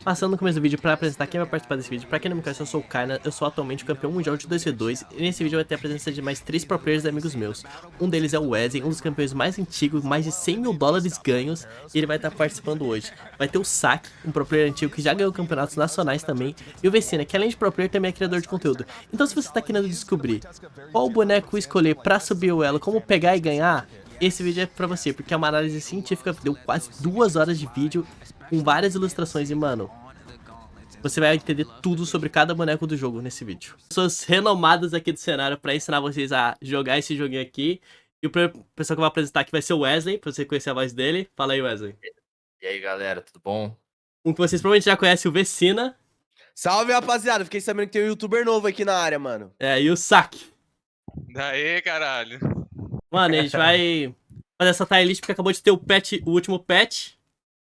Passando no começo do vídeo para apresentar quem vai participar desse vídeo. Pra quem não me conhece, eu sou o Kaina, eu sou atualmente o campeão mundial de 2v2 e nesse vídeo vai ter a presença de mais 3 pro players amigos meus. Um deles é o Wesley, um dos campeões mais antigos, mais de 100 mil dólares ganhos, e ele vai estar participando hoje. Vai ter o Sak, um pro player antigo que já ganhou campeonatos nacionais também, e o Vecina, que além de pro player também é criador de conteúdo. Então se você tá querendo descobrir qual boneco escolher pra subir o elo, como pegar e ganhar, esse vídeo é pra você, porque é uma análise científica, deu quase 2 horas de vídeo, com várias ilustrações e, mano, você vai entender tudo sobre cada boneco do jogo nesse vídeo. Pessoas renomadas aqui do cenário pra ensinar vocês a jogar esse joguinho aqui. E o primeiro pessoal que eu vou apresentar aqui vai ser o Wesley, pra você conhecer a voz dele. Fala aí, Wesley. E aí, galera, tudo bom? Um que vocês provavelmente já conhecem, o Vecina. Salve, rapaziada. Fiquei sabendo que tem um youtuber novo aqui na área, mano. E o Sak. Daí, caralho. Mano, a gente vai fazer essa tier list porque acabou de ter o patch, o último patch.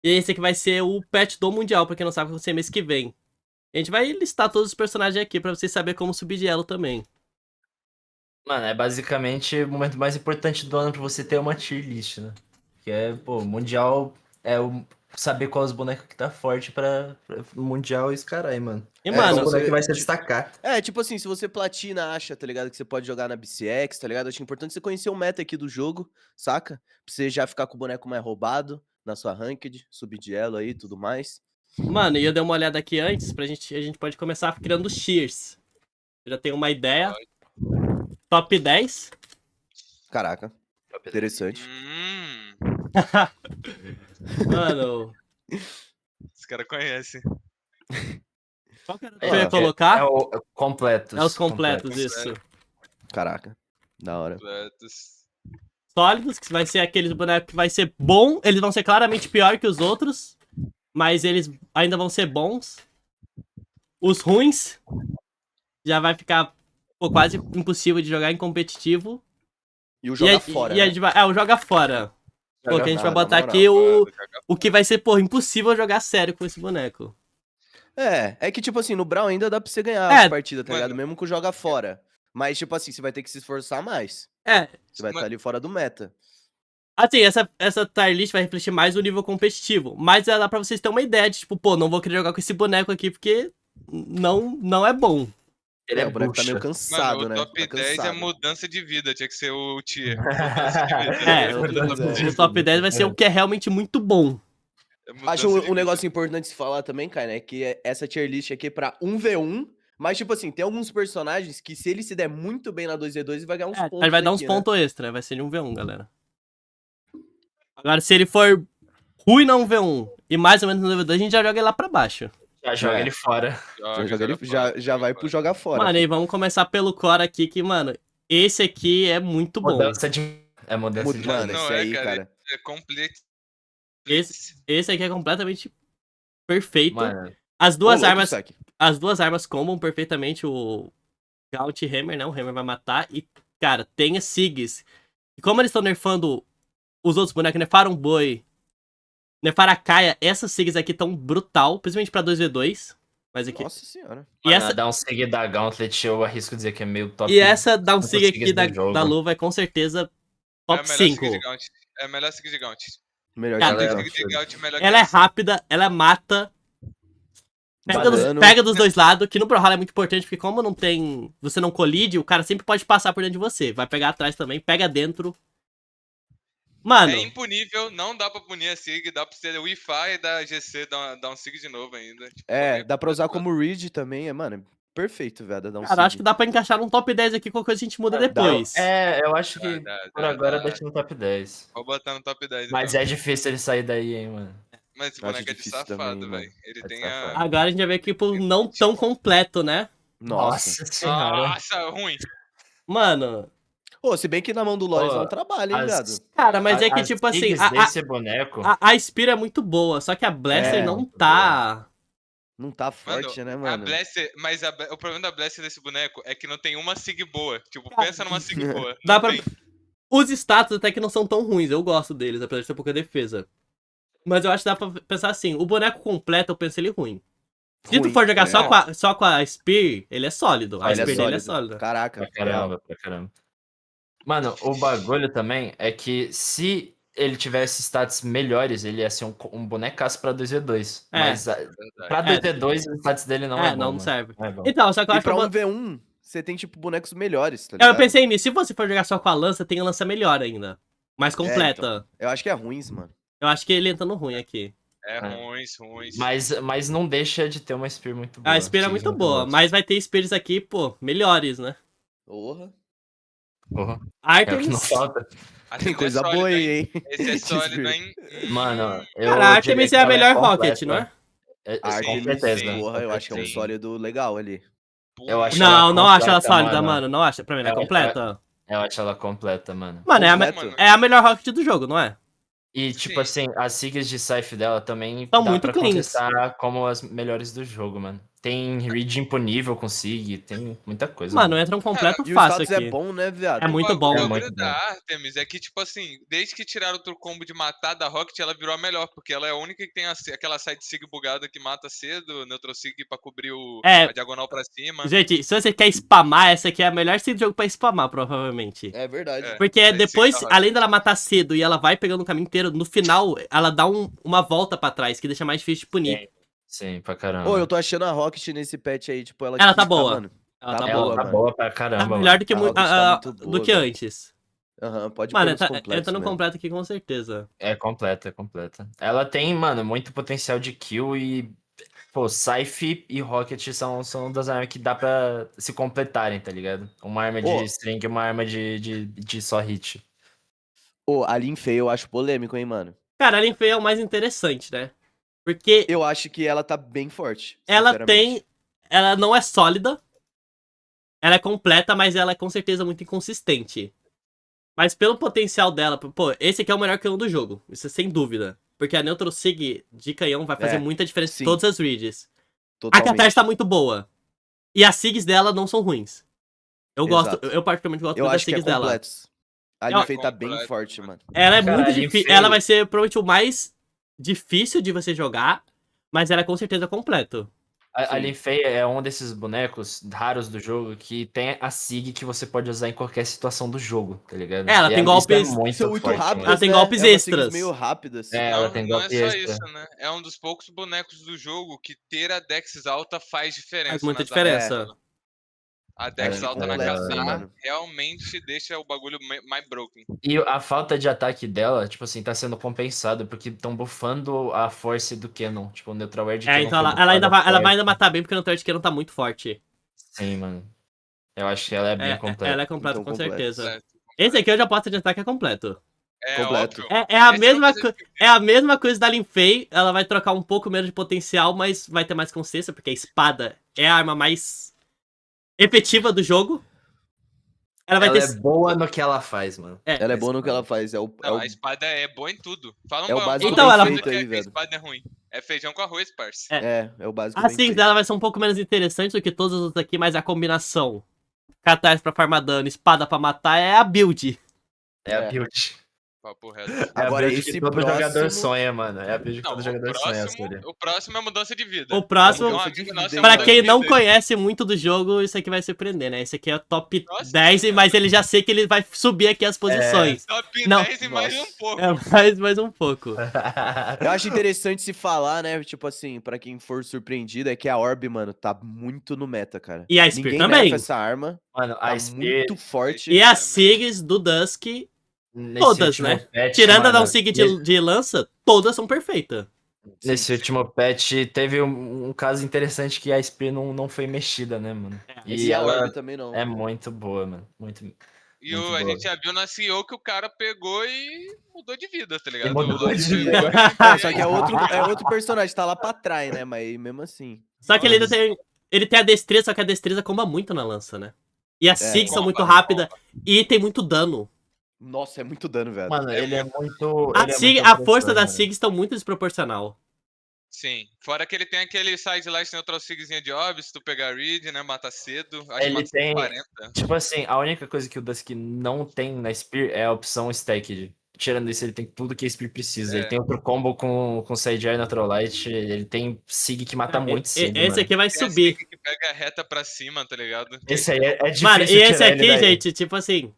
E esse aqui vai ser o patch do Mundial, pra quem não sabe, vai acontecer mês que vem. A gente vai listar todos os personagens aqui pra vocês saberem como subir de elo também. Mano, é basicamente o momento mais importante do ano pra você ter uma tier list, né? Que é, pô, Mundial é saber qual os bonecos que tá forte pra Mundial e os carai, mano. E, É, mano, o boneco que vai se destacar. É, tipo assim, se você platina, acha, tá ligado? Que você pode jogar na BCX, tá ligado? Acho importante você conhecer o meta aqui do jogo, saca? Pra você já ficar com o boneco mais roubado na sua ranked, subir de elo aí e tudo mais. Mano, e eu dei uma olhada aqui antes, a gente pode começar criando os tiers. Eu já tenho uma ideia. Top 10. Caraca, interessante. Mano, Esse cara conhece. qual que era o que eu ia colocar? É o completos. É os completos, isso. Caraca, da hora. Completos. Sólidos, que vai ser aqueles bonecos que vai ser bom. Eles vão ser claramente pior que os outros, mas eles ainda vão ser bons. Os ruins já vai ficar quase impossível de jogar em competitivo. E o joga fora, né? O joga fora. Porque a gente vai fora, botar na aqui moral. o que vai ser, porra, impossível jogar sério com esse boneco. É que tipo assim, no Brawl ainda dá pra você ganhar É, as partidas, tá ligado? mano. Mesmo com o joga fora. Mas tipo assim, você vai ter que se esforçar mais. É, Você vai estar ali fora do meta. assim, essa tier list vai refletir mais o nível competitivo. Mas dá pra vocês terem uma ideia de, tipo, pô, não vou querer jogar com esse boneco aqui porque não é bom. Ele é O boneco tá meio bucha. cansado, Mano, o né? top Tá 10 é cansado. mudança de vida, tinha que ser o tier. O top 10 vai ser o que é realmente muito bom. Acho um negócio importante se falar também, cara, é que essa tier list aqui é pra 1v1, mas, tipo assim, tem alguns personagens que se ele se der muito bem na 2v2, ele vai ganhar uns pontos. Aí vai dar uns aqui, pontos extra, vai ser de 1v1, galera. Agora, se ele for ruim na 1v1 e mais ou menos no 2v2, a gente já joga ele lá pra baixo. Já joga É. ele fora. Já vai pro jogar fora. Mano, e vamos começar pelo core aqui, que, mano, esse aqui é muito bom. Mudança de... É mudança de... Mano, Não esse é, aí, cara, cara. É completo. Esse aqui é completamente perfeito. Mano, As duas Ô, louco, armas, Saki. as duas armas combam perfeitamente o Gaunt e Hammer, né? O Hammer vai matar. E, cara, tem as Sigs. E como eles estão nerfando os outros bonecos, nerfaram o Boi, nerfaram a Kaia, essas Sigs aqui estão brutal, principalmente pra 2v2. Mas aqui. Nossa senhora. E essa, dar um sig da Gauntlet, eu arrisco dizer que é meio top. e essa dá um Sig Sigs aqui do jogo. da luva é com certeza É a top melhor 5. Sig de Gaunt. É a melhor Sig de Gaunt. Melhor Cara, que Tem legal. Sig de Gaunt melhor que Ela é essa. rápida, ela mata. Badano. Pega dos dois lados, que no Brawlhalla é muito importante, porque como não tem. Você não colide, o cara sempre pode passar por dentro de você. Vai pegar atrás também, pega dentro. Mano. É impunível, não dá pra punir a Sig, dá pra ser Wi-Fi e da GC dar um Sig de novo ainda. Tipo, Dá pra usar como Reed também, mano. Perfeito, velho. Dá um Cara, acho que sig. dá pra encaixar num top 10 aqui, qualquer coisa a gente muda depois. Eu acho que por agora deixa no top 10. Vou botar no top 10. Mas então. é difícil ele sair daí, hein, mano. Mas esse Acho boneco é de difícil safado, também, velho. mano. Ele É de tem safado. a. Agora a gente vai ver aqui pro não tão completo, né? Nossa. senhora. Nossa, ruim. Mano. Pô, se bem que na mão do Loris é um trabalho, hein, viado? Cara, mas é que As tipo assim. sigs desse boneco... A Spira é muito boa, só que a Blaster não tá. Não tá forte, né, A mano? Blaster, mas o problema da Blaster desse boneco é que não tem uma Sig boa. Tipo, Cara, pensa numa Sig boa. Dá Não pra. tem. Os status até que não são tão ruins, eu gosto deles, apesar de ter pouca defesa. Mas eu acho que dá pra pensar assim, o boneco completo eu penso ele ruim. Se tu Ruim, for jogar é. só com a Spear, ele é sólido. A Ele Spear dele é sólida. Caraca. Pra caramba. Mano, o bagulho também é que se ele tivesse stats melhores, ele ia ser um bonecaço pra 2v2. É. Mas pra 2v2, o stats dele não é bom, não mano. serve. Não é bom. Então, só que eu E acho que pra eu 1v1, você tem, tipo, bonecos melhores, tá ligado? eu pensei nisso. Se você for jogar só com a lança, tem a lança melhor ainda. Mais completa. então. Eu acho que é ruins, mano. Eu acho que ele entra no ruim aqui. É É. ruins. Mas não deixa de ter uma spear muito boa. A Spear é Sigues muito boa, boas. mas vai ter Spears aqui, pô, melhores, né? Porra. Porra, é o que Artemis. não falta. Tem coisa boa aí, hein? Esse é De sólido, Spear. hein? Mano, eu Cara, a diria Artemis que é a ela melhor completa. Rocket, não é? Com Artemis, certeza. porra, eu com acho que é um certeza. sólido legal ali. Eu acho Não, ela não acho ela completa, sólida, mano. mano. Não acho. Pra mim, ela é Ela- completa. Eu acho ela completa, mano. Mano, Completo. é a melhor Rocket do jogo, não é? E, tipo Sim. assim, as siglas de Scythe dela também Tão dá muito pra cleans. contestar como as melhores do jogo, mano. Tem read imponível com Sig, tem muita coisa. Mano, entra um completo E o fácil status aqui. é bom, né, viado? É muito bom. O É bagulho muito da bom. Artemis é que, tipo assim, desde que tiraram outro combo de matar da Rocket, ela virou a melhor, porque ela é a única que tem aquela side sig bugada que mata cedo, neutral sig pra cobrir a diagonal pra cima. Gente, se você quer spamar, essa aqui é a melhor sim do jogo pra spamar, provavelmente. É verdade. É. Porque Aí depois, sim, tá além dela matar cedo e ela vai pegando o caminho inteiro, no final, ela dá uma volta pra trás, que deixa mais difícil de punir. Sim, pra caramba. Ô, eu tô achando a Rocket nesse patch aí, tipo, ela Ela tá quica, boa. mano. Ela tá Ela boa. tá mano. boa pra Tá caramba, melhor do que, A Rocket tá muito do boa, que velho. antes. Aham, pode Mano, pôr nos tá completos entra no mesmo. completo aqui com certeza. É completa, é completa. Ela tem, mano, muito potencial de kill e, pô, Scythe e Rocket são das armas que dá pra se completarem, tá ligado? Uma arma de Ô. string e uma arma de só hit. Ô, a Linfei eu acho polêmico, hein, mano. Cara, a Linfei é o mais interessante, né? Porque Eu acho que ela tá bem forte, ela sinceramente. ela não é sólida, ela é completa, mas ela é com certeza muito inconsistente. Mas pelo potencial dela, pô, esse aqui é o melhor canhão do jogo, isso é sem dúvida. Porque a Neutral Sig de canhão vai fazer É, muita diferença sim. em todas as reads. A Totalmente. Catarse tá muito boa. E as SIGs dela não são ruins. Eu gosto, Exato. eu particularmente gosto Eu muito das acho que é SIGs dela. completos. A Eu- Linfei tá bem Completo, forte, mano. mano. Ela é Cara, muito a difícil. Linfei- Ela vai ser provavelmente o mais difícil de você jogar, mas ela é com certeza completo. A Sim. Linfei é um desses bonecos raros do jogo que tem a Sig que você pode usar em qualquer situação do jogo, tá ligado? Ela E tem isso golpes- muito São muito forte, rápidas, Ela tem né? golpes é umas SIGs extras. meio rápidas. É, ela Não, tem não é golpe só extra. isso, né? É um dos poucos bonecos do jogo que ter a Dex alta faz diferença. Faz muita nas armas diferença. dela. A Dex É, alta na completa, Katar mano. realmente deixa o bagulho mais broken. E a falta de ataque dela, tipo assim, tá sendo compensado, porque estão buffando a force do Canon. Tipo, o Neutral Air de Canon Então foi ela ainda buffada ela vai forte. ainda matar bem, porque no Third Canon tá muito forte. Sim, mano. Eu acho que ela é bem completa. Ela é completa Então, com completo. certeza. Completo. Esse aqui eu já posso adiantar que é completo. É Completo. óbvio. É a Esse mesma não precisa- é a mesma coisa da Linfei, ela vai trocar um pouco menos de potencial, mas vai ter mais consciência, porque a espada é a arma mais efetiva do jogo. Ela vai Ela ter... é boa no que ela faz, mano. Ela é boa no que ela faz. Não, a espada é boa em tudo. Fala É o básico Então, bem ela- feito que aí, a velho. espada é ruim. É feijão com arroz, parça. É o básico A bem Sings feito. dela vai ser um pouco menos interessante do que todas as outras aqui, mas a combinação Catarse pra farmar dano, espada pra matar é a build. É a É. build. Papo reto. É a Agora, build que esse todo jogador próximo- sonha, mano. É a build que Não, todo jogador sonha, Surya. o próximo é mudança de vida. O próximo, Um mudança amigo de nosso vida, é hein, pra mudança quem de não vida. conhece muito do jogo, isso aqui vai surpreender, né? Esse aqui é top Nossa, 10, cara. mas ele já sei que ele vai subir aqui as posições. Top Não. 10 e mais Nossa. um pouco. É mais um pouco. Eu acho interessante se falar, né? Tipo assim, pra quem for surpreendido, é que a Orb, mano, tá muito no meta, cara. E a Spear Ninguém também. nerfa essa arma. Mano, Tá a Spear, muito forte. E as SIGs do Dusk, nesse todas, último né? patch, Tirando a mano, da SIG de lança, todas são perfeitas. nesse último patch teve um caso interessante que a Spear não foi mexida, né, mano? E a ela Orb também não. é muito boa, mano. Muito. E Muito a boa. gente já viu na CEO que o cara pegou e mudou de vida, tá ligado? mudou de vida. É, só que é outro personagem, tá lá pra trás, né? Mas mesmo assim. Só que ele ainda Nossa. ele tem a destreza, só que a destreza comba muito na lança, né? E as SIGs são comba, muito rápidas e tem muito dano. Nossa, é muito dano, velho. Mano, ele é muito. A, ele é SIG, muito a força opressor, das mano. SIGs estão muito desproporcional. Sim. Fora que ele tem aquele side light neutral sigzinha de Orb, se tu pegar a Reed, né? Mata cedo. Acho que Ele mata tem- 40. Tipo assim, a única coisa que o Dusk não tem na Spear é a opção Stacked. Tirando isso, ele tem tudo que a Spear precisa. É. Ele tem outro combo com Side Eye Natural Light. Ele tem Sig que mata muito cedo. Esse mano. aqui vai Tem a subir. Sig que pega a reta pra cima, tá ligado? Esse aí é difícil Mano, e esse tirar ele aqui, daí. gente, tipo assim,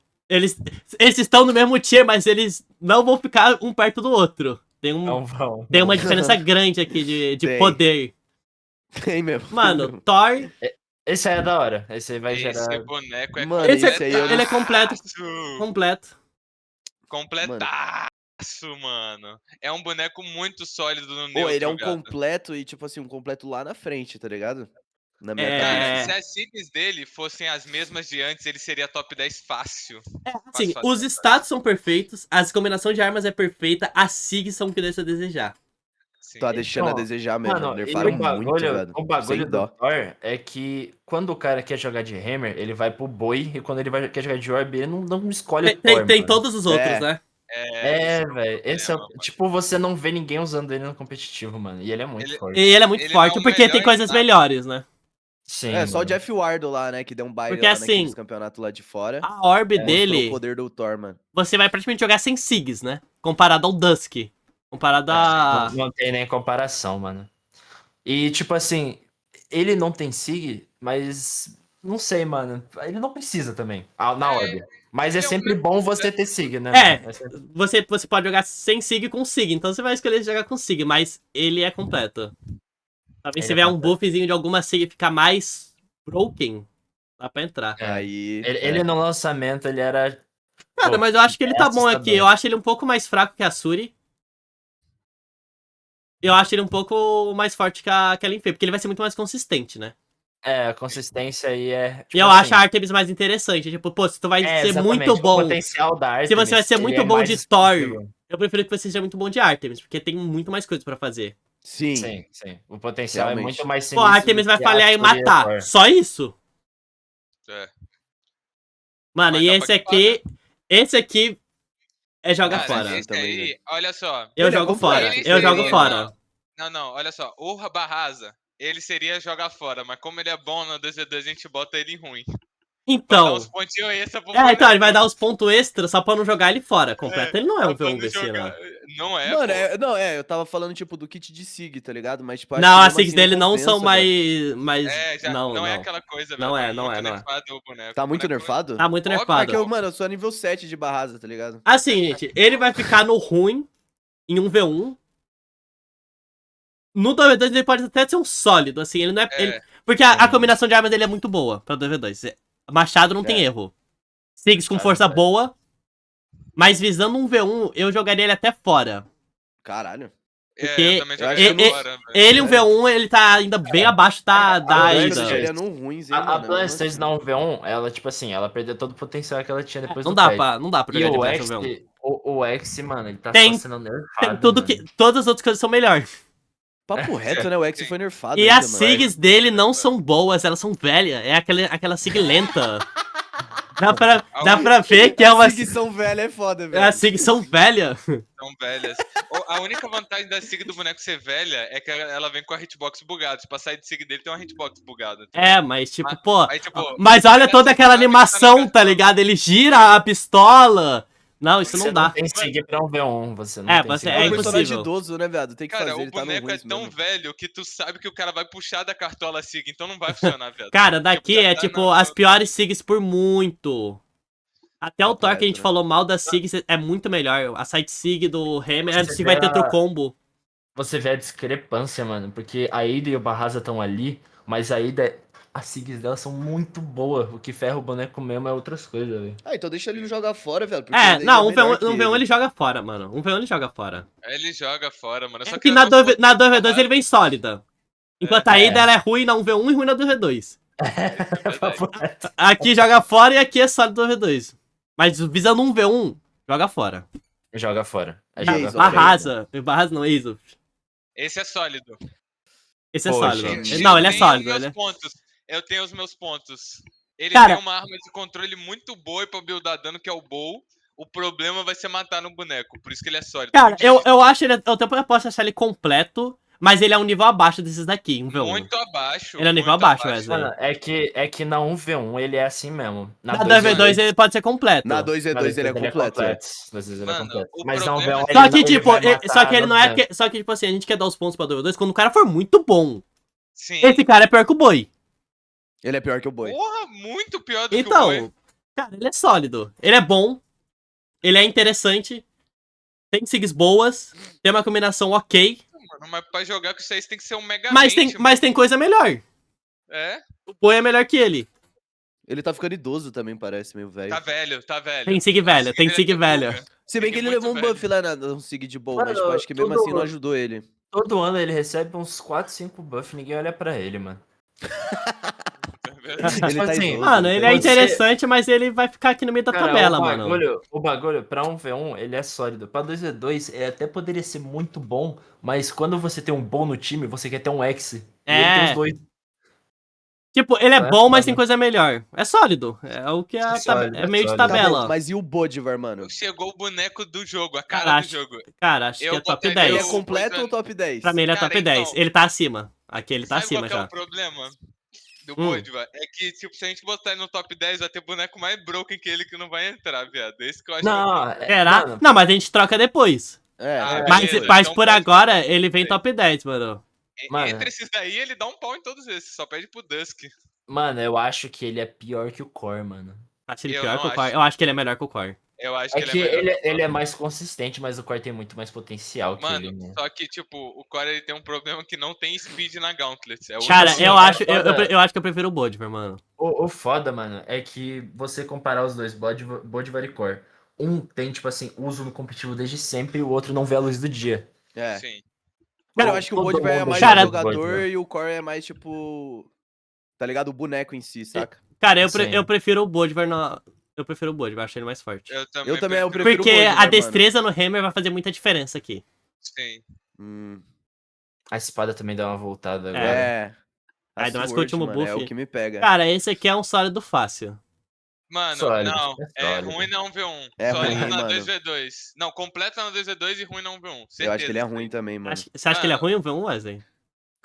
Eles estão no mesmo tier, mas eles não vão ficar um perto do outro. Não vão. Tem uma diferença grande aqui de Tem. poder. Tem mesmo. Mano, Thor... Esse aí é da hora. Esse aí vai Esse gerar... boneco é Mano, Esse esse aí eu ele é completo. completaço. Completo. Completaço, mano. É um boneco muito sólido no neutro, Pô, ele é um gado. completo e, tipo assim, um completo lá na frente, tá ligado? Na minha Cara, cabeça. se as siglas dele fossem as mesmas de antes, ele seria top 10 fácil. Assim, Fácil, os status são perfeitos, as combinações de armas é perfeita, as SIGs são o que deixa a desejar. Sim. Tá deixando a Então, desejar mesmo. Mano, Nerfaram o muito, bagulho, velho. o bagulho Sem do dó. Thor é que quando o cara quer jogar de Hammer, ele vai pro Boi, e quando quer jogar de Orb, ele não escolhe o Thor, Tem mano. todos os outros, É. né? É, velho. Esse é o... problema, Tipo, você não vê ninguém usando ele no competitivo, mano. E ele é muito Ele- E forte. ele é muito Ele forte não é o porque tem melhor coisas em nada. melhores, né? Sim, É, só o mano. Jeff Wardle lá, né, que deu um baile Porque, lá assim, naqueles campeonatos lá de fora. A orb Mostrou o dele, poder do Thor, mano. você vai praticamente jogar sem SIGs, né? Comparado ao Dusk. Comparado a... Não tem nem comparação, mano. E, tipo assim, ele não tem Sig, mas... Não sei, mano. Ele não precisa também, na Orb. Mas é ele é um sempre bom você ter Sig, né? É, mano? sempre- você pode jogar sem SIG com SIG, então você vai escolher jogar com SIG, mas ele é completo. Talvez Ele se é tiver um completo. buffzinho de alguma SIG ficar mais broken, dá pra entrar. É. Aí. Ele no lançamento, ele era... Cara, Pô, mas eu acho que ele é tá bom aqui. assustador. Eu acho ele um pouco mais fraco que a Suri. Eu acho ele um pouco mais forte que a Linfei, porque ele vai ser muito mais consistente, né? É, a consistência aí é... E tipo eu assim, acho a Artemis mais interessante. Tipo, pô, se tu vai ser exatamente. muito O bom, potencial da se você vai Artemis, ser ele muito é bom mais de Thor, explosivo. eu prefiro que você seja muito bom de Artemis, porque tem muito mais coisas pra fazer. Sim. Sim, sim. O potencial é Realmente. muito mais Pô, sinistro a Artemis do vai que a falhar em Suri e a matar. Thor. Só isso? É. Mano, Mas e dá esse pra aqui. Esse aqui é joga Cara, fora. esse também, aí, velho. olha só. Eu Ele é jogo completo, fora. Ele Eu jogo seria- fora. Não, olha só. O Barraza, ele seria jogar fora, mas como ele é bom no 2v2, a gente bota ele em ruim. Pra dar uns Então. pontinhos extra pro É, então, ele vai boneco. dar os pontos extras só pra não jogar ele fora. Completo. Ele não é um Só pra V1 não Vecina. jogar. Não é, Mano, pô. eu tava falando, tipo, do kit de Sig, tá ligado? Mas, tipo, acho Não, que as mesmo SIGs assim dele não são compensa, velho. mais. É, já Não, não é não. aquela coisa, Não velho. é, não muito é, não é. nerfado o boneco. Tá O muito boneco- nerfado? Tá muito Óbvio nerfado. É que mano, eu sou nível 7 de Barraza, tá ligado? Assim, gente, ele vai ficar no ruim em um V1. No 2v2 ele pode até ser um sólido, assim, ele não é. É. Porque a combinação de armas dele é muito boa pra 2v2. Machado não tem É. erro. Sigs com Machado, força velho. boa. Mas visando um V1, eu jogaria ele até fora. Caralho. Porque eu também eu acho jogaria que eu fora, velho. Ele, um Sério? V1, ele tá ainda bem abaixo da a Eu Aida. deixaria no ruins, hein, A mano. mesmo Blastoise assim. na 1v1, ela, tipo assim, ela perdeu todo o potencial que ela tinha depois Não do dá, patch. pra, não dá pra E jogar de o Blast X, no V1. o X, mano, ele tá Tem- só sendo nerfado, Tem tudo mano. que. Todas as outras coisas são melhores. Papo reto, né? O X Sim. foi nerfado E ainda, as mano. SIGs dele não são boas, elas são velhas. É aquela SIG lenta. Dá pra ver que é uma. Sig são velhas é foda, velho. As SIGs são velhas. São velhas. A única vantagem da SIG do boneco ser velha é que ela vem com a hitbox bugada. Tipo, a side SIG dele tem uma hitbox bugada. tá É, ligado? mas tipo, Mas- pô. aí, tipo, Mas olha ela toda aquela sabe que tá na animação, tá versão. ligado? Ele gira a pistola. Não, isso Você não dá. tem Sig pra 1v1, você não É, tem você- Sig É é um pra 1v1. personagem impossível. idoso, né, viado? Tem que Cara, fazer, o ele tá no boneco é ruins tão mesmo. velho que tu sabe que o cara vai puxar da cartola SIG, então não vai funcionar, velho. Cara, daqui Tipo, já é tá tipo na- as piores SIGs por muito. Até o Papo Thor que a reto, gente né? falou mal das SIGs é muito melhor. A side SIG do Hammer, a Você SIG vai ter vê outro combo. Você vê a discrepância, mano, porque a Ida e o Barraza estão ali, mas a Ida, as SIGs dela são muito boas. O que ferra o boneco mesmo é outras coisas, velho. Ah, então deixa ele não jogar fora, velho. Porque É, ele não, é melhor que um V1 ele joga fora, mano. Um V1 ele joga fora. Ele joga fora, mano. Eu só É que queria na dar um 2v2 ponto ele vem sólida. Enquanto a Ida ela é ruim na 1v1 e ruim na 2v2. Aqui joga fora e aqui é sólido 2v2. Mas visando um V1, joga fora. Joga fora. E Joga Ace, fora. Barraza. Barraza não, Ace. Esse é sólido. Esse é Pô, sólido. gente. Não, ele é Eu tenho sólido. meus Ele é... pontos. Eu tenho os meus pontos. Ele Cara- tem uma arma de controle muito boa pra buildar dano, que é o Bow. O problema vai ser matar no boneco, por isso que ele é sólido. Cara, Muito eu acho ele. Eu posso achar ele completo, mas ele é um nível abaixo desses daqui, um V1. Muito abaixo. Ele é nível muito abaixo, Wesley. Mano, é que na 1v1 ele é assim mesmo. Na 2v2 ele pode ser completo. Na 2v2 ele é completo. É. Às vezes ele é Mano, completo. o Mas na problema 1v1 é- Só que, ele tipo, vai matar só que ele não é. no tempo. Só que, tipo assim, a gente quer dar os pontos pra 2v2 quando o cara for muito bom. Sim. Esse cara é pior que o boi. Ele é pior que o boi. Porra, muito pior do que o Então, Boi. Cara, ele é sólido. Ele é bom. Ele é interessante. Tem sigs boas. Tem uma combinação ok. Mano, mas pra jogar com isso aí você tem que ser um mega Mas tem coisa melhor. É? O Boi é melhor que ele. Ele tá ficando idoso também, parece, meio velho. Tá velho, tá velho. Tem sig velho, tem sig velho. Se bem que ele muito levou um velho. buff lá no Sig de boa, mas Mano, tipo, acho que mesmo tudo- assim não ajudou ele. Todo ano ele recebe uns 4, 5 buffs, ninguém olha pra ele, mano. Ele Tipo tá assim, idoso. Mano, ele é Você- interessante, mas ele vai ficar aqui no meio da Cara, tabela, mano. o bagulho pra 1v1, ele é sólido. Pra 2v2, ele até poderia ser muito bom, mas quando você tem um bom no time, você quer ter um X. E ele tem os É. dois. Tipo, ele é É bom, mas foda. tem coisa melhor. É sólido. É o que É sólido, é meio de é sólido. Tá tabela. bom, mas e o Bodivar, mano? Chegou o boneco do jogo, a cara Cara, do jogo. Cara, acho que Eu é top botaria Ele 10. é completo Poison- ou top 10? Pra mim ele é Cara, top 10. então, Ele tá acima. Aqui ele tá Sabe acima qual que é já. o problema do Hum. Bodiva? É que, tipo, se a gente botar ele no top 10, vai ter boneco mais broken que ele que não vai entrar, viado. Esse que eu acho que é o Não, problema. Será? mano, Não, mas a gente troca depois. É, Ah, Mas, beleza, mas então por pode- agora, ele vem top 10, mano. Mano. Entre esses daí, ele dá um pau em todos esses, só pede pro Dusk. mano, eu acho que ele é pior que o Core, mano. Acho ele Eu pior não que o Core. acho. Eu acho que ele é melhor que o Core. Eu acho É que que ele é melhor. ele é mais consistente, mas o Core tem muito mais potencial que Mano, ele, né? só que, tipo, o Core ele tem um problema que não tem speed na Gauntlet. É o Cara, único assim, eu é acho, foda. eu acho que eu prefiro o Bodivar, mano. O foda, mano, é que você comparar os dois, Bodivar e Core, um tem, tipo assim, uso no competitivo desde sempre e o outro não vê a luz do dia. é. Sim. Cara, eu acho que o Todo Bodivar é mundo mais Cara, o joga jogador Bodivar. e o Core é mais, tipo... Tá ligado? O boneco em si, saca? Cara, Sim. eu prefiro o Bodivar no... Eu prefiro o Bodivar, acho ele mais forte. Eu Eu também prefiro. prefiro Porque o Bodivar, a destreza no Hammer vai fazer muita diferença aqui. Sim. Hum, A espada também dá uma voltada agora. é. A Ainda mais com o Sword, último mano, é buff. o que me pega. Cara, esse aqui é um sólido fácil. Mano, Sólido, não. é É sólido. ruim na 1v1. É Sólido ruim, na mano. 2v2. Não, completo na 2v2 e ruim na 1v1. Certeza. Eu acho que ele é isso ruim aí. também, mano. Você acha que ele é Mano. ruim ou um Wesley?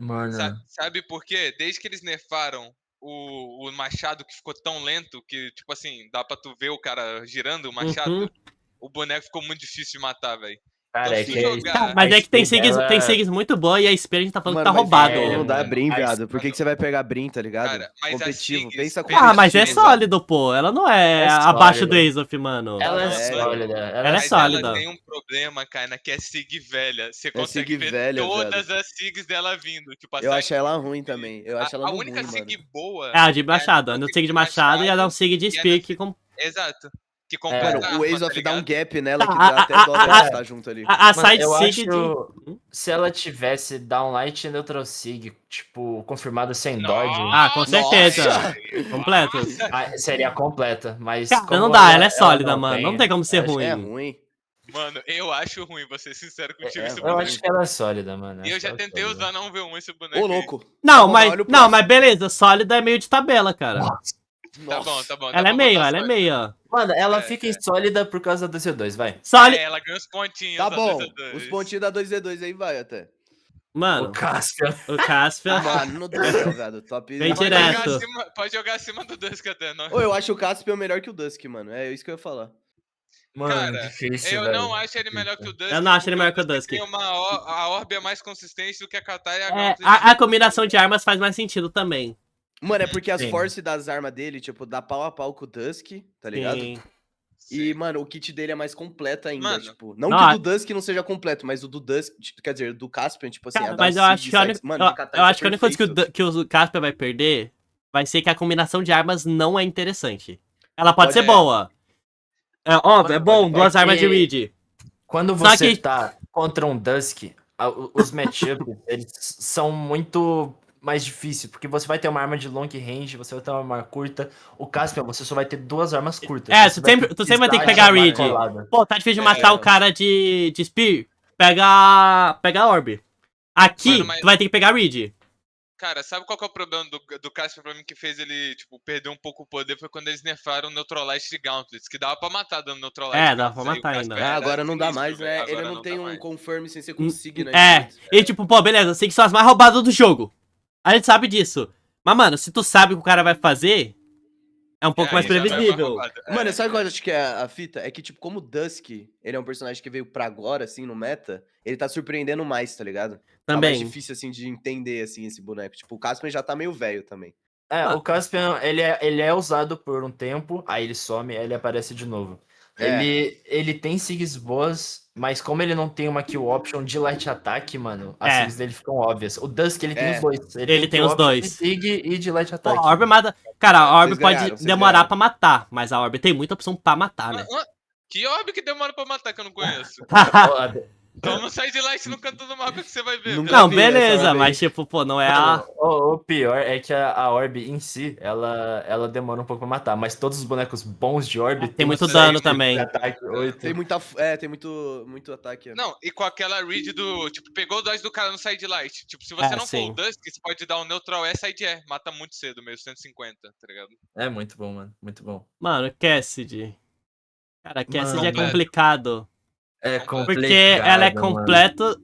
Mano, Sabe por quê? Desde que eles nerfaram o machado que ficou tão lento que, tipo assim, dá pra tu ver o cara girando o machado, Uhum. o boneco ficou muito difícil de matar, velho. cara, Então, é se que... jogar- Mas é que tem speed dela- sigs muito boa e a Spear a gente tá falando Mano, que tá mas roubado. isso não dá mano, Brim, a viado. Por que você vai pegar Brim, tá ligado? Cara, mas a competitivo. Siggs- Pensa Ah, competitivo. mas é velho. sólido, pô. Ela não é, É abaixo do sólida. Azof, mano. Ela é velho. sólida. Ela é Mas sólida. ela tem um problema, cara, que é Sig velha. Você consegue Sig ver velha, todas as Sigs dela vindo. Tipo, a Eu Sig acho ela muito ruim feia. também. Eu acho ela A no única ruim, Sig mano. boa É a de Machado. A no sig de Machado e a da um sig de e a Spear no que... Exato. Que Mano, completa a o arma, Azof tá dá um ligado? gap nela que Tá, dá até dó dela estar junto ali. A Mano, side eu sig de... acho... Se ela tivesse Downlight e Neutral Sig, tipo, confirmado sem Dodge, Ah, com certeza. Nossa! Completos. seria completa, mas Cara, como não dá, ela é sólida, não mano. tem, Não tem como ser acho- ruim. É ruim. Mano, eu acho ruim, vou ser sincero contigo, esse Eu boneco. acho que ela é sólida, mano. E eu acho que já ela é tentei sólida. usar na 1v1 esse boneco Ô, aí. louco. Não, Tá bom, mas, olha o não, próximo. mas beleza. Sólida é meio de tabela, cara. Tá bom, tá bom. dá Ela é pra meio, botar ela é só- meio. Mano, ela É, fica insólida por causa do C2, vai. Sólida... ela ganha os pontinhos. Tá da bom. 2x2. Os pontinhos da 2v2 aí vai até. O Mano, Caspian. o Caspia... Mano do céu, velho. Top. Vem Pode direto. jogar, pode jogar acima do Dusk até, não. Ô, eu acho o Caspian melhor que o Dusk, mano. É isso que eu ia falar. Mano, Cara, difícil, eu velho. não acho ele melhor que o Dusk. Eu não acho ele porque melhor o que o Dusk. Tem a Orb é mais consistente do que a Katai e a É, Gauntlet. a combinação de armas faz mais sentido também. Mano, é porque as Sim. force das armas dele, tipo, dá pau a pau com o Dusk, tá ligado? Sim. E, mano, o kit dele é mais completo ainda, Mano. tipo. Não Não, que a- o do Dusk não seja completo, mas o do Dusk, quer dizer, do Caspian, tipo assim, Cara, a mas eu Dalsig, acho que a única, mano, de Katai eu tá acho que a única coisa que perfeito. que o Caspia vai perder vai ser que a combinação de armas não é interessante. Ela pode ser Pode- boa. É óbvio, é bom, pode- duas é armas de que- Reed. Quando Só você que- tá contra um Dusk, os matchups, eles são muito mais difíceis, porque você vai ter uma arma de long range, você vai ter uma arma curta. O Caspian, você só vai ter duas armas curtas. É, Você tu sempre vai ter que precisar pegar a de uma Reed. colada. Pô, tá difícil de matar É. o cara de Spear. Pega a Orb. Aqui, Mano, mas- tu vai ter que pegar a Reed. Cara, sabe qual que é o problema do Caspian pra mim que fez ele, tipo, perder um pouco o poder? Foi quando eles nerfaram o Neutralize de Gauntlets, que dava pra matar dando Neutralize É, de dava pra Gauntlets, aí o matar Caspian ainda. Ah, era agora não dá sinistro, mais, velho. né? Agora Ele não tem dá um mais. confirm sem ser com Sig, né? É, direito. e tipo, pô, beleza, sei que são as mais roubadas do jogo. A gente sabe disso. Mas, mano, se tu sabe o que o cara vai fazer, é um pouco mais aí já vai pra previsível. roubada. Mano, sabe qual eu acho que é a fita? É que, tipo, como o Dusk, ele é um personagem que veio pra agora, assim, no meta, ele tá surpreendendo mais, tá ligado? Tá mais Também. difícil, assim, de entender, assim, esse boneco. Tipo, o Caspian já tá meio velho também. O Caspian, ele é usado por um tempo, aí ele some, aí ele aparece de novo. É. Ele tem SIGs boas, mas como ele não tem uma kill option de light attack, mano, as É. SIGs dele ficam óbvias. O Dusk, ele tem É. os dois. Ele tem kill os option dois. de SIG e de light Pô, attack. a Orb mata. Cara, a Orb Vocês pode ganharam, vocês demorar ganharam. pra matar, mas a Orb tem muita opção pra matar, né? Que orb que demora pra matar que eu não conheço? Toma um sidelight no canto do mapa que você vai ver. Nunca cara. Não, vi essa beleza, Orb aí. mas tipo, pô, não é a. O pior é que a Orb em si, ela demora um pouco pra matar, mas todos os bonecos bons de Orb Tem muito um dano sete também. de ataque, 8. Tem muito ataque. Não, e com aquela read do. Tipo, pegou o dodge do cara no sidelight. Tipo, se você não for sim. o Dusk, você pode dar um neutral E, side E. Mata muito cedo, meio 150, tá ligado? É muito bom, mano. Muito bom. Mano, Cassidy. Cara, Cassidy é Completo. complicado. É Completo. complicado. Porque ela é mano. completo.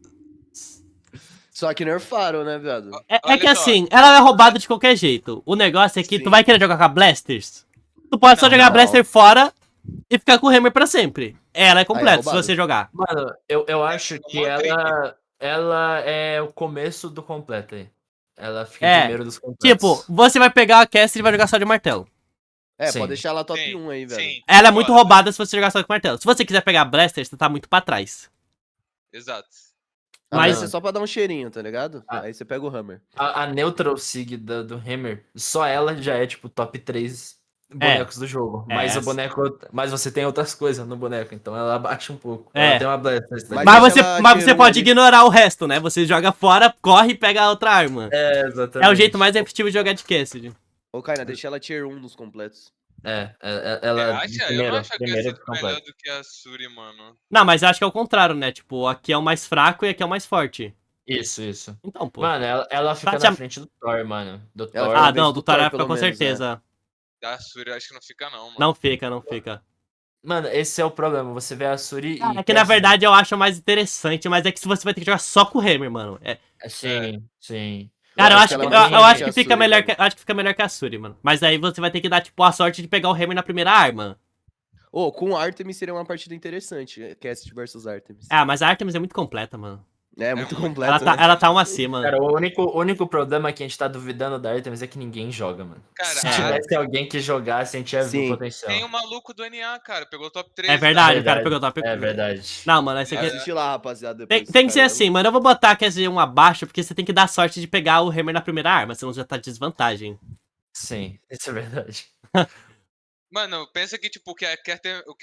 Só que nerfaram, né, viado? É Olha que só. assim, ela é roubada de qualquer jeito. O negócio é que tu Sim. vai querer jogar com a Blasters. Tu pode só Não, jogar a não. Blaster fora e ficar com o Hammer pra sempre. Ela é completa se roubado. você jogar. Mano, eu acho que uma ela é o começo do completo aí. Ela fica É, primeiro dos completos. Tipo, você vai pegar a Cassidy e vai jogar só de martelo. Pode Sim. deixar ela top Sim, 1 aí, velho. Sim, Ela é muito concordo. roubada se você jogar só com martelo. Se você quiser pegar a Blaster, você tá muito pra trás. Exato. Mas- Mas é só pra dar um cheirinho, tá ligado? Ah. Aí você pega o Hammer. A Neutral Sig do Hammer, só ela já é tipo top 3 bonecos do jogo. Mas É. o boneco. Mas você tem outras coisas no boneco, então ela abaixa um pouco. É. Ela tem uma Blaster. tá Mas ligado? Mas deixa ela você tier pode um ali. ignorar o resto, né? Você joga fora, corre e pega a outra arma. É, exatamente. É o jeito mais efetivo de jogar de Cassidy. Ô, Kaina, deixa ela tier 1 nos completos. Ela. Você acha? Eu Primeiro, não acho que primeiro essa é melhor completo. do que a Suri, mano. Não, mas eu acho que é o contrário, né? Tipo, aqui é o mais fraco e aqui é o mais forte. Isso. Então, pô. Mano, ela fica Tá, na frente do Thor, mano. Do Ela Thor. fica Ah, na frente não, do do Thor Thor, fica pelo com menos, certeza. Da Suri eu acho que não fica, não, mano. Não fica, não fica. Mano, esse é o problema. Você vê a Suri Cara, e. é que na Cassidy. verdade eu acho mais interessante, mas é que você vai ter que jogar só com o Hammer, mano. Sim. Cara, eu acho ela que, é mais eu forte acho que que a fica Suri, melhor velho. que, acho que fica melhor que a Suri, mano. Mas aí você vai ter que dar, tipo, a sorte de pegar o Hammer na primeira arma. Ô, com o Artemis seria uma partida interessante. Cast versus Artemis. Ah, mas a Artemis é muito completa, mano. É muito muito. completo, Ela né? tá uma acima. Cara, o único problema que a gente tá duvidando da Artemis é que ninguém joga, mano. Cara, Se É. tivesse alguém que jogasse, a gente ia ver Sim. o potencial. Tem um maluco do NA, cara. Pegou o top 3. É verdade, o cara pegou o top. É verdade. Não, mano, esse aqui... Assiste lá, rapaziada. Tem, Depois, tem que ser cara. assim, mano. Eu vou botar a Cassidy 1 abaixo, porque você tem que dar sorte de pegar o Hammer na primeira arma, senão já tá de desvantagem. Sim, isso é verdade. Mano, pensa que, tipo, o que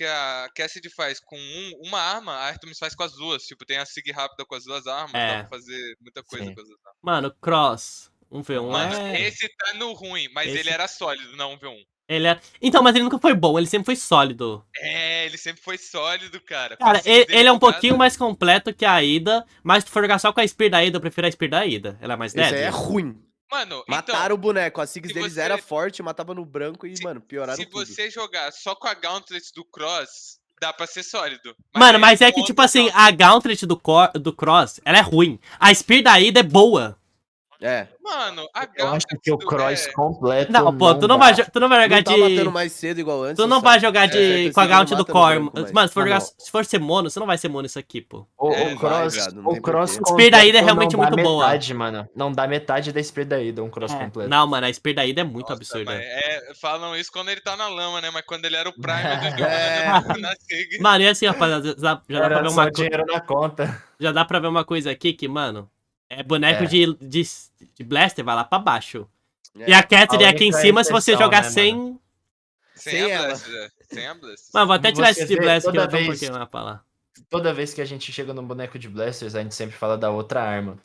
a Cassidy faz com uma arma, a Artemis faz com as duas. Tipo, tem a Sig rápida com as duas armas, É. dá pra fazer muita coisa Sim. com as duas armas. Mano, Cross 1v1 Mano, é... esse tá no ruim, mas Esse- ele era sólido, não 1v1. Ele é... Então, mas ele nunca foi bom, ele sempre foi sólido. É, ele sempre foi sólido, cara. Com Cara, a Sig dele ele é um bugada, pouquinho mais completo que a Ida, mas se tu for jogar só com a Spear da Ida, eu prefiro a Spear da Ida. Ela é mais Esse aí deadly. é ruim. Mano, Mataram o boneco. A Sigs se deles você- era forte, matava no branco e, mano, pioraram se tudo. você jogar só com a Gauntlet do Cross, dá pra ser sólido. Mano, aí mas é com que, outra tipo assim, Gauntlet- a Gauntlet do Cross, ela é ruim. A Spear da Ida é boa. É. Mano, a Eu acho Gauntlet que o do- Cross é- completo. Não, pô, tu não dá. vai jogar Não tá matando de... mais cedo igual antes. Tu não sabe? vai jogar É, certo, com a assim, Gauntlet não do mata no Core. branco mais. Mano, Mano, se for ser mono, você não vai ser mono isso aqui, pô. O É, Cross, vai, viado, não o tem Cross porquê. Spear da Ida é completo realmente não dá muito boa. metade, mano. Não dá metade da Spear da Ida, um Cross completo. Não, mano, a Spear da Ida é muito Nossa, absurda. mas falam isso quando ele tá na lama, né? Mas quando ele era o Prime do jogo, É. na Sig. Mano, e assim, rapaziada, já dá pra ver Era só uma coisa. dinheiro na conta. Já dá pra ver uma coisa aqui que, mano, é boneco É. de Blaster, vai lá pra baixo. É. E a Cassidy A é aqui em única cima se você exceção, jogar né, sem. Sem Sem a ela. Blast, é. Sem a Blast. Mano, vou até tirar Você esse vê, Blast que toda eu tô um vez- pouquinho lá pra lá. Toda vez que a gente chega num boneco de Blasters, a gente sempre fala da outra arma.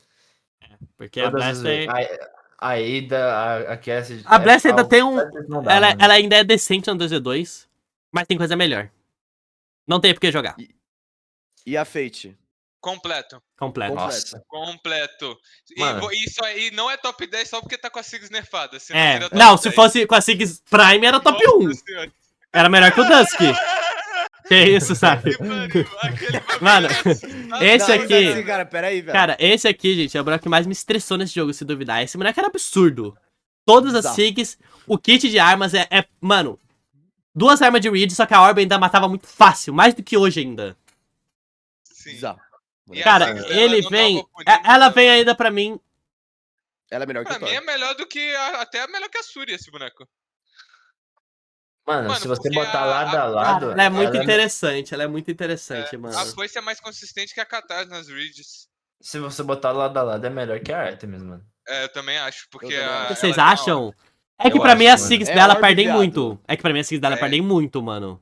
Porque a Todas as Blaster. vezes. A Ada, a Cassidy. A Blaster ainda o tem um. Blasters não dá, Ela mano. ainda é decente no 2v2, mas tem coisa melhor. Não tem por que jogar. E a Fate? Completo. Completo. Nossa. Completo. Mano. Isso aí não é top 10 só porque tá com a Sigs nerfada. senão É, seria top não, se 10. fosse com a Sigs Prime era top Nossa 1. senhora. Era melhor que o Dusk. Que isso, sabe? Que pariu, aquele Mano, bagulho é esse Não, aqui- mas assim, cara, peraí, velho. Cara, esse aqui, gente, é o boneco que mais me estressou nesse jogo, se duvidar. Esse boneco era absurdo. Todas as Bizarro. SIGs, o kit de armas mano, 2 armas de Reed, só que a Orb ainda matava muito fácil, mais do que hoje ainda. Sim. Bizarro. E a Cara, Sigs, ela ele não vem, tava punindo, ela então. vem ainda pra mim Ela é melhor que Pra o Thor. mim é melhor do que. Até melhor que a Suri, esse boneco. Mano, Mano, se você porque botar lado a Cara, lado, ela é muito ela interessante, ela é muito interessante, A mano. foice é mais consistente que a Katarz nas Ridges. se você botar lado a lado, é melhor que a Artemis, mano. É, eu também acho, porque Eu também acho. Vocês ela tem a acham? É que Eu pra mim acho, as mano. SIGs É dela orb, perdem viado. muito. É que pra mim as SIGs dela É. perdem muito, mano.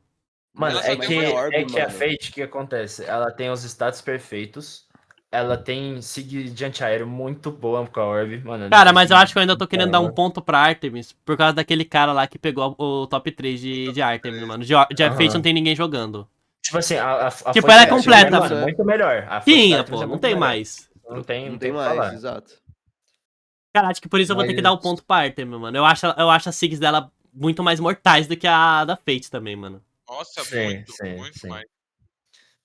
Mano, Ela só é tem que, uma orb, é que a mano. Fate, o que acontece? Ela tem os status perfeitos, ela tem sig de antiaéreo muito boa com a Orb, mano. Cara, mas eu sig acho que eu ainda tô querendo dar um ponto pra Artemis por causa daquele cara lá que pegou o top 3 de Artemis, mano. De Fate não tem ninguém jogando. Tipo assim, a Tipo, Fate ela é da Artemis completa. mano, muito melhor. A Fate da Tinha, Artemis pô, é não muito tem melhor. mais. Não tem Não o tem que mais, falar. exato. Cara, acho que por isso eu vou ter que dar o ponto pra Artemis, mano. Eu acho as SIGs dela muito mais mortais do que a da Fate também, mano. Nossa, Sim, muito, sim, muito sim. mais.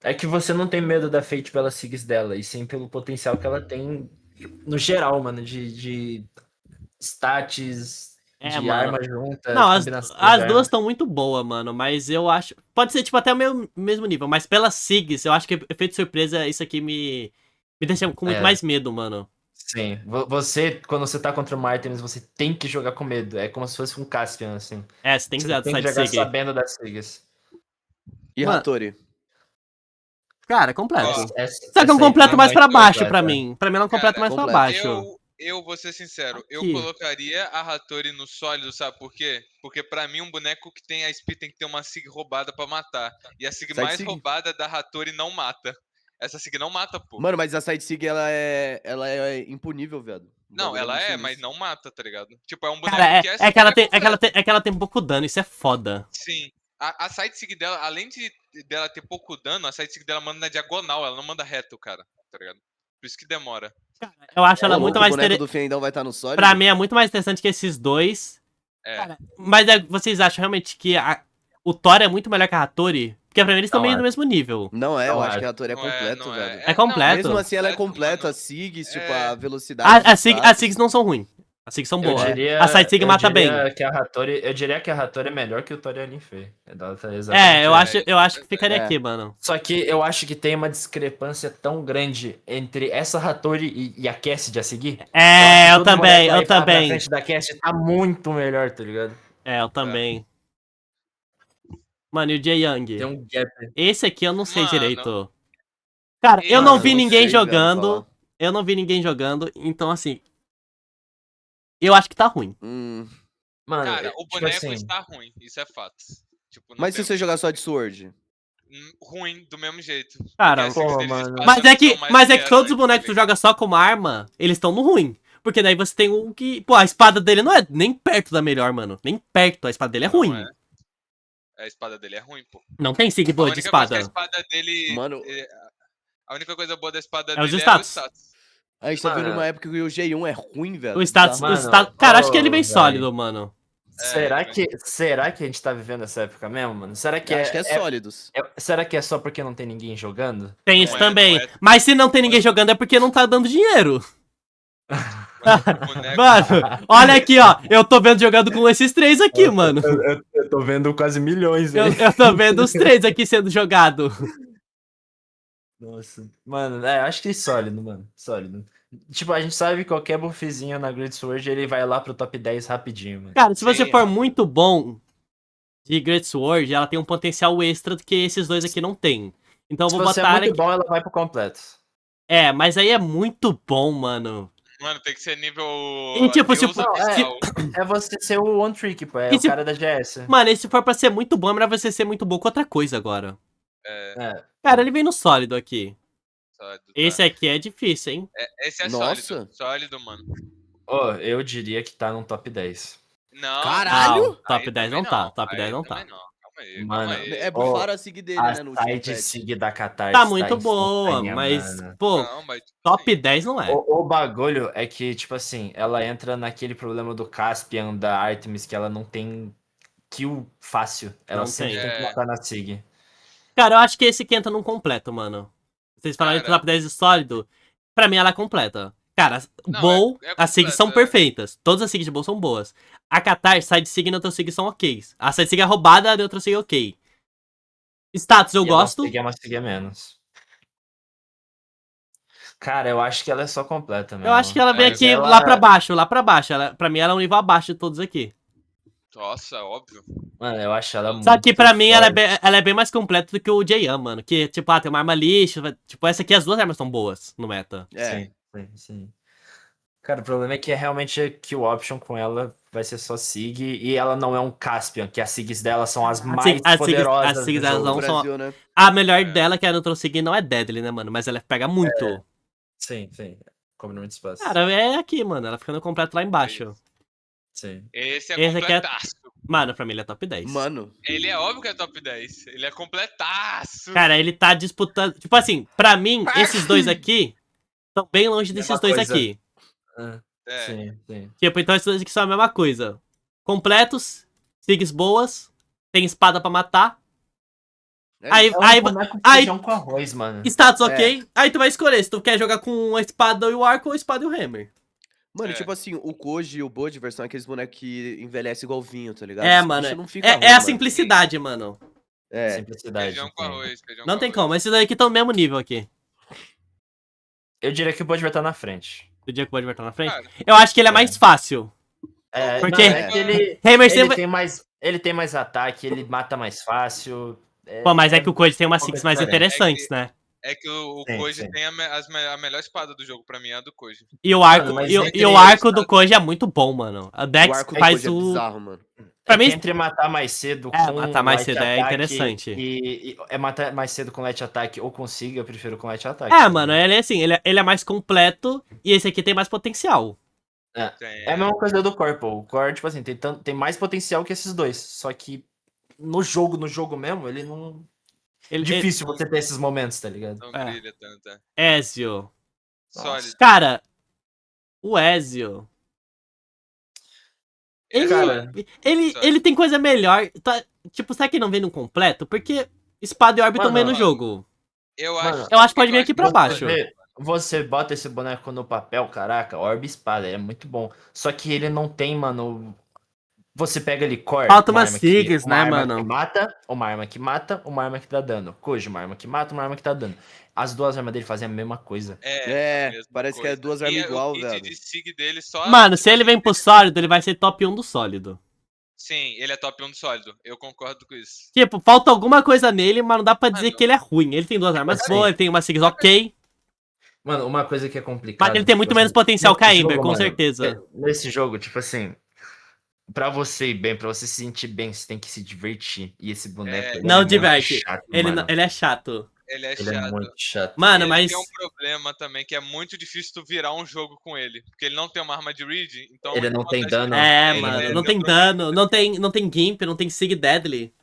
É que você não tem medo da Fate pelas SIGs dela, e sim pelo potencial que ela tem no geral, mano, de stats, É, de mano. arma junta, Não, combinação de as duas armas. estão muito boas, mano. Mas eu acho. Pode ser, tipo, até o mesmo nível. Mas pelas SIGs, eu acho que efeito surpresa, isso aqui me deixa com muito É. mais medo, mano. Sim, você, quando você tá contra o Artemis, você tem que jogar com medo. É como se fosse um Caspian, assim. É, você tem que Você usar do tem que side jogar SIG. sabendo das siglas. E Mano, Hattori? cara, completo. Ó, Só que é um Essa aí completo é mais pra muito baixo pra completa. mim. Pra mim ela é um completo cara, mais pra completo. baixo. eu vou ser sincero, eu Aqui. colocaria a Hattori no sólido, sabe por quê? Porque pra mim um boneco que tem a SP tem que ter uma SIG roubada pra matar. E a SIG Side mais Sig? roubada da Hattori não mata. Essa SIG não mata, pô. Mano, mas a Side Sig, ela é impunível, viado. O Não, bagulho ela muito é, mas sinistro. não mata, tá ligado? Tipo, é um Cara, boneco que a SP é completa. é que ela tem pouco dano, isso é foda. Sim. A side sig dela, além dela ter pouco dano, a side sig dela manda na diagonal, ela não manda reto, cara. Tá ligado? Por isso que demora. Eu acho Ô, ela muito louco, o mais boneco interessante. do Fendão vai estar no sólido? Pra mim é muito mais interessante que esses dois. É. Cara, mas vocês acham realmente que o Thor é muito melhor que a Hattori? Porque pra mim eles estão Não meio é. no mesmo nível. Não é, eu Não acho é. que a Hattori é Não é, completo, não velho. É Não, completo. Mesmo assim, ela é completa, mano. as SIGs, tipo, É. a velocidade, As os SIGs status. não são ruins. As SIGs são Eu boas. diria, A side SIG eu mata diria bem. que a Hattori, eu diria que a Hattori é melhor que o Tori Alinfei. Ela tá É, exatamente aí. isso eu é acho que ficaria É. aqui, mano. Só que eu acho que tem uma discrepância tão grande entre essa Hattori e a Cassidy a seguir. É, eu Todo boneco também, aí eu pra também. frente da Cassidy tá muito melhor, tá ligado? É, eu também. Mano, e o Jae Tem Young? um gap. Esse aqui eu não sei Mano, direito. Cara, eu não Mano, vi não ninguém sei, velho, jogando. falar. Eu não vi ninguém jogando, então assim. Eu acho que tá ruim. Mano, cara, o tipo boneco assim, está ruim, isso é fato. Tipo, não Mas se tem o você que jogar só discutir. de Sword? Ruim do mesmo jeito. Cara, Porque as SIGs porra, dele de mano. espada não são mais Mas é que essa, todos os bonecos que tu tá ligado? joga só como arma, eles estão no ruim. Porque daí você tem um que. Pô, a espada dele não é nem perto da melhor, mano. Nem perto. A espada dele é Não ruim. é. A espada dele é ruim, pô. Não tem sig A boa de única coisa que a espada. espada dele. Mano, A única coisa boa da espada É os dele é o status. status. a gente tá vendo Mano. uma época que o G1 é ruim, velho. O status. Bizarro. O Mano, status cara, acho que ele vem ô, sólido, mano. será ele que a gente tá vivendo essa época mesmo, mano? Será que Eu acho que é sólidos. será que é só porque não tem ninguém jogando? Tem Não isso é, também. não é. Mas se não tem ninguém jogando é porque não tá dando dinheiro. O boneco. Mano, olha aqui, ó. Eu tô vendo jogando com esses três aqui, mano. Eu tô vendo quase milhões aí. Eu tô vendo os três aqui sendo jogado. Nossa. Mano, acho que sólido, mano. Sólido. Tipo, a gente sabe que qualquer buffzinho na Great Sword, ele vai lá pro top 10 rapidinho, mano. Cara, se você Sim, for rápido. muito bom de Great Sword, ela tem um potencial extra que esses dois aqui não tem. Então eu Se vou você é botar muito aqui. bom, ela vai pro completo. É, mas aí é muito bom, mano. Mano, tem que ser nível. E tipo, Deus se- oficial. É você ser o One Trick, pô. É E o se- cara da GS. Mano, e se for pra ser muito bom, é melhor você ser muito bom com outra coisa agora. É. Cara, ele vem no sólido aqui. Sólido, tá. Esse aqui é difícil, hein? Esse é Nossa. sólido. Sólido, mano. Ó, eu diria que tá num top 10. Não. Caralho! Não, top aí 10 não também tá. Top 10 Aí não tá. também não. Calma aí, Mano, calma aí. É, Ó, bufaram a SIG dele, A né, no último side patch. sig da Catarse Tá muito boa, instantânea, mas, mano. pô, Não, mas. tipo top assim, 10 não é. O bagulho é que, tipo assim, ela entra naquele problema do Caspian, da Artemis, que ela não tem kill fácil. Ela Não sempre tem. tem que É. matar na SIG. Cara, eu acho que esse aqui entra num completo, mano. Vocês falaram que Cara. top 10 é sólido. Pra mim, ela é completa. Cara, Não, Bow, é as SIGs são completa, é. perfeitas. Todas as SIGs de Bow são boas. A Qatar, Side SIG e Neutral SIG são ok. A Side SIG é roubada, a Neutral SIG é ok. Status eu E gosto. a SIG é uma SIG a menos. Cara, eu acho que ela é só completa mesmo. Eu acho que ela vem Mas aqui ela- lá pra baixo, lá pra baixo. Pra mim, ela é um nível abaixo de todos aqui. Nossa, óbvio. Mano, eu acho ela muito Só que pra mim, forte. ela é bem mais completa do que o Jayan, mano. Que, tipo, tem uma arma lixo. Tipo, essa aqui, as duas armas são boas no meta. É. Sim. Cara, o problema é que realmente que o option com ela vai ser só Sig e ela não é um Caspian, que as Sigs dela são as mais poderosas As Sigs do elas jogo. não No são. Brasil, né? A melhor É. dela, que é a Neutral Sig, não é Deadly, né, mano? Mas ela pega muito. Sim. Cobre muito espaço. Cara, é aqui, mano. Ela ficando completa lá embaixo. Sim. Esse é Esse aqui é- completaço. Mano, pra mim ele é top 10. Mano, Ele é óbvio que é top 10. Ele é completaço. Cara, ele tá disputando. Tipo assim, pra mim, esses dois aqui estão bem longe desses Mesma dois coisa. aqui. Ah, É. Sim. Tipo, então esses dois aqui são a mesma coisa. Completos, Sigs boas, tem espada pra matar. é Aí, isso. aí, boneco aí- feijão com arroz, mano. status É. ok. Aí tu vai escolher se tu quer jogar com a espada e o arco ou a espada e o hammer. Mano, É. tipo assim, o Koji e o Bode são aqueles bonecos que envelhecem igual vinho, tá ligado? É, Esse mano. bicho não fica É ruim, a mano. simplicidade, mano. É. Simplicidade. Feijão com sim. arroz. Feijão Não com tem arroz. como. Esses daqui estão no mesmo nível aqui. Eu diria que o Bud vai estar na frente. Do dia que o Bode vai estar na frente. Cara, Eu acho que ele é É. mais fácil. Porque- Não, é que ele Hammer sempre. tem mais ataque, ele mata mais fácil. Pô, mas é que o Koji tem umas Sigs mais diferente. interessantes, né? é que o Sim, Koji sim. tem a melhor espada do jogo. Pra mim é a do Koji. E o arco, Mano, mas e, entre o arco do Koji é muito bom, mano. A O Dex arco do faz Koji é o. bizarro, mano. Pra É mim- que entre matar mais cedo É, com matar mais light cedo é attack interessante. e é matar mais cedo com light attack ou consigo, eu prefiro com light attack. É, mano, ele é assim, ele é mais completo e esse aqui tem mais potencial. É a mesma coisa do Core, pô. O Core, tipo assim, tem mais potencial que esses dois. Só que no jogo mesmo, ele não. Ele, Difícil você ter esses momentos, tá ligado? Não É. brilha tanto. É. Ezio. Sólido. Cara, o Ezio. Cara, Ele tem coisa melhor. Tipo, será que não vem no completo? Porque espada e orbe estão Mano, bem no jogo. Eu Mano, acho. eu acho que pode vir aqui pra que- baixo. Você bota esse boneco no papel, caraca, Orb Espada, é muito bom. Só que ele não tem, mano. Você pega ali Core. Falta uma umas arma Sigs, uma né, arma mano? Que mata, uma arma que mata, uma arma que dá dano. Koji, uma arma que mata, uma arma que dá dano. As duas armas dele fazem a mesma coisa. É, a mesma parece que é coisa. duas armas E igual, o kit velho. de sig dele só. Mano, se tipo ele assim, vem pro sólido, ele vai ser top 1 do sólido. Sim, ele é top 1 do sólido. Eu concordo com isso. Tipo, falta alguma coisa nele, mas não dá pra dizer Mano, que ele é ruim. Ele tem duas armas assim, boas, ele tem uma Sigs ok. Mano, uma coisa que é complicada. Mas ele tem muito tipo menos assim, potencial que a nesse Ember, jogo, com mano, certeza. Nesse jogo, tipo assim. Pra você ir bem, pra você se sentir bem, você tem que se divertir. E esse boneco. ele Não é muito diverte. chato, Ele, mano. ele é chato. Ele é Ele é chato. muito chato. Mano, Ele mas. tem um problema também, que é muito difícil tu virar um jogo com ele. Porque ele não tem uma arma de read, então... Ele não tem dano. É, Ele mano, não não tem dano, não tem Gimp, não tem Sig Deadly.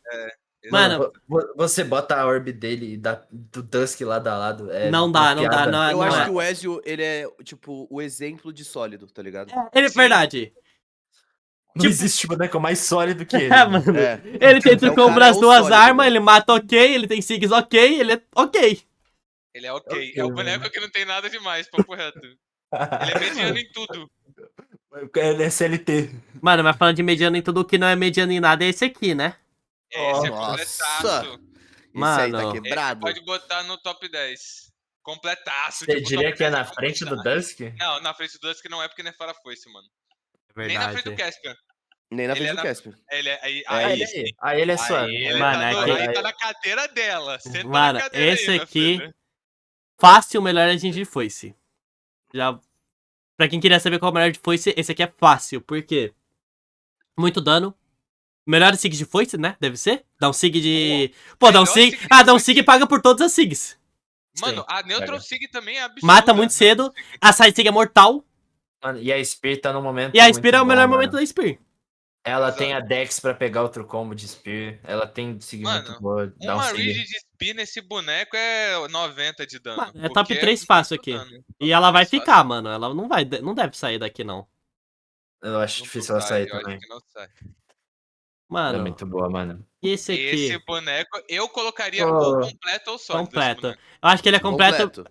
Mano, Você bota a orb dele e dá do Dusk lado a lado. É não uma dá, piada. não, Eu não acho é. que o Ezio, ele é, tipo, o exemplo de sólido, tá ligado? Ele é Sim. verdade. Não tipo- existe boneco mais sólido que ele. É, mano. É. Ele tem É o tricom cara, nas é o duas sólido, armas, velho. ele mata ok, ele tem Sigs ok, ele é ok. Ele é ok. Ok, É o mano. boneco que não tem nada demais, papo reto. Ele é mediano em tudo. Ele é SLT. Mano, mas falando de mediano em tudo, o que não é mediano em nada é esse aqui, né? Esse é Nossa. completaço. Esse aí tá Mano. Esse quebrado. pode botar no top 10. Completaço. Você tipo, diria top que é 10 na frente do completaço. Dusk? Não, na frente do Dusk não é porque Nefara foi-se, mano. É Nem na frente do verdade. Caspian. Nem na Ele frente é do na- Caspian. Ele é, aí, É aí, isso. Aí ele é suave. Aí, ele Mano, tá, é no- que- aí tá na cadeira dela. Senta Mano, na cadeira esse aí, meu aqui- filho. Fácil o melhor agente de foice. Já. Pra quem queria saber qual é o melhor de foice, esse aqui é fácil. Por quê? Muito dano. Melhor Sig de foice, né? Deve ser? Dá um Sig de. Pô, dá um Melhor Sig. Sig de Ah, dá um foice. Sig e paga por todas as Sigs. Mano, Sim, a Neutral pega. Sig também é absurda. Mata muito cedo. A Side Sig é mortal. Mano, e a Spear tá no momento. E a muito Spear é o bom, melhor mano. momento da Spear. Ela Exato. tem a Dex pra pegar outro combo de Spear. Ela tem Sig Mano, muito boa. Dá um Uma Sig. read de speed nesse boneco é 90 de dano. Mano, é porque top 3 muito fácil aqui. dano. E ela vai 3 ficar, mano. Ela não vai, não deve sair daqui, não. Eu acho Não difícil ela sai, sair eu também. acho que não sai. Ela é Mano, muito boa, mano. e esse aqui? Esse boneco eu colocaria Oh. ou completo ou sólido. esse Completo. boneco. Eu acho que ele é completo.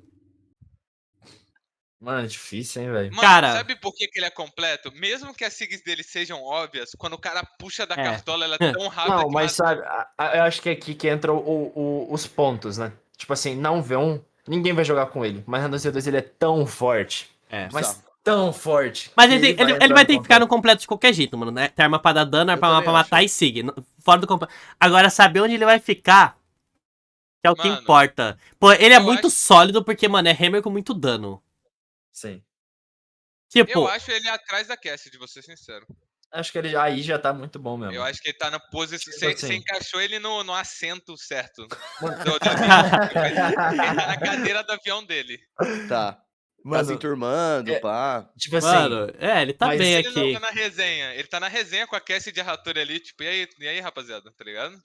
Mano, é difícil, hein, velho. Mano, Cara. sabe por que ele é completo? Mesmo que as sigs dele sejam óbvias, quando o cara puxa da É. cartola, ela é tão rápida Não, que mas mata. sabe, eu acho que é aqui que entra os pontos, né? Tipo assim, não V1, Ninguém vai jogar com ele. Mas na 2v2 ele é tão forte. É. Mas Bizarro. tão forte. Mas que ele entrar vai no ter que ficar no completo. completo de qualquer jeito, mano, né? Tem arma pra dar dano, arma pra também matar acho. e siga. Fora do completo. Agora, saber onde ele vai ficar, que é o que Mano, importa. Pô, ele é eu muito acho- sólido porque, mano, é Hammer com muito dano. Sim. Eu Tipo, acho ele atrás da Cassidy, vou ser sincero. Acho que ele aí já tá muito bom mesmo. Eu acho que ele tá na posição. Tipo Você assim. encaixou ele no assento certo Mano, do avião. Ele tá na cadeira do avião dele. Tá. Tá se Mano, enturmando, é- pá. tipo assim. mano, ele tá mas bem Ele não aqui. tá na resenha. Ele tá na resenha com a Cassidy Hattori ali, tipo, e aí, rapaziada, tá ligado?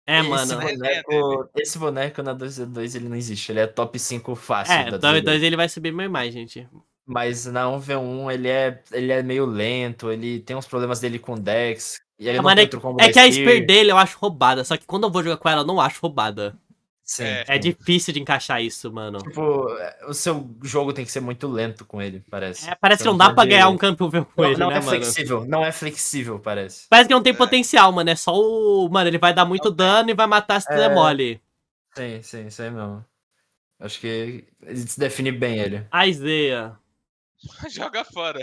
É, Esse mano. Na resenha dele. esse boneco na 2v2 ele não existe. Ele é top 5 fácil É, da 2 2v2. ele vai subir meio mais, gente. Mas na 1v1 ele é meio lento, ele tem uns problemas dele com Dex. E ele não Mano, tem outro combo é da que a Spear. Spear dele eu acho roubada, só que quando eu vou jogar com ela eu não acho roubada. Sim, É. É sim. difícil de encaixar isso, mano. Tipo, o seu jogo tem que ser muito lento com ele, parece. Parece Você que não dá pra pode- ganhar um campeão com Não, ele, não né, é mano? flexível, não é flexível, parece. Parece que não tem É. potencial, mano. É só o. Mano, ele vai dar muito Não tem. dano e vai matar se tu der mole. Sim, isso aí mesmo. Acho que ele se define bem ele. A Isaiah. Joga fora.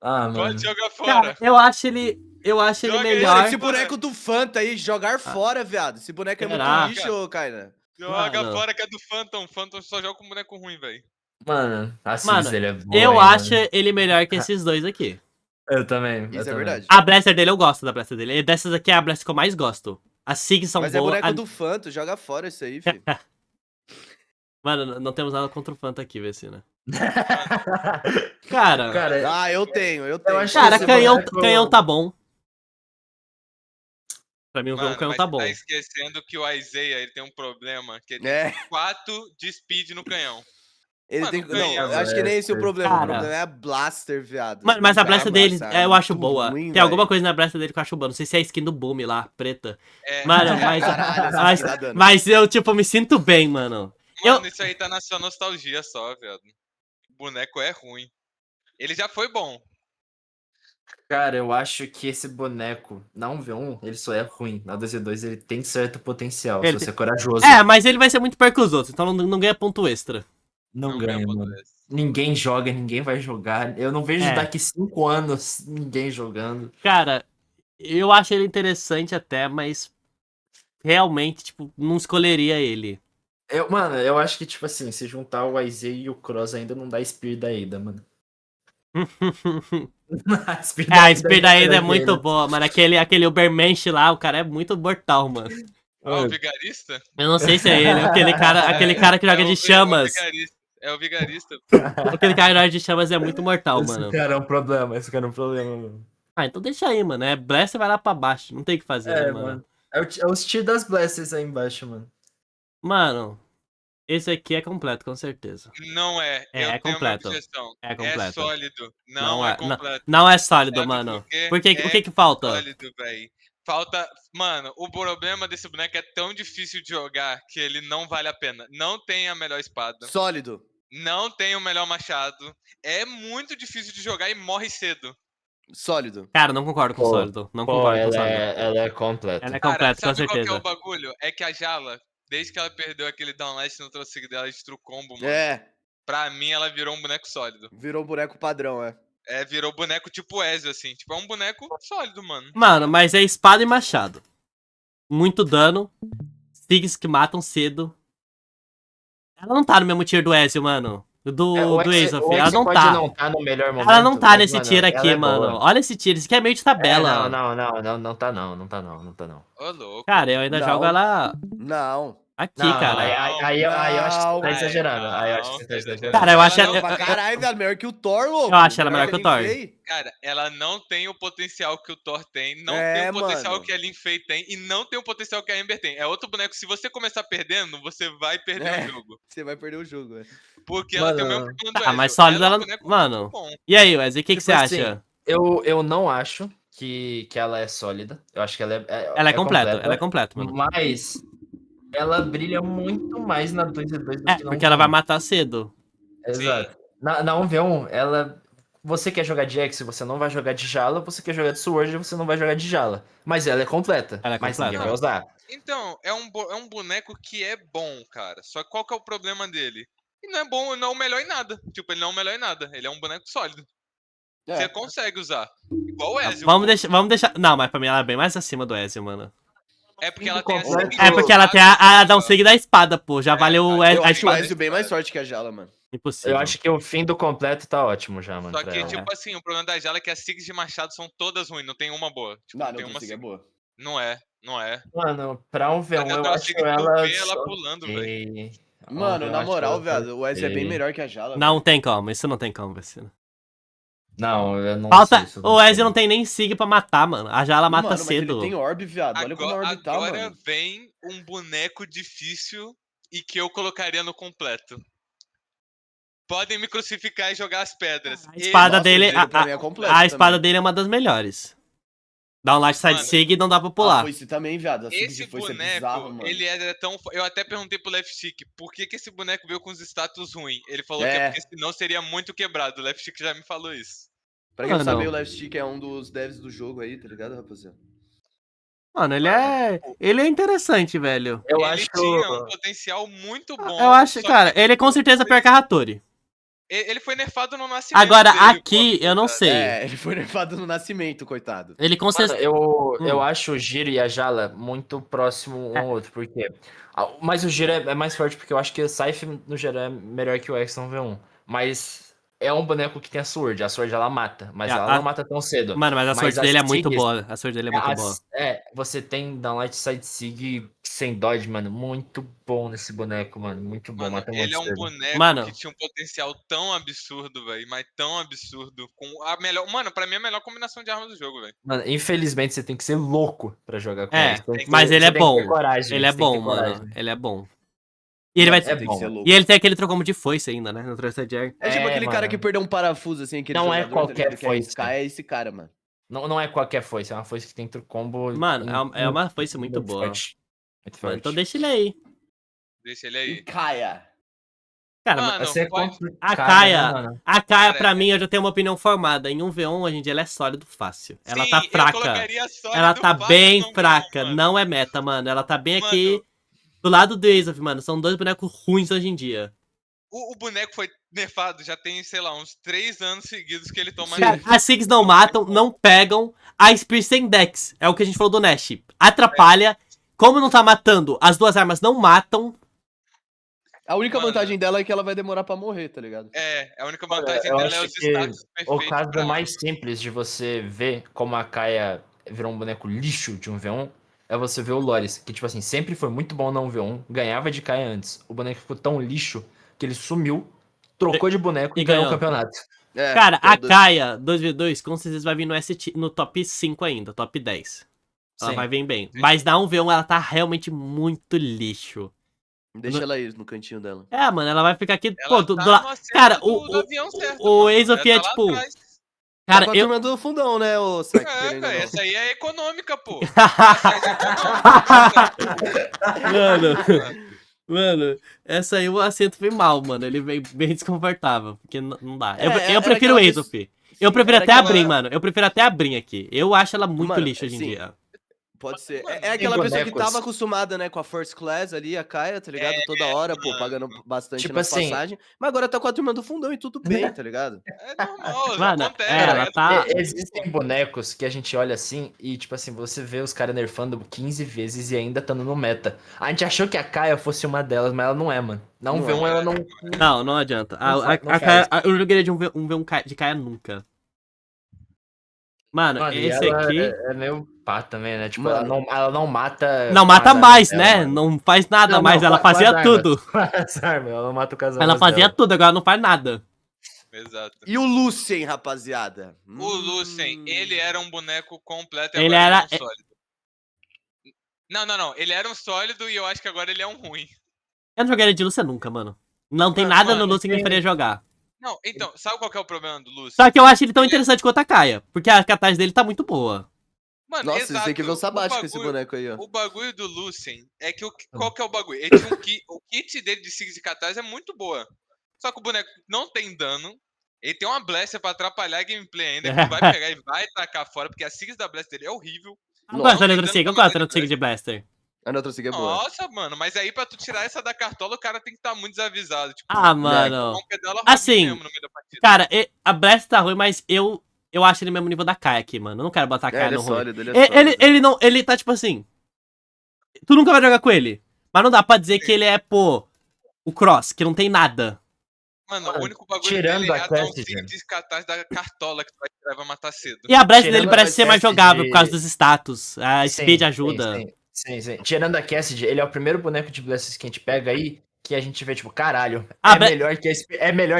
Ah, Pode mano. jogar Cara, fora. eu acho ele. Eu acho ele Joga ele melhor. Mano, esse fora. boneco do Fanta aí, jogar fora, viado. Esse boneco é Será? muito lixo, Kaina. Joga Mano. fora que é do Phantom. Phantom só joga com boneco ruim, velho. Mano, a Sirius Mano, dele é boa, eu hein, acho mano. ele melhor que esses dois aqui. Eu também, eu Isso é também. verdade. A Blaster dele eu gosto da Blaster dele. E dessas aqui é a Blaster que eu mais gosto. As Sigs são Mas é boas. boneco do Fanta, joga fora isso aí, filho. Mano, não temos nada contra o Fanta aqui, Vecina. Cara, Cara, Ah, eu tenho. Eu acho cara, esse canhão, boneco- canhão tá bom. Pra mim, o Mano, canhão mas tá você bom. tá esquecendo que o Isaiah ele tem um problema, que ele tem É, 4 de speed no canhão. ele Mano, tem. o Não, canhão- eu acho que nem esse é o problema. Cara. O problema é a Blaster, viado. Mas Não a dá Blaster mais, dele sabe? eu acho Muito boa. ruim, Tem alguma velho. coisa na Blaster dele que eu acho boa. Não sei se é a skin do Boom lá, preta. É, Mano, é, mas, Caralho, essa mas, skin dá dano. mas eu, tipo, me sinto bem, mano. Mano, isso aí tá na sua nostalgia só, velho. O boneco é ruim. Ele já foi bom. Cara, eu acho que esse boneco, na 1v1, ele só é ruim. Na 2v2 ele tem certo potencial, Ele se você é corajoso. É, mas ele vai ser muito pior que os outros, então não ganha ponto extra. Não ganha ganha, ponto mano. extra. Ninguém joga, ninguém vai jogar. Eu não vejo É. daqui 5 anos ninguém jogando. Cara, eu acho ele interessante até, mas realmente, tipo, não escolheria ele. Mano, eu acho que, tipo assim, se juntar o Isaiah e o Cross ainda não dá Spear da Ada, mano. A Spear A Spear da Ada é melhor muito dele. boa, mano. Aquele Ubermensch lá, o cara é muito mortal, mano. Ah, o vigarista? Eu não sei se é ele, aquele cara que joga de chamas. É o vigarista. Aquele cara que joga de chamas é muito mortal, Esse mano. cara é um problema, esse cara é um problema, mano. Ah, então deixa aí, mano. É Blaster vai lá pra baixo. Não tem o que fazer, né, mano? É os tier das Blasters aí embaixo, mano. Mano, esse aqui é completo, com certeza. Não é. É, Eu é tenho completo. uma objeção. É completo. É sólido. Não, é completo. Não é sólido, Sabe mano. por quê? O que que falta? Sólido, velho. Falta. Mano, o problema desse boneco é tão difícil de jogar que ele não vale a pena. Não tem a melhor espada. Sólido. Não tem o melhor machado. É muito difícil de jogar e morre cedo. Sólido. Cara, não concordo com Pô, sólido. Não concordo com sólido. ela é completa. Ela é Cara, completa, com sabe qual que é certeza. o bagulho? É que a Jala, desde que ela perdeu aquele downlash no Trossic dela de True Combo, mano, É, pra mim ela virou um boneco sólido. virou um boneco padrão, é. É, virou boneco tipo Ezio, assim. Tipo, é um boneco sólido, mano. Mano, mas é espada e machado. Muito dano. Sigs que matam cedo. Ela não tá no mesmo tier do Ezio, mano. Do Azoth. Ela não tá. Não tá no melhor momento, Ela não tá mas, nesse mano, tier ela aqui, é mano. boa. Olha esse tier. Esse aqui é meio de tabela. Não tá não. Ô, louco. Cara, eu ainda Não. jogo ela Não. aqui, Não, cara. aí eu acho que você tá Não. exagerando. Aí eu acho que você tá exagerando. Cara, eu acho Ela ela. Pra caralho, velho. Melhor que o Thor, louco. Eu acho ela melhor que o Thor. Lin Fei. Cara, ela não tem o potencial que o Thor tem, não É, tem o potencial mano. que a Lin Fei tem e não tem o potencial que a Ember tem. É outro boneco, se você começar perdendo, você vai perder É. o jogo. Você vai perder o jogo, velho. Porque ela tem o Mano. mesmo problema do Ah, Ezio. mas sólido é um ela. boneco Mano. muito bom. E aí, Wesley, o que Tipo você assim, acha? Eu não acho que ela é sólida. Eu acho que ela Ela é completa, ela é completa, mano. Mas ela brilha muito mais na 2v2 do É, que na porque ela vai 1v1. matar cedo. Exato. Na 1v1, ela você quer jogar de X, você não vai jogar de Jala, você quer jogar de Sword, você não vai jogar de Jala. Mas ela é completa. Ela é mas ninguém completa. vai usar. Então, é um boneco que é bom, cara. Só que qual que é o problema dele? Ele não é bom, não é o melhor em nada. Tipo, ele não é o melhor em nada. Ele é um boneco sólido. Você É. consegue usar. Igual o Ezio. Vamos deixar... Não, mas pra mim ela é bem mais acima do Ezio, mano. É porque ela tem a completo. Sig É porque ela tem a downsig da espada, pô. Já valeu o a- Ezio. Eu A acho o espada... Ezio bem mais forte que a Jala, mano. Impossível. Eu acho que o fim do completo tá ótimo já, mano. Só pra que, ela. tipo assim, o problema da Jala é que as Sigs de machado são todas ruins, não tem uma boa. Tipo, Não, tem não uma consigo, é Sig. boa. Não é, não é. Mano, pra um A V1 eu Neutral acho Sig, tu ela. vê ela pulando, velho. Ok. Mano, Eu na acho moral, ela viado, o Ezio é bem ok. melhor que a Jala, Não velho. tem como, isso não tem como, Vecino. Não, eu não Falta. sei se eu O Ezio não concordo. tem nem sig pra matar, mano. A Jala mata Mano, mas ele cedo. tem orb, viado. Olha como a orb tá, Agora mano. vem um boneco difícil e que eu colocaria no completo. Podem me crucificar e jogar as pedras. A espada Nossa, dele. o dele pra mim é completo A espada também. dele é uma das melhores. Dá um light side Mano, sig e não dá pra A pular. foice também, viado. A Sig Esse de foice é boneco, bizarro, mano. ele é tão. Eu até perguntei pro Left Stick por que esse boneco veio com os status ruins. Ele falou que é porque senão seria muito quebrado. O Left Stick já me falou isso. Pra quem não sabe, Mano, o Left Stick é um dos devs do jogo aí, tá ligado, rapaziada? mano, ele Mano, é. Ele é interessante, velho. Eu ele acho. tinha um potencial muito bom. Eu acho, só cara, que ele com certeza é pior que a Hattori. ele foi nerfado no nascimento Agora, dele, aqui, eu não sei. É, ele foi nerfado no nascimento, coitado. Ele com Mano, certeza. eu acho o Giro e a Jala muito próximo um ao outro, porque. Mas o Giro é mais forte porque eu acho que o Scythe no geral é melhor que o Exxon V1. Mas é um boneco que tem a Sword ela mata, mas ela não mata tão cedo. Mano, mas a sorte as dele é muito Sigs, boa. A sorte dele é muito boa. você tem Downlight Side Sig sem dodge, mano, muito bom nesse boneco, mano, muito bom, Mano, mata ele é um cedo. boneco Mano. que tinha um potencial tão absurdo, velho. Mas tão absurdo. Com a melhor. Mano, pra mim é a melhor combinação de armas do jogo, velho. Mano, infelizmente você tem que ser louco pra jogar com É, ele. Você tem que mas ter- ele você é tem que ter bom. coragem, Ele é você tem que ter bom, mano. coragem. Ele é bom. E ele Mano, vai. é Tem bom, que ser mano. louco. E ele tem aquele trocombo de foice ainda, né? No Trusted Jagger. É tipo aquele cara mano. que perdeu um parafuso, assim, aquele Não é jogador, qualquer tá ligado? Que foice. arriscar, é esse cara, mano. Não é qualquer foice, é uma foice que tem combo. Mano, é uma foice muito boa. Forte. Muito Mano, forte. então deixa ele aí. Deixa ele E aí. Kaia. Cara, Mano, Vai ser pode- complicado, a Kaia, né, mano? a Kaia, Cara, pra mim, eu já tenho uma opinião formada. Em 1v1, hoje em dia, ela é sólido fácil. Ela Sim, tá eu fraca. colocaria sólido Ela tá fácil bem no fraca. mano. Não é meta, mano. Ela tá bem Mano. aqui do lado do Azof, mano. São dois bonecos ruins hoje em dia. O boneco foi nerfado já tem, sei lá, uns 3 anos seguidos que ele toma. Sim. Cara, as Sigs não matam, não pegam. A Spear sem Dex. É o que a gente falou do Nash. Atrapalha. Como não tá matando, as duas armas não matam. A única Mano. vantagem dela é que ela vai demorar pra morrer, tá ligado? A única Olha, vantagem eu dela é acho os que status o perfeitos. caso pra ela. mais simples de você ver como a Kaia virou um boneco lixo de um V1 é você ver o Loris, que tipo assim, sempre foi muito bom na 1v1, ganhava de Kaia antes. O boneco ficou tão lixo que ele sumiu, trocou de boneco E e ganhou o ganhou. campeonato. É, Cara, que é a o do- Kaia 2v2 com certeza vai vir no top 5 ainda, top 10. Ela Sim. vai vir bem. Mas na 1v1 ela tá realmente muito lixo. Deixa ela aí no cantinho dela. É, mano, ela vai ficar aqui. Ela Pô, tá lá. no assento Cara, do avião certo, o mano. Azof Ela é tá lá tipo. atrás. Tá Cara, com a eu. turma do fundão, né, ô Saque, É, querendo ou velho, não. essa aí é econômica, pô. Mano, essa aí o assento foi mal, mano. Ele veio bem desconfortável. Porque não dá. Eu era prefiro o aquela Azof. Sim, Eu prefiro era até aquela- abrir, mano. Eu prefiro até abrir aqui. Eu acho ela muito Mano, lixo hoje em sim. dia. Pode ser. Mano, É aquela pessoa que bonecos. tava acostumada, né, com a First Class ali, a Kaia, tá ligado? Toda hora, pô, pagando bastante Tipo nas assim- passagens. Mas agora tá com a turma do fundão e tudo bem, tá ligado? É normal, Mano, acontece. ela tá- Existem bonecos que a gente olha assim e, tipo assim, você vê os caras nerfando 15 vezes e ainda estando no meta. A gente achou que a Kaia fosse uma delas, mas ela não é, mano. Na Não 1v1 é. ela não. Não adianta. Não faz. Eu não jogaria de um V1 de Kaia nunca. Mano, Mano, e esse ela aqui. é meio pá também, né? Tipo, Mano. ela não mata. Não com mata as mais, armas né? dela, mano. Não faz nada Não, mais. Ela com as fazia armas. tudo. Com as armas, ela não mata com as armas. Ela fazia dela. tudo, agora não faz nada. Exato. E o Lucien, rapaziada? O Lucien, ele era um boneco completo e Ele agora era- ele é um sólido. Não. Ele era um sólido e eu acho que agora ele é um ruim. Eu não jogaria de Lúcia nunca, mano. Não tem Mano, nada no mano, Lúcia que me faria jogar. Não, então, sabe qual que é o problema do Lucien? Só que eu acho ele tão interessante quanto a Kaia. Porque a catagem dele tá muito boa. Mano, Nossa, exato. você tem que ver o sabático com esse bagulho- boneco aí, ó. O bagulho do Lucien é que qual que é o bagulho? Ele tinha o kit dele de Sigs e Catarse é muito boa. Só que o boneco não tem dano, Ele tem uma Blaster pra atrapalhar a gameplay ainda, que não vai pegar e vai tacar fora, porque a Sigs da Blaster dele é horrível. Eu gosto da Neutral Sig, eu gosto da Neutral Sig de Blaster. A Neutral Sig é boa. Nossa, mano, mas aí pra tu tirar essa da cartola, o cara tem que estar muito desavisado. Tipo, Ah, mano. um pedala Assim, mesmo no meio da partida. Cara, a Blaster tá ruim, mas eu acho ele mesmo nível da Kai aqui, mano. Eu não quero botar a Kai Ele é no ruim. sólido, ele é sólido. Ele não. Ele tá tipo assim. Tu nunca vai jogar com ele. Mas não dá pra dizer que ele é, pô, o Cross, que não tem nada. Mano, o único bagulho tirando dele a é dar um Cassidy. Sig de catarse da cartola que tu vai tirar e vai matar cedo. E a Blaster Tirando dele a parece ser mais Cassidy- jogável por causa dos status. A Sim, Speed ajuda. Sim. Tirando a Cassidy, ele é o primeiro boneco de Blast que a gente pega aí que a gente vê, tipo, caralho, é melhor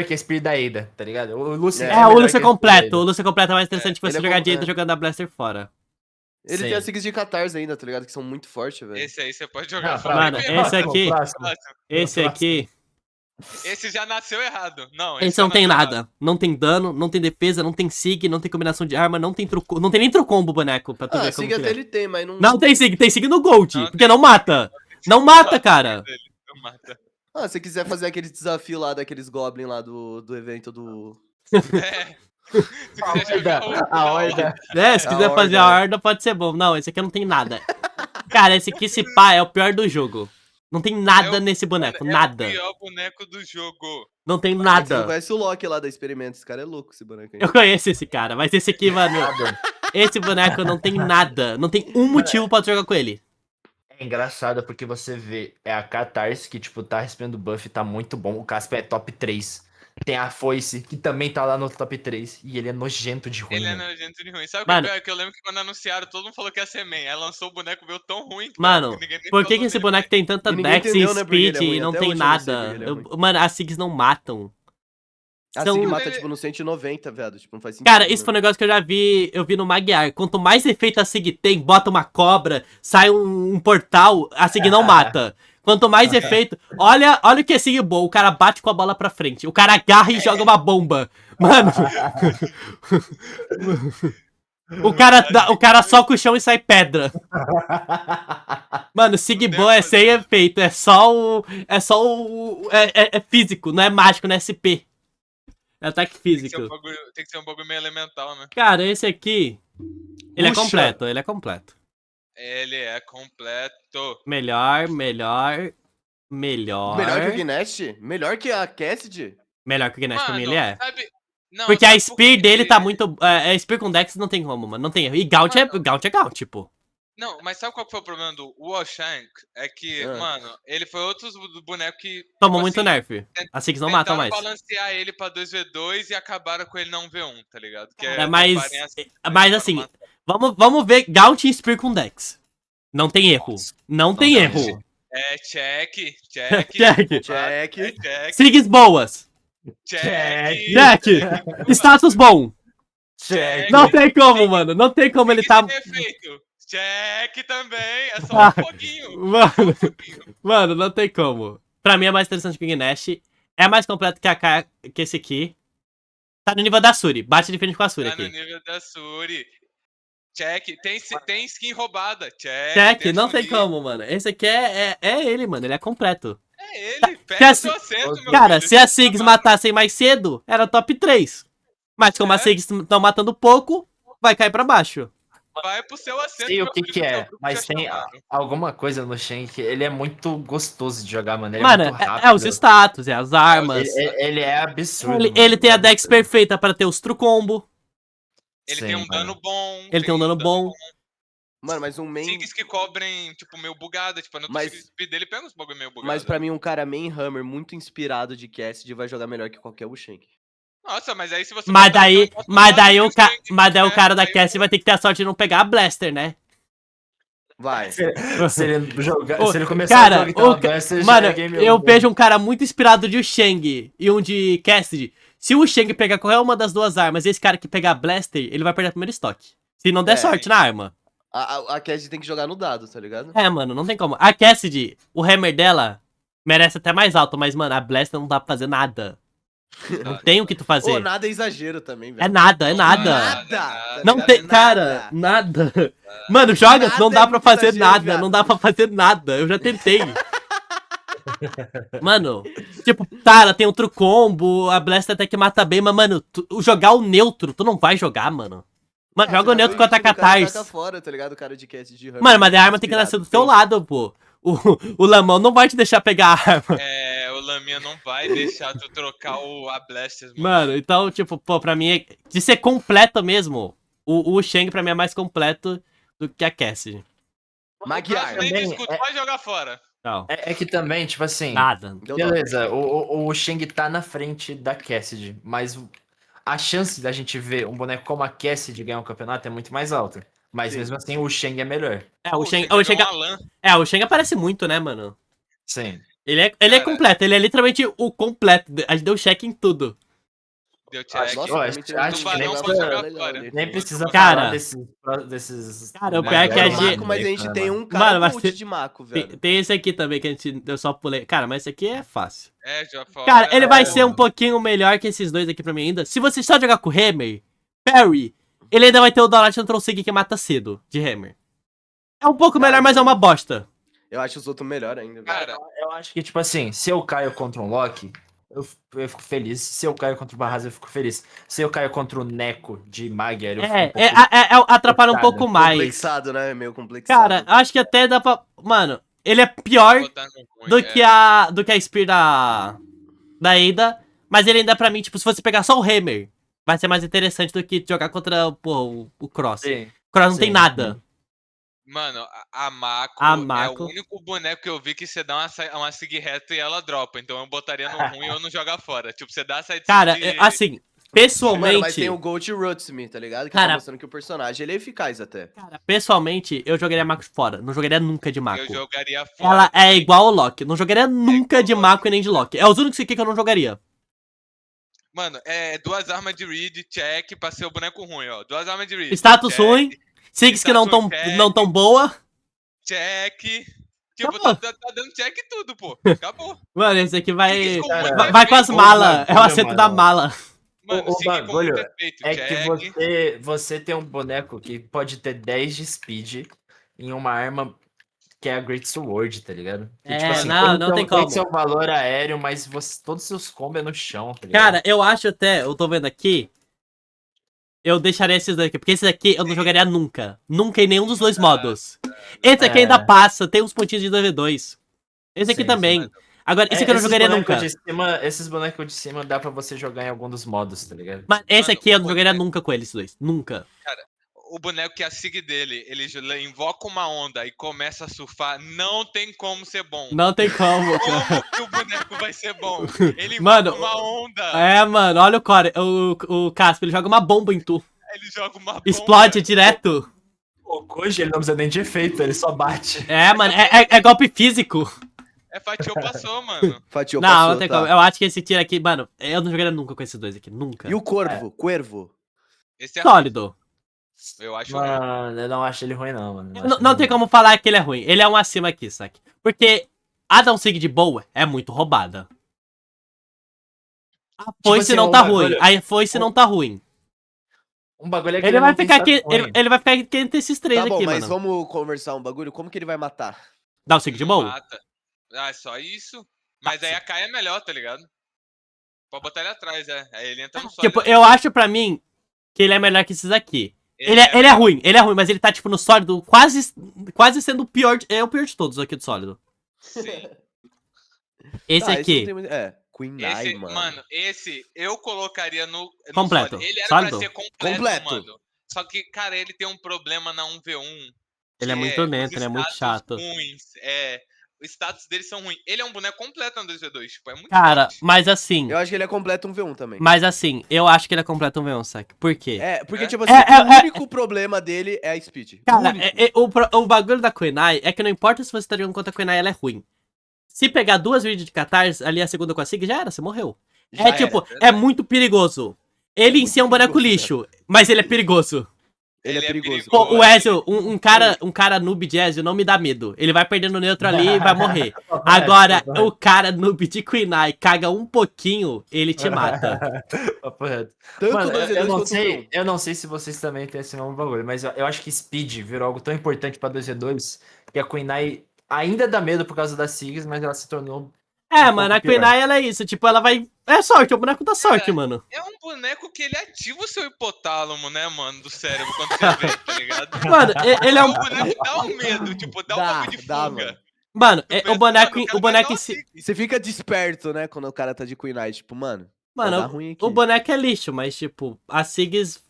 que a Speed da Ada, tá ligado? O Lucy É, É, o melhor Lúcio que a completo. Speed da O Ada. Lúcio completo é mais interessante você ele é jogar de Ada completo. jogando a Blaster fora. Ele Sim. tem as Sigs de Catarse ainda, tá ligado? Que são muito fortes, velho. Esse aí você pode jogar Não, fora. Mano, Primeiro, esse aqui- próximo. Esse aqui, Esse já nasceu errado. Não, esse já não tem nasceu nada. errado. Não tem dano, não tem defesa, não tem sig, não tem combinação de arma, não tem nem trocombo boneco pra tu Ah, ver como Sig que até ele é. ele tem, mas não... Não tem sig no Gold, Não porque tem não mata. Não mata, cara. Não mata. Ah, se você quiser fazer aquele desafio lá daqueles Goblin lá do evento do... É. Se quiser jogar A horda. É, se A quiser fazer horda, a é. horda, pode ser bom. Não, esse aqui não tem nada. Cara, esse aqui, esse pá, é o pior do jogo. Não tem nada nesse boneco, É nada. o pior boneco do jogo. Não tem Você não nada. conhece o Loki lá da Experimento, esse cara é louco, esse boneco aí. Eu conheço esse cara, mas esse aqui, mano, esse boneco não tem nada. Não tem um motivo pra tu jogar com ele. É engraçado porque você vê, é a Catarse que, tipo, tá recebendo buff, tá muito bom. O Casper é top 3. Tem a Foice, que também tá lá no top 3. E ele é nojento de ruim, Ele é mano. nojento de ruim. Sabe o Mano. que é pior? Que eu lembro que quando anunciaram, todo mundo falou que ia ser main. Aí lançou o boneco, veio tão ruim que Mano, ninguém nem por que falou esse dele. boneco tem tanta E ninguém Dex e entendeu, né, porque ele é Speed ruim. e não Até tem hoje eu não sei nada? porque ele é ruim. Mano, as Sigs não matam. A São- Sig mata, Ele- tipo, no 190, viado. Tipo, não faz sentido. Cara, isso foi um né? negócio que eu vi no Magyar. Quanto mais efeito a Sig tem, bota uma cobra, sai um portal, a Sig não mata. Quanto mais efeito. Olha o que é Sig boa. O cara bate com a bola pra frente. O cara agarra e joga uma bomba. Mano. o cara soca o chão e sai pedra. Mano, Sig boa é sem efeito. É só o. É físico, não é mágico, não é SP. É ataque físico. Tem que ser um bagulho meio elemental, né? Cara, esse aqui. Ele Puxa. é completo, ele é completo. Ele é completo. Melhor. Melhor que o Gnest? Melhor que a Cassidy? Melhor que o Gnest pra mim, ele é. sabe- Não, Porque sabe a por Spear quê? dele tá muito. A Spear com Dex não tem como, mano. Não tem erro. E Gaunt é Gaunt, pô. Não, mas sabe qual que foi o problema do Washank? É que, Ah. mano, ele foi outro boneco que. Tomou tipo muito assim, nerf. As Sigs não matam tentaram mais. balancear ele pra 2v2 e acabaram com ele na 1v1, tá ligado? Que É, mas taparem as- mas pra assim, não matar. vamos ver Gaunt e Spear com Dex. Não tem erro. Não tem Não, erro. É check. Check. Check. É check. Sigs boas. Check. Check. Status bom. Check. Não tem como, mano. Não tem como ele tá. Tem efeito. Check também. É só um foguinho. Mano, mano, não tem como. Pra mim é mais interessante que o Gnest. É mais completo que esse aqui. Tá no nível da Suri. Bate de frente com a Suri Tá no aqui. nível da Suri. Check. Tem skin roubada. Check. Check, não tem como, mano. Esse aqui é ele, mano. Ele é completo. É ele. Se Pega a o seu assento, meu Cara, filho. se as Sigs matassem mais cedo, era top 3. Mas como as Sigs estão matando pouco, vai cair pra baixo. Vai pro seu assento. Sei o meu que filho, que seu é, grupo mas já tem chamaram. alguma coisa no Shen que ele é muito gostoso de jogar, mano. Ele Mano, é muito rápido. é os status, é as armas. Ele é absurdo. Ele mano. tem a Dex perfeita pra ter os true combo. Ele Sim, tem um mano. dano bom. Ele tem um dano bom. Mano, mas um main... Sigs que cobrem, tipo, meio bugada. Tipo, no Mas- speed dele pega uns bagulho meio bugado. Mas pra mim, um cara main Hammer muito inspirado de Cassidy vai jogar melhor que qualquer Ushank. Nossa, mas aí se você. Mas botar daí, então, mas daí o Ushank, cara da aí Cassie vai ter que ter a sorte de não pegar a Blaster, né? Vai. Se ele jogar, Ô, se ele começar cara, a jogar Blaster, já mano, é game eu over. vejo um cara muito inspirado de Shang e um de Cassidy. Se o Shang pegar qualquer uma das duas armas e esse cara que pegar a Blaster, ele vai perder o primeiro estoque. Se não der É. sorte na arma. A Cassidy tem que jogar no dado, tá ligado? É, mano, não tem como. A Cassidy, o hammer dela merece até mais alto, mas, mano, a Blaster não dá pra fazer nada. Não tem o que tu fazer. Pô, nada é exagero também, velho. É nada, é nada. Nada! tá Não ligado? tem, É cara, nada. Mano, joga, Nada não é dá pra muito fazer exagero, nada, viado. não dá pra fazer nada. Eu já tentei. Mano, tipo, tá, ela tem outro combo, a Blast até que mata bem, mas, mano, jogar o neutro, tu não vai jogar, mano. Mano, joga o neutro com a Catarse. Taca fora, tá ligado? O cara de cast de Mano, mas a arma tem que nascer do teu lado, pô. O Lamão não vai te deixar pegar a arma. É, o Laminha não vai deixar tu trocar a Blasters, mano. Mano, então, tipo, pô, pra mim, de ser completo mesmo, o Shang pra mim é mais completo do que a Cassidy. Magyar. Nem também discuto, é- pode jogar fora. Não, É que também, tipo assim, nada. Deu beleza, o Shang tá na frente da Cassidy, mas a chance da gente ver um boneco como a Cassidy ganhar um campeonato é muito mais alta. Mas Sim. mesmo assim, o Shang é melhor. É, Pô, o Shang, você pegou um Alan. o Shang aparece muito, né, mano? Sim. Ele é Cara. completo, ele é literalmente o completo. A gente deu check em tudo. Deu check. Nossa, Ó, pra acho mim que tem um Tubarão nem legal, pode precisa- jogar legal fora. ali. Nem precisa Cara. falar desses Cara, o né, pior é que a É, o gente- Mako, mas a gente tem um Mano, cara mas coach tem- de Mako, Tem, velho. tem esse aqui também que a gente eu só pulei. Cara, mas esse aqui é fácil. É, já fora. Cara, ele vai é, ser um pouquinho melhor que esses dois aqui pra mim ainda. Se você só jogar com o Hammer, Parry, ele ainda vai ter o Dolat no Sig que mata cedo, de Hammer. É um pouco melhor, mas é uma bosta. Eu acho os outros melhor ainda, velho. Cara, Eu acho que, tipo assim, se eu caio contra um Loki, eu fico feliz. Se eu caio contra o Barras, eu fico feliz. Se eu caio contra o Neko de Magyar, eu fico um pouco... Atrapalha um Cara, pouco mais. Complexado, né? Meio complexado. Cara, acho que até dá pra. Mano, ele é pior botar no ruim, do é. que a Spear da Ada. Mas ele ainda pra mim, tipo, se você pegar só o Hammer, vai ser mais interessante do que jogar contra, pô, o Cross. Sim. O Cross não tem sim, nada. Mano, a Mako, A é Mako. o único boneco que eu vi que você dá uma sig reta e ela dropa. Então eu botaria no ruim ou não joga fora. Tipo, você dá a side Cara, de... assim, Mano, mas pessoalmente. tem o Gold Rutsumi, tá ligado? Que Cara- tá mostrando que o personagem ele é eficaz até. Cara, pessoalmente, eu jogaria Mako fora. Não jogaria nunca de Eu Mako. jogaria fora. Ela é também. igual ao Loki. Não jogaria nunca igual de ao Mako e nem de Loki. É os únicos aqui que eu não jogaria. Mano, é duas armas de Reed, check, pra ser o boneco ruim, ó. Duas armas de Reed. Status check, ruim. Six que não tão, Status não tão boa. Check. Tipo, Acabou. tá dando check em tudo, pô. Acabou. Mano, esse aqui vai. Six com cara, muito Vai com as efeito. malas. É o bagulho, acerto da mano. mala. Mano, O Sig com bagulho muito efeito. É check. que você tem um boneco que pode ter 10 de speed em uma arma que é a Great Sword, tá ligado? Que, É, não tem como. Tem seu valor aéreo, mas todos os seus combos é no chão, tá ligado? Cara, eu acho até. Eu tô vendo aqui. Eu deixaria esses dois aqui. Porque esse daqui eu não jogaria nunca. Nunca em nenhum dos dois modos. Esse aqui É. ainda passa. Tem uns pontinhos de 2v2. Esse aqui Sim, também. sim. Agora, esse aqui eu não esses jogaria bonecos nunca. de cima- esses bonecos de cima dá pra você jogar em algum dos modos, tá ligado? Mas esse Mano, aqui eu o não jogaria boneco- nunca com eles dois. Nunca. O boneco que é a sig dele, ele invoca uma onda e começa a surfar, não tem como ser bom. Não tem como, cara. Como que o boneco vai ser bom? Ele invoca Mano, uma onda, É, mano, olha o Core. O Casper, ele joga uma bomba em tu. ele joga uma bomba. Explode direto. O Koji, ele não precisa nem de efeito, ele só bate. É, mano, é golpe físico. É fatiou, passou, mano. Fatiou, Não, passou, não tem tá. como. Eu acho que esse tiro aqui, mano, eu não jogaria nunca com esses dois aqui. Nunca. E o Corvo? Cuervo? Esse é Sólido. ruim, eu acho ruim. Mano, eu não acho ele ruim, não, mano. Não tem como falar que ele é ruim. Ele é um acima aqui, saque? Porque a Downsig de boa é muito roubada. A foice assim, não um tá bagulho- ruim. A foice não tá ruim. Um bagulho é que Ele vai não tem ficar aqui. status ruim. Ele vai ficar aqui entre esses três Tá bom, aqui, mas mano. vamos conversar um bagulho. Como que ele vai matar? Downsig de Não boa? mata. Ah, é só isso. Mas aí a Kai é melhor, tá ligado? Pode botar ele atrás, é. Aí ele entra no sólido. Tipo, eu acho pra mim que ele é melhor que esses aqui. Ele é ruim, mas ele tá, tipo, no sólido, quase sendo o pior. É o pior de todos aqui do sólido. Sim. Esse Tá, aqui. não tem muito- É, Queen Eye, Esse, mano. esse eu colocaria no Completo. sólido. Ele era Sólido? pra ser completo, Completo. mano. Só que, cara, ele tem um problema na 1v1. Ele é que muito os lento, ele é muito status chato. ruins. Os status deles são ruins. Ele é um boneco completo no 2v2. Tipo, é muito Cara, forte. mas assim. Eu acho que ele é completo 1v1 também. Eu acho que ele é completo um V1, saca? Por quê? É, porque, É? tipo assim, o único problema dele é a speed. Cara, O único. o bagulho da Kunai é que não importa se você tá jogando contra a Kunai, ela é ruim. Se pegar duas vídeos de Catarse, ali a segunda com a Sig, já era, você morreu. Já É tipo, era. é muito perigoso. Ele em si é um boneco lixo, mas ele é perigoso. Ele é perigoso. Pô, o Ezio, um cara noob de Ezio não me dá medo. Ele vai perdendo neutro ali e vai morrer. Agora, o cara noob de Kunai caga um pouquinho, ele te mata. Papo reto. Tanto Mano, 2v2 eu não quanto sei, 1v1. eu não sei se vocês também têm esse mesmo bagulho, mas eu acho que Speed virou algo tão importante pra 2v2 que a Kunai ainda dá medo por causa das SIGs, mas ela se tornou... É, um mano, a pouco pior. Queen ela é isso. Tipo, ela vai... É sorte, é o boneco da sorte, mano. É um boneco que ele ativa o seu hipotálamo, né, mano, do cérebro quando você vê, tá ligado? Mano, ele é É um... um boneco que dá um medo, tipo, dá um bagulho de Dá, fuga. mano. Mano, Tu o pensa, boneco, mano, o cara vai boneco dar em uma si... SIG. Você fica desperto, né, quando o cara tá de Queen Knight. Tipo, mano, vai dar Mano, ruim aqui. o boneco é lixo, mas, tipo, a Siggs...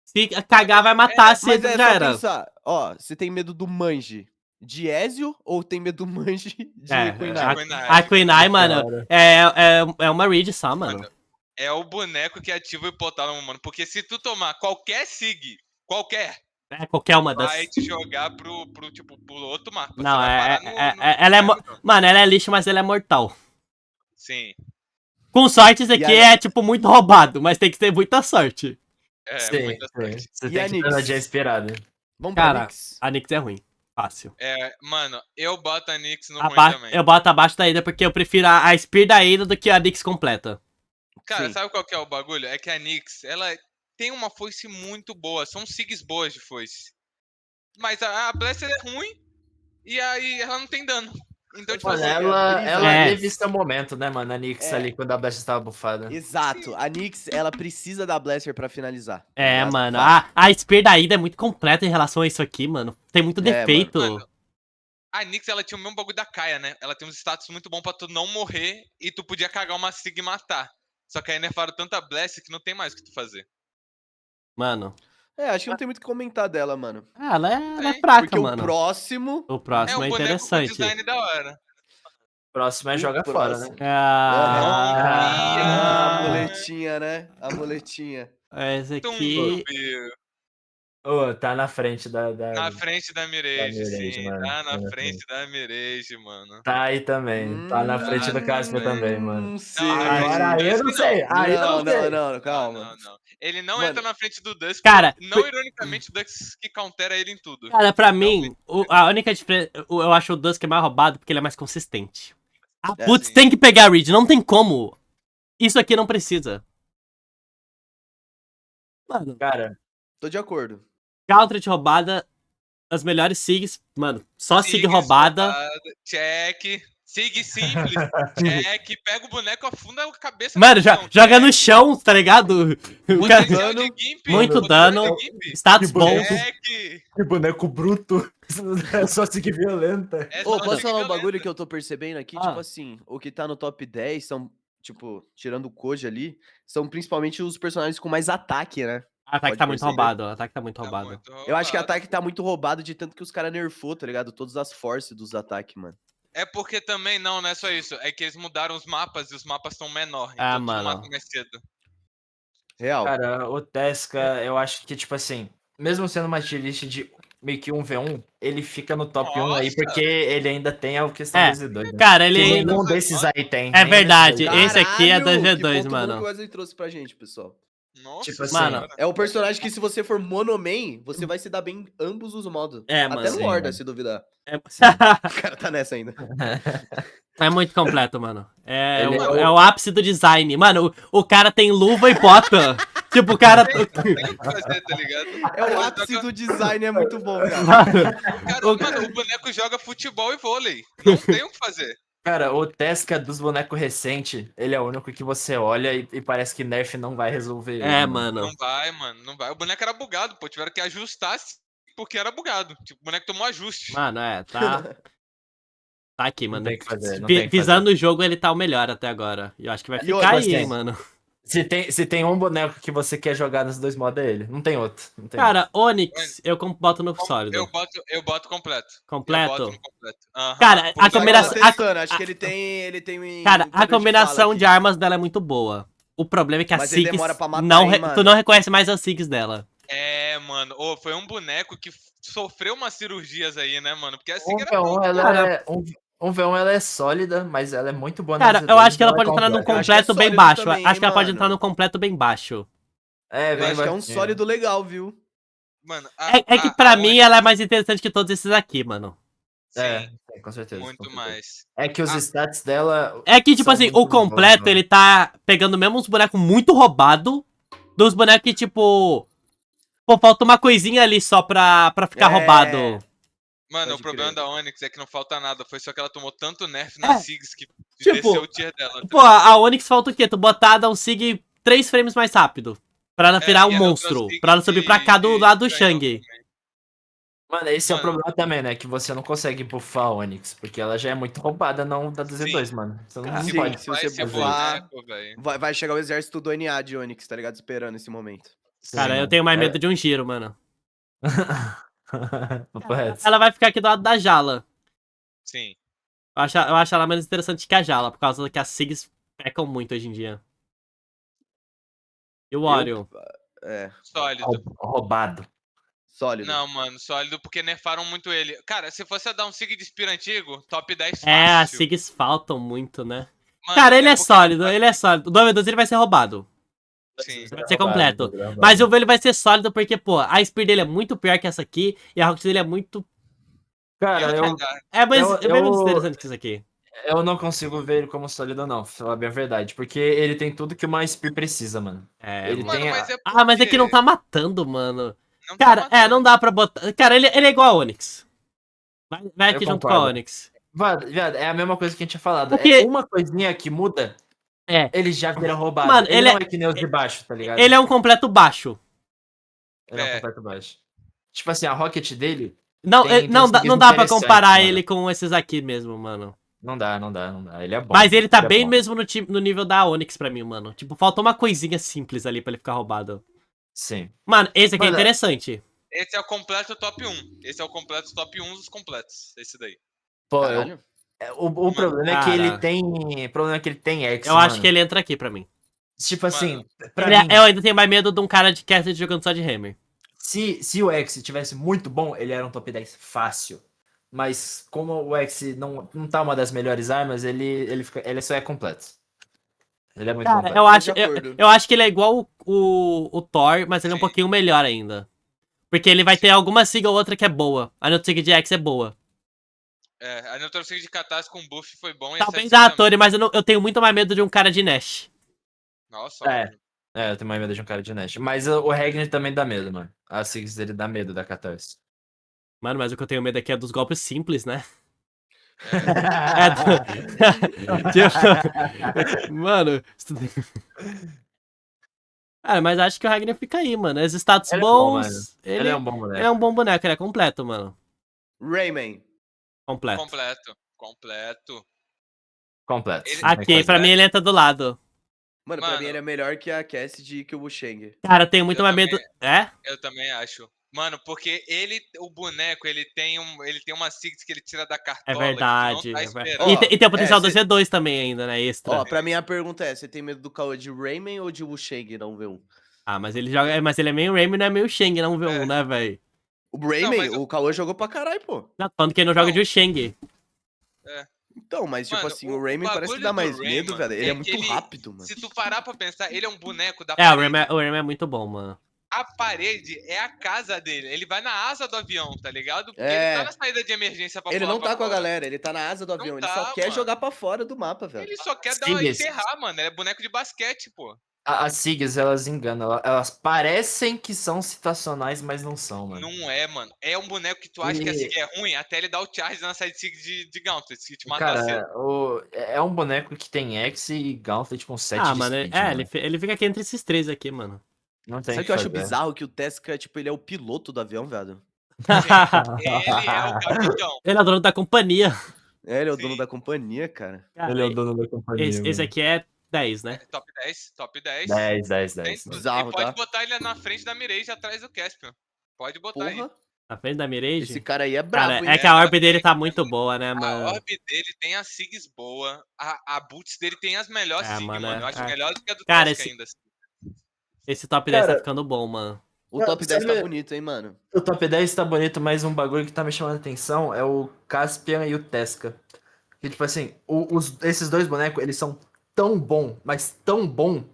Se cagar, vai matar, se Mas é já só era. pensar, ó, você tem medo do Manji de Ezio ou tem medo do Manji de É, Queen a Knight? Queen a Queen Eye, mano, Hora. é uma read só, mano. É o boneco que ativa o hipotálamo, mano. Porque se tu tomar qualquer SIG, qualquer, É qualquer uma das... vai te jogar pro outro mapa. Não, Você vai parar ela é... inferno, não. Mano, ela é lixo, mas ela é mortal. Sim. Com sorte, isso E aqui ela- é, tipo, muito roubado, mas tem que ter muita sorte. É, Sim, muita sorte. Você E tem a que ter Nyx? energia inspirada. Vamos pra Cara, Nyx? a Nyx é ruim. Fácil. É, mano, eu boto a Nyx no ruim também. Eu boto abaixo da Ada porque eu prefiro a Spear da Ada do que a Nyx completa. Cara, Sim. sabe qual que é o bagulho? É que a Nyx, ela tem uma foice muito boa. São SIGs boas de foice. Mas a Blaster é ruim e aí ela não tem dano. Então, tipo Mano, assim, ela É. teve seu momento, né, mano? A Nyx É. ali, quando a Blast estava bufada. Exato. A Nyx, ela precisa da Blaster pra finalizar. tá É, ligado? mano. Fácil. A Spear da Ada é muito completa em relação a isso aqui, mano. Tem muito defeito. mano. A Nyx, ela tinha o mesmo bagulho da Kaia, né? Ela tem uns status muito bom pra tu não morrer e tu podia cagar uma Sig e matar. Só que aí nerfaram tanta Blast que não tem mais o que tu fazer. Mano. Acho que não tem muito o que comentar dela, mano. Ela é Tem. fraca, Porque mano. o próximo... O É próximo um é boneco com interessante. design da hora. Próximo é O joga fora, né? próximo. A Ah, muletinha, né? A muletinha. esse aqui... Tumbio. Ô, tá na frente da Na frente da Mirage, Mirage, sim. mano. Tá Tá na na frente da Mirage, mano. Tá aí também. Tá na frente do Casper também, mano. Não sei. Agora aí eu não sei. Aí eu não sei. Não, calma. Não. Ele não Mano. entra na frente do Dusk. Cara, não ironicamente, o Dusk que countera ele em tudo. Cara, pra mim, a única diferença... Eu acho o Dusk mais roubado porque ele é mais consistente. A Putz sim. tem que pegar a Reed, não tem como. Isso aqui não precisa. Mano, Cara, Tô de acordo. Gauntlet roubada, as melhores SIGs, mano, só SIG Sigs roubada. Check. Sig simples. Check. Pega o boneco, afunda a cabeça Mano, no chão, joga check. no chão, tá ligado? O cara- Potencial de Gimp. Muito potencial dano. de Gimp. Status Que bom. boneco. Check. que boneco bruto. É só seguir violenta. É Ô, só posso Sig falar um violenta. bagulho que eu tô percebendo aqui? Ah. Tipo assim, o que tá no top 10 são, tipo, tirando o Koji ali, são principalmente os personagens com mais ataque, né? Ataque Pode tá muito perceber. roubado, ó. Ataque tá muito Tá roubado. muito Eu acho que roubado. ataque tá muito roubado de tanto que os caras nerfou, tá ligado? Todas as forces dos ataques, mano. É porque também, não é só isso. É que eles mudaram os mapas e os mapas estão menor. Ah, Então tudo mano. mata mais cedo. Real. Cara, o Tesca, eu acho que, tipo assim, mesmo sendo uma tier list de meio que 1v1, ele fica no top 1 aí, Nossa! porque ele ainda tem a questão É, dos Z2, né? Cara, ele Que ainda... nenhum desses aí tem. É nenhum verdade. desses aí. Esse aqui é da Caralho, que G2, ponto bom mano. que o Wesley trouxe pra gente, pessoal. Nossa, Tipo assim, Mano, É o personagem que se você for monomain, você vai se dar bem em ambos os modos. É, Até mano. no Sim, Horda, mano. se duvidar. É... O cara tá nessa ainda. É muito completo, mano. É, Ele é o ápice do design. Mano, o cara tem luva e bota. Tipo, o cara... tem o que fazer, tá ligado? É o ápice do design, é muito bom, cara. Mano, Mano, o boneco joga futebol e vôlei. Não tem o que fazer. Cara, o Tesca dos bonecos recente, ele é o único que você olha e parece que nerf não vai resolver ele. é, mano. Não vai, mano. Não vai. O boneco era bugado, pô. Tiveram que ajustar porque era bugado. Tipo, o boneco tomou ajuste. Mano, tá... Tá aqui, Não mano. tem o que fazer, não tem o que Pisando no jogo, ele tá o melhor até agora. E eu acho que vai E ficar outra, aí, hein, assim, mano. Se tem um boneco que você quer jogar nos dois modos, é ele. Não tem outro. Não tem Cara, Onix, eu boto no sólido. Eu boto completo. Completo? Eu boto no completo. Aham. Cara, Porque a combinação- Eu tava testando, acho que ele tem Cara, a poder de combinação fala de aqui. armas dela é muito boa. O problema é que a Mas ele Siggs demora pra matar, não hein, re- mano? tu não reconhece mais as Siggs dela. É, mano. Ô, foi um boneco que sofreu umas cirurgias aí, né, mano? Porque assim Um era V1 bom. ela é sólida, mas ela é muito boa Cara, nas eu Z2, acho que ela então pode entrar num completa. acho que é completo bem sólido baixo. também, Acho que ela pode mano. entrar num completo bem baixo. É, Eu bem acho que é um baixinho. sólido legal, viu? Mano, É que pra mim ela é mais interessante que todos esses aqui, mano. É, Sim, sim, com certeza. com muito certeza. mais. É que os Ah. stats dela. É que, tipo são assim, muito o completo, bons, né? ele tá pegando mesmo uns bonecos muito roubados, dos bonecos que, tipo... Pô, falta uma coisinha ali só pra ficar É. roubado. Mano, Pode o problema crer. da Onyx é que não falta nada. Foi só que ela tomou tanto nerf na Sigs que tipo, desceu o tier dela. Pô, a Onyx falta o quê? Tu botar dar um Sig 3 frames mais rápido. Pra ela virar um e a Neutral monstro. Sig Pra ela subir pra cá do de lado do canhão Shang. também. Mano, esse é o Mano, problema também, né? Que você não consegue buffar a Onyx, porque ela já é muito roubada não da 2v2, mano. Você não Sim, pode se você vai ser fazer isso. buffar, boneco, velho. vai chegar o exército do NA de Onyx, tá ligado? Esperando esse momento. Sim, Cara, eu mano. tenho mais medo de um giro, mano. Papo reto. Ela vai ficar aqui do lado da Jala. Sim. Eu acho ela menos interessante que a Jala, por causa que as Sigs pecam muito hoje em dia. E o Wario? É, Sólido. Roubado. sólido. Não, mano, sólido porque nerfaram muito ele. Cara, se fosse a dar um Sig de Spiro antigo, top 10 É, as fácil. Sigs faltam muito, né? Mano, Cara, ele é porque sólido, ele é sólido. O 2v2 ele vai ser roubado. Sim. Vai ser completo. Mas o ele vai ser sólido porque, pô, a Spear dele é muito pior que essa aqui e a Rocket dele é muito... Cara, eu, É bem menos eu, interessante que isso aqui. eu não consigo ver ele como sólido, não, pra falar bem a verdade. Porque ele tem tudo que uma Spear precisa, mano. É, Ele mano. tem Mano, mas é Ah, mas é que não porque tá matando, mano. não tá Cara, matando. não dá pra botar... Cara, ele é igual a Onyx. Vai aqui Eu junto com a concordo. Onyx. Viado, é a mesma coisa que a gente tinha falado. Porque- É uma coisinha que muda, É. ele já vira roubado. Mano, ele não é que nem os de baixo, tá ligado? Ele é um completo baixo. Ele é um É. completo baixo. Tipo assim, a Rocket dele Não, tem não seguidas dá pra interessantes, comparar mano. ele com esses aqui mesmo, mano. Não dá. Ele é bom. Mas ele tá é bem bom. mesmo no nível da Onyx pra mim, mano. Tipo, faltou uma coisinha simples ali pra ele ficar roubado. Sim. Mano, esse aqui é Mano, interessante. Esse é o completo top 1. Esse é o completo top 1 dos completos. Esse daí. Pô, Caralho. o problema é que cara. ele tem. O problema é que ele tem X, Eu acho que ele entra aqui pra mim. Tipo assim, Mano, pra mim, Eu ainda tenho mais medo de um cara de Castle jogando só de Hammer. se o X tivesse muito bom, ele era um top 10 fácil. Mas como o X não tá uma das melhores armas, ele só é completo. Ele é muito Cara, completo. eu acho, de acordo. eu acho que ele é igual o Thor, mas ele é um Sim. pouquinho melhor ainda. Porque ele vai ter alguma sig ou outra que é boa. A Neutral Sig de X é boa. a Neutral Sig de Catarse com buff foi bom. E Talvez essa a Sig também. Tori, mas eu tenho muito mais medo de um cara de Nash. Nossa, É. óbvio. Eu tenho mais medo de um cara de Nash. Mas o Regner também dá medo, mano. A Six dele dá medo da Catarse. Mano, mas o que eu tenho medo aqui é dos golpes simples, né? Tipo, mano. Cara, mas acho que o Ragnar fica aí, mano. Os status Ele é bom, mano. bons. Ele é um bom Ele moleque. é um bom boneco, ele é completo, mano. Rayman. Completo. Completo. Completo. Ele- Não tem Aqui, coisa. pra mim ele entra do lado. Mano, pra Mano. mim ele é melhor que a Cassidy e que o Wusheng. Cara, eu tenho muito Eu mais também- medo. É? Eu também acho. Mano, porque o boneco, ele tem uma Six que ele tira da É cartola. verdade. Que tu não tá é verdade. esperando. E tem o potencial do cê- Z2 também ainda, né? Extra. Ó, pra mim a pergunta é, você tem medo do caô de Rayman ou de Wusheng não V1? Ah, mas ele joga. Mas ele é meio Rayman, não é meio Shang, não V1, É. né, velho? O Rayman, mas o Caô jogou pra caralho, pô. Não, falando que ele não joga Não. de Shang. Então, mas tipo Mano, assim, o o Rayman parece bagulho que dá do mais Rayman medo, velho. Ele é é muito que ele- rápido, mano. Se tu parar pra pensar, ele é um boneco da O parede. Rayman é muito bom, mano. A parede é a casa dele. Ele vai na asa do avião, tá ligado? Porque É. ele tá na saída de emergência pra Ele pular não pra tá com a fora. galera, ele tá na asa do avião. Ele só tá, quer mano. jogar pra fora do mapa, velho. Ele só quer Sim, enterrar, mano. Ele é boneco de basquete, pô. As Sigs, elas enganam. Elas parecem que são situacionais, mas não são, mano. Não é, mano. É um boneco que tu acha que a E- Sig é ruim até ele dar o charge na side Sig de Gauntlet, que te matar cedo. Cara, é um boneco que tem X e Gauntlet com 7 Ah, de mano, speed, ele fica aqui entre esses três aqui, mano. Não tem Sabe o o que eu acho fazer. bizarro? Que o Tesca, tipo, ele é o piloto do avião, velho. Ele é o capitão. Ele é o dono da companhia. É, ele é o Sim. dono da companhia, cara. Cara, Ele é o dono da companhia. esse aqui é 10, né? Top 10, top 10. 10. Tem- Bizarro, e pode tá? botar ele na frente da Mirage atrás do Caspian. Pode botar aí. Porra, Na frente da Mirage. esse cara aí é brabo, Cara, hein? é que a ela orb dele tem- tá muito boa, né, A mano? orb dele tem as Sigs boa, a boots dele tem as melhores É, Sig, mano, mano. Eu acho é. melhor do que a do Cara, Tesca esse- ainda. Assim. Esse top 10 tá Cara, ficando bom, mano. O top 10 tá sabe- bonito, hein, mano? O top 10 tá bonito, mas um bagulho que tá me chamando a atenção é o Caspian e o Tesca. Que, tipo assim, esses dois bonecos, eles são tão bom, mas tão bom,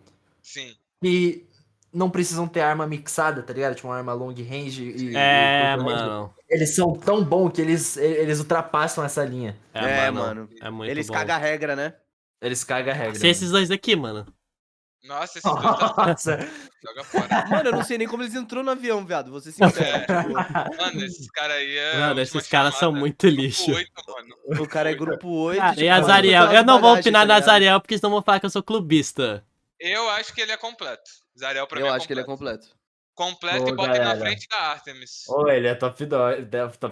Sim. que não precisam ter arma mixada, tá ligado? Tipo uma arma long range e É, curto range. mano. Eles são tão bons que eles ultrapassam essa linha. É, mano. É muito Eles bom. cagam a regra, né? Eles cagam a regra. Se esses dois aqui, mano. Nossa, esses dois tá Nossa. joga fora. Mano, eu não sei nem como eles entrou no avião, viado. Vou ser sincero. Mano, esses caras aí é. Mano, a esses última caras são chamada. muito Grupo lixo. 8, mano. O cara é grupo 8. Cara, tipo, e mano, Azariel, tem eu umas não vou bagagens, opinar tá no ligado? Azariel porque senão vão falar que eu sou clubista. Eu acho que ele é completo. Zariel pra mim Eu é acho que ele é completo. completo. Completo e Pô, bota ele na galera. frente da Artemis. Ô, ele é top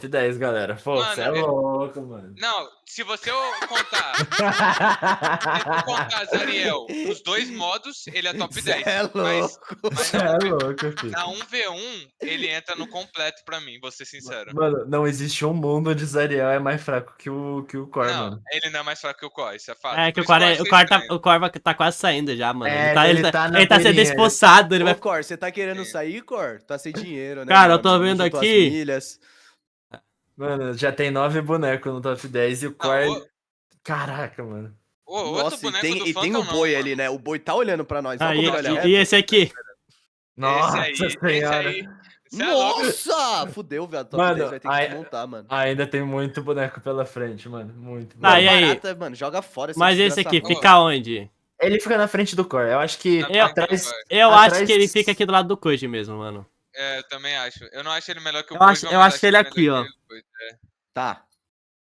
10, galera. Pô, Mano, você é louco, mano. Não, se você contar. Se tu contar Zariel nos dois modos, ele é top Cê 10. é Mas louco. Você é louco, filho. na 1v1, ele entra no completo pra mim, vou ser sincero. Mano, não existe um mundo onde Zariel é mais fraco que o Core, Não, mano. ele não é mais fraco que o Core, isso é fato. É que Por o isso que eu Core, achei o Core, estranho. o Core tá quase saindo já, mano. É, Ele ele tá na ele tá sendo beirinha, expulsado, ele Ô, vai... Cor, você tá querendo Sim. sair, Cor? Tá sem dinheiro, né? Cara, meu eu tô amigo? vendo Juntou as aqui. milhas. Mano, já tem 9 bonecos no top 10 e o Não, Core. Caraca, mano. outro Nossa, boneco do e tem Phantom o boi não, ali, mano. né? O boi tá olhando pra nós. Olha Aí, como ele olha e reto. esse aqui? Nossa Esse senhora. aí. Você é louco. Nossa! Fudeu, velho. Top Mano, 10 vai ter que desmontar, mano. ainda tem muito boneco pela frente, mano. Muito. Tá, Mano, e aí? barata, mano, joga fora essa Mas esse desgraça aqui, ruim. fica onde? Ele fica na frente do Core. Eu acho que Na frente do atrás. Core. Eu atrás- acho que ele fica aqui do lado do Koji mesmo, mano. É, eu também acho. Eu não acho ele melhor que o Eu acho- Kojima, eu mas acho ele ainda aqui, ó. que o Kojima. Tá.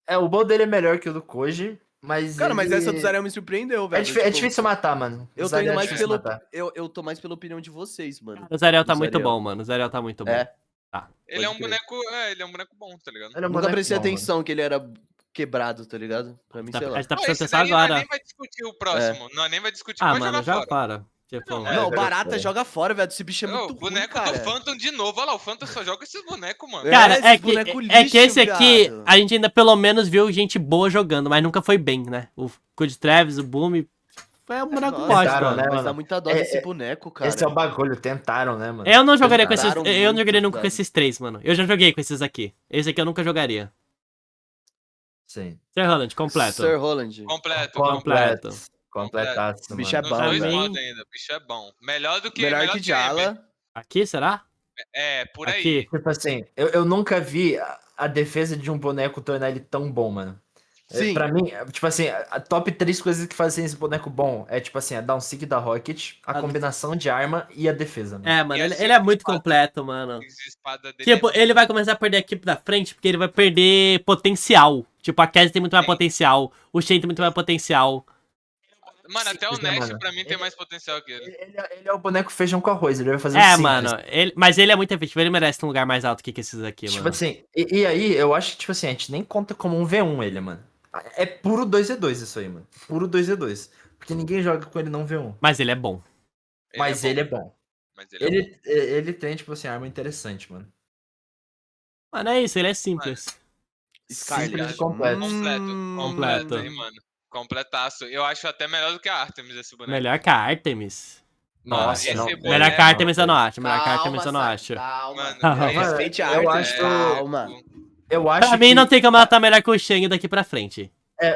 É, o bol dele é melhor que o do Koji, mas. Cara, mas ele- essa do Zarel me surpreendeu, É, velho. é Tipo, difícil matar, mano. Eu tô Zarel indo é mais difícil pelo. matar. Eu tô mais pela opinião de vocês, mano. O Zariel tá Do muito Zariel. bom, mano. O Zariel tá muito bom. É. Ele é Pode um crer. boneco. Ele é um boneco bom, tá ligado? Ele é um Nunca boneco prestei bom, mano. atenção que ele era quebrado, tá ligado? Pra mim, Tá- sei a lá. gente tá Pô, precisando esse testar daí nós agora. nem vai discutir o próximo. Nós nem vai discutir. Ah, Pode mano, jogar joga fora. fora. Tipo, Não, mano. Não, o joga Barata fora. joga fora, velho. Esse bicho é Ô, muito o ruim, boneco cara. do Phantom de novo. Olha lá, o Phantom só joga esses bonecos, mano. Cara, esses é boneco que lixo, esse aqui, viado. a gente ainda pelo menos viu gente boa jogando, mas nunca foi bem, né? O Code Travis, o Boom, foi um boneco Nossa, bosta, tentaram, mano. né? Mas mano? dá muita dó É- desse é- boneco, cara. Esse é o bagulho, tentaram, né, mano? Eu não jogaria com Tentaram esses. Eu não jogaria muito, nunca com velho. esses três, mano. Eu já joguei com esses aqui. Esse aqui eu nunca jogaria. Sim. Sir Holland, completo. Sir Holland. Completo. Completo. Completaço, O bicho mano. é Nos bom, dois Pra mim- modos ainda. O bicho é bom. Melhor do que. Melhor que M. Jala. Aqui, será? É, por aí. Aqui. Tipo assim, eu nunca vi a defesa de um boneco tornar ele tão bom, mano. Sim. Pra mim, tipo assim, a top 3 coisas que fazem esse boneco bom é, tipo assim, a downsig da Rocket, a A- combinação de arma e a defesa, mano. É, mano, E ele, assim, ele é muito espada. completo, mano. Essa espada dele Tipo, é ele vai começar a perder a equipe da frente porque ele vai perder potencial. Tipo, a Cassie tem muito mais Sim. potencial, o Shen tem muito mais potencial. Mano, até o Sim, né, Nash mano? pra mim tem mais potencial que ele. Ele é o boneco feijão com arroz, ele vai fazer o É, simples. mano, mas ele é muito efetivo, ele merece um lugar mais alto que esses aqui, Tipo mano. assim, e aí, eu acho que, tipo assim, a gente nem conta como um V1 ele, mano. É puro 2v2 isso aí, mano. Puro 2v2. Porque ninguém joga com ele não V1. Mas ele é bom. Mas ele é bom. Mas ele é bom. Ele tem, tipo assim, arma interessante, mano. Mano, é isso, ele é simples. Scarlet. Simples e completo. Completo. Completo, Completo. hein, mano. Completaço. Eu acho até melhor do que a Artemis esse boneco. Melhor que a Artemis. Nossa, esse não. boneco- Melhor que a Artemis eu não acho. Melhor que a Calma, Artemis eu não Sai, acho. Calma. Mano, Calma. Respeite a Eu arte, acho- calma. Eu acho Pra mim que, não tem como ela tá melhor que o Shen daqui pra frente.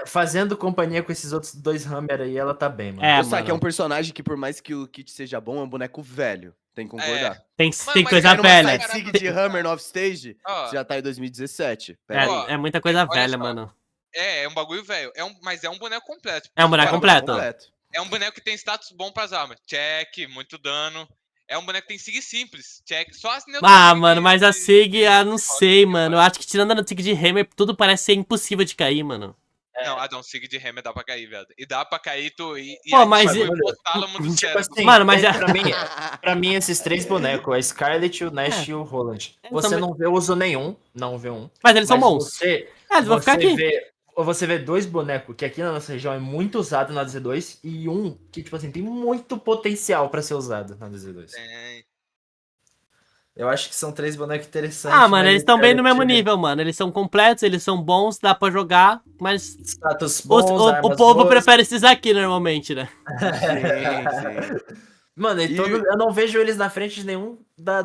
fazendo companhia com esses outros dois Hammer aí, ela tá bem, mano. É, O Saki é um mano. personagem que, por mais que o Kit seja bom, é um boneco velho. Tem que concordar. Tem Mano, tem mas coisa era uma velha. saga- Side Sig de Hammer no Offstage, Ó, você já tá em 2017. É, Pera aí. Ó, é muita coisa olha velha, só. mano. É um bagulho velho. Mas é um boneco completo. É um boneco Cara, completo. É um boneco que tem status bom pras armas. Check, muito dano. É um boneco que tem sig simples. Check. Só as neutral Ah, sig mano, mas a de- Sig, eu não de- sei, mano. Eu acho que tirando a Sig de Hammer, tudo parece ser impossível de cair, mano. Não, não, sig de Hammer dá pra cair, velho. E dá pra cair e Pô, mas tipo, e- hipotálamo do Tipo cérebro. assim, Mano, mas já- pra mim, esses três bonecos, a Scarlet, o Nash e o Roland. Você também- não vê uso nenhum, não vê um. Mas eles são Mas bons. Você, Eles vão ficar aqui. você vê dois bonecos que aqui na nossa região é muito usado na DZ2 e um que, tipo assim, tem muito potencial pra ser usado na DZ2. Tem. Eu acho que são três bonecos interessantes. Ah, mano, mas eles estão bem no Scarlet, mesmo nível, mano. Eles são completos, eles são bons, dá pra jogar, mas Status bons, o armas povo boas. prefere esses aqui normalmente, né? Sim, sim. Mano, E- eu não vejo eles na frente de nenhum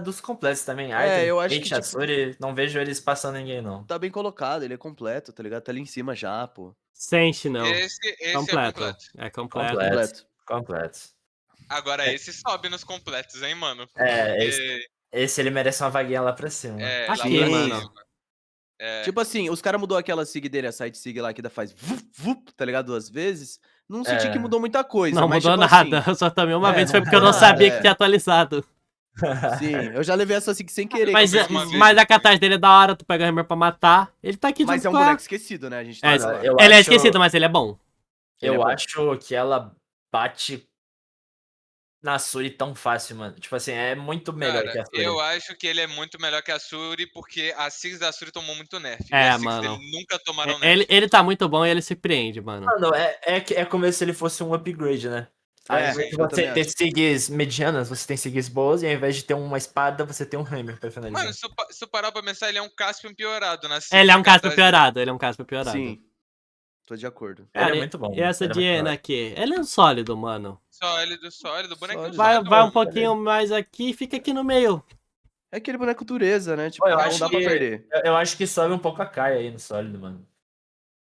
dos completos também. eu acho que, tipo- Asuri, não vejo eles passando ninguém, não. Tá bem colocado, ele é completo, tá ligado? Tá ali em cima já, pô. Sente, não. Esse é Completo. completo. É completo. Completo. Completo. Agora, esse sobe nos completos, hein, mano? É, Porque, esse ele merece uma vaguinha lá pra cima. Aqui, lá pra mano. cima. É, Tipo assim, os caras mudou aquela sig dele, a side sig lá que faz vup, vup, tá ligado? 2 vezes. Não senti que mudou muita coisa. Não mas, mudou tipo, nada. assim, Eu só tomei uma É, vez, não foi porque eu mudou não nada, sabia que é. tinha atualizado. sim, eu já levei essa SIG sem querer. Mas, que eu é uma esqueci. vez. mas a catagem dele é da hora, tu pega o Hammer pra matar. Ele tá aqui Mas junto é um com a... boneco esquecido, né? A gente É, tem que falar. eu ele é acho- esquecido, mas ele é bom. Ele é Eu bom. acho que ela bate na Suri tão fácil, mano. Tipo assim, é muito melhor Cara, que a Suri. eu acho que ele é muito melhor que a Suri, porque a Six da Suri tomou muito nerf. E É, as Six mano. dele nunca tomaram nerf. Ele tá muito bom e ele surpreende, mano. Mano, é como se ele fosse um upgrade, né? Ao É, invés de eu você também ter acho. SIGs medianas, você tem SIGs boas, e ao invés de ter uma espada, você tem um Hammer pra finalizar. Mano, se tu parar pra pensar, ele é um Caspian piorado na Six. Ele é um que caspa atrás dele. piorado, ele é um caspa piorado. Sim, tô de acordo. Ele é Cara, muito bom, e essa ele é muito Diana bom. aqui? Ele é um sólido, mano. Sólido, bonequinho Sólido. Vai, sólido. vai um mano. pouquinho mais aqui e fica aqui no meio. É aquele boneco dureza, né? Tipo, Pô, eu não acho dá pra que- perder. Eu acho que sobe um pouco a Kai aí no sólido, mano.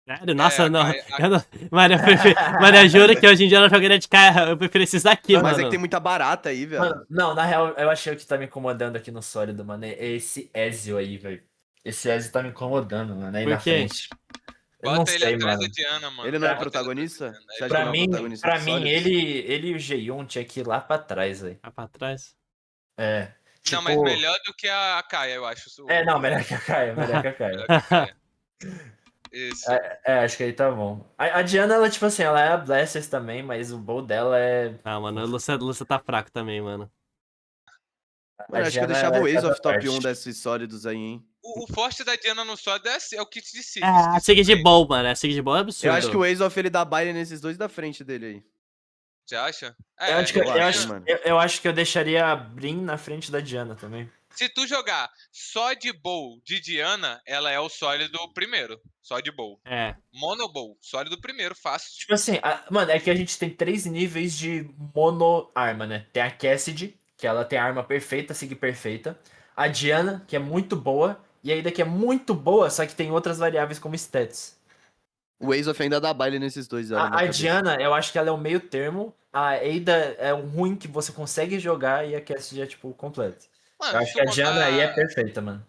Sério? Nossa, não. a- Eu não... Mano, mano, eu juro que hoje em dia eu não jogaria de cara. Eu prefiro esses daqui, Mas mano. é que tem muita barata aí, velho. Mano, não, na real, eu achei o que tá me incomodando aqui no sólido, mano. É esse Ezio aí, velho. Esse Ezio tá me incomodando, mano, aí Por na quê? frente. Eu não Bota ele sei, atrás mano. da Diana, mano. Ele não é Bota ele protagonista? atrás da Diana. Você acha que Pra ele não é mim, protagonista pra dos mim sólidos? ele e o G1 tinha que ir lá pra trás, velho. Vai pra trás. É. Tipo, Não, mas melhor do que a Kaia, eu acho. Não, melhor que a Kaia, melhor que a Kaia. Melhor que a Kaia. Isso. Acho que aí tá bom. A Diana, ela, tipo assim, ela é a Blasters também, mas o bow dela é. Ah, mano, o Lúcia tá fraco também, mano. Mano, a acho que eu Diana, deixava ela o é Ace cada of top 1 parte. desses sólidos aí, hein? O forte da Diana no sólido é o kit de Six. É, a que Sig de surpreende. Bowl, mano. A Sig de Bowl é absurdo. Eu acho que o Ace of ele dá baile nesses dois da frente dele aí. Você acha? Eu acho, que, eu eu, acho, acho, mano. eu acho que eu deixaria a Brin na frente da Diana também. Se tu jogar só de bowl de Diana, ela é o sólido primeiro. Só de bowl. É. Mono bowl, sólido primeiro, fácil. Tipo assim, mano, é que a gente tem 3 níveis de mono arma, né? Tem a Cassidy, que ela tem a arma perfeita, Sig perfeita. A Diana, que é muito boa. E ainda que é muito boa, só que tem outras variáveis como stats. O Ace of ainda dá baile nesses dois aí. na A cabeça. Diana, eu acho que ela é o meio termo. A Ada é um ruim que você consegue jogar e a Cassidy é, tipo, completo. Mano, Eu acho que a Diana aí é perfeita, mano.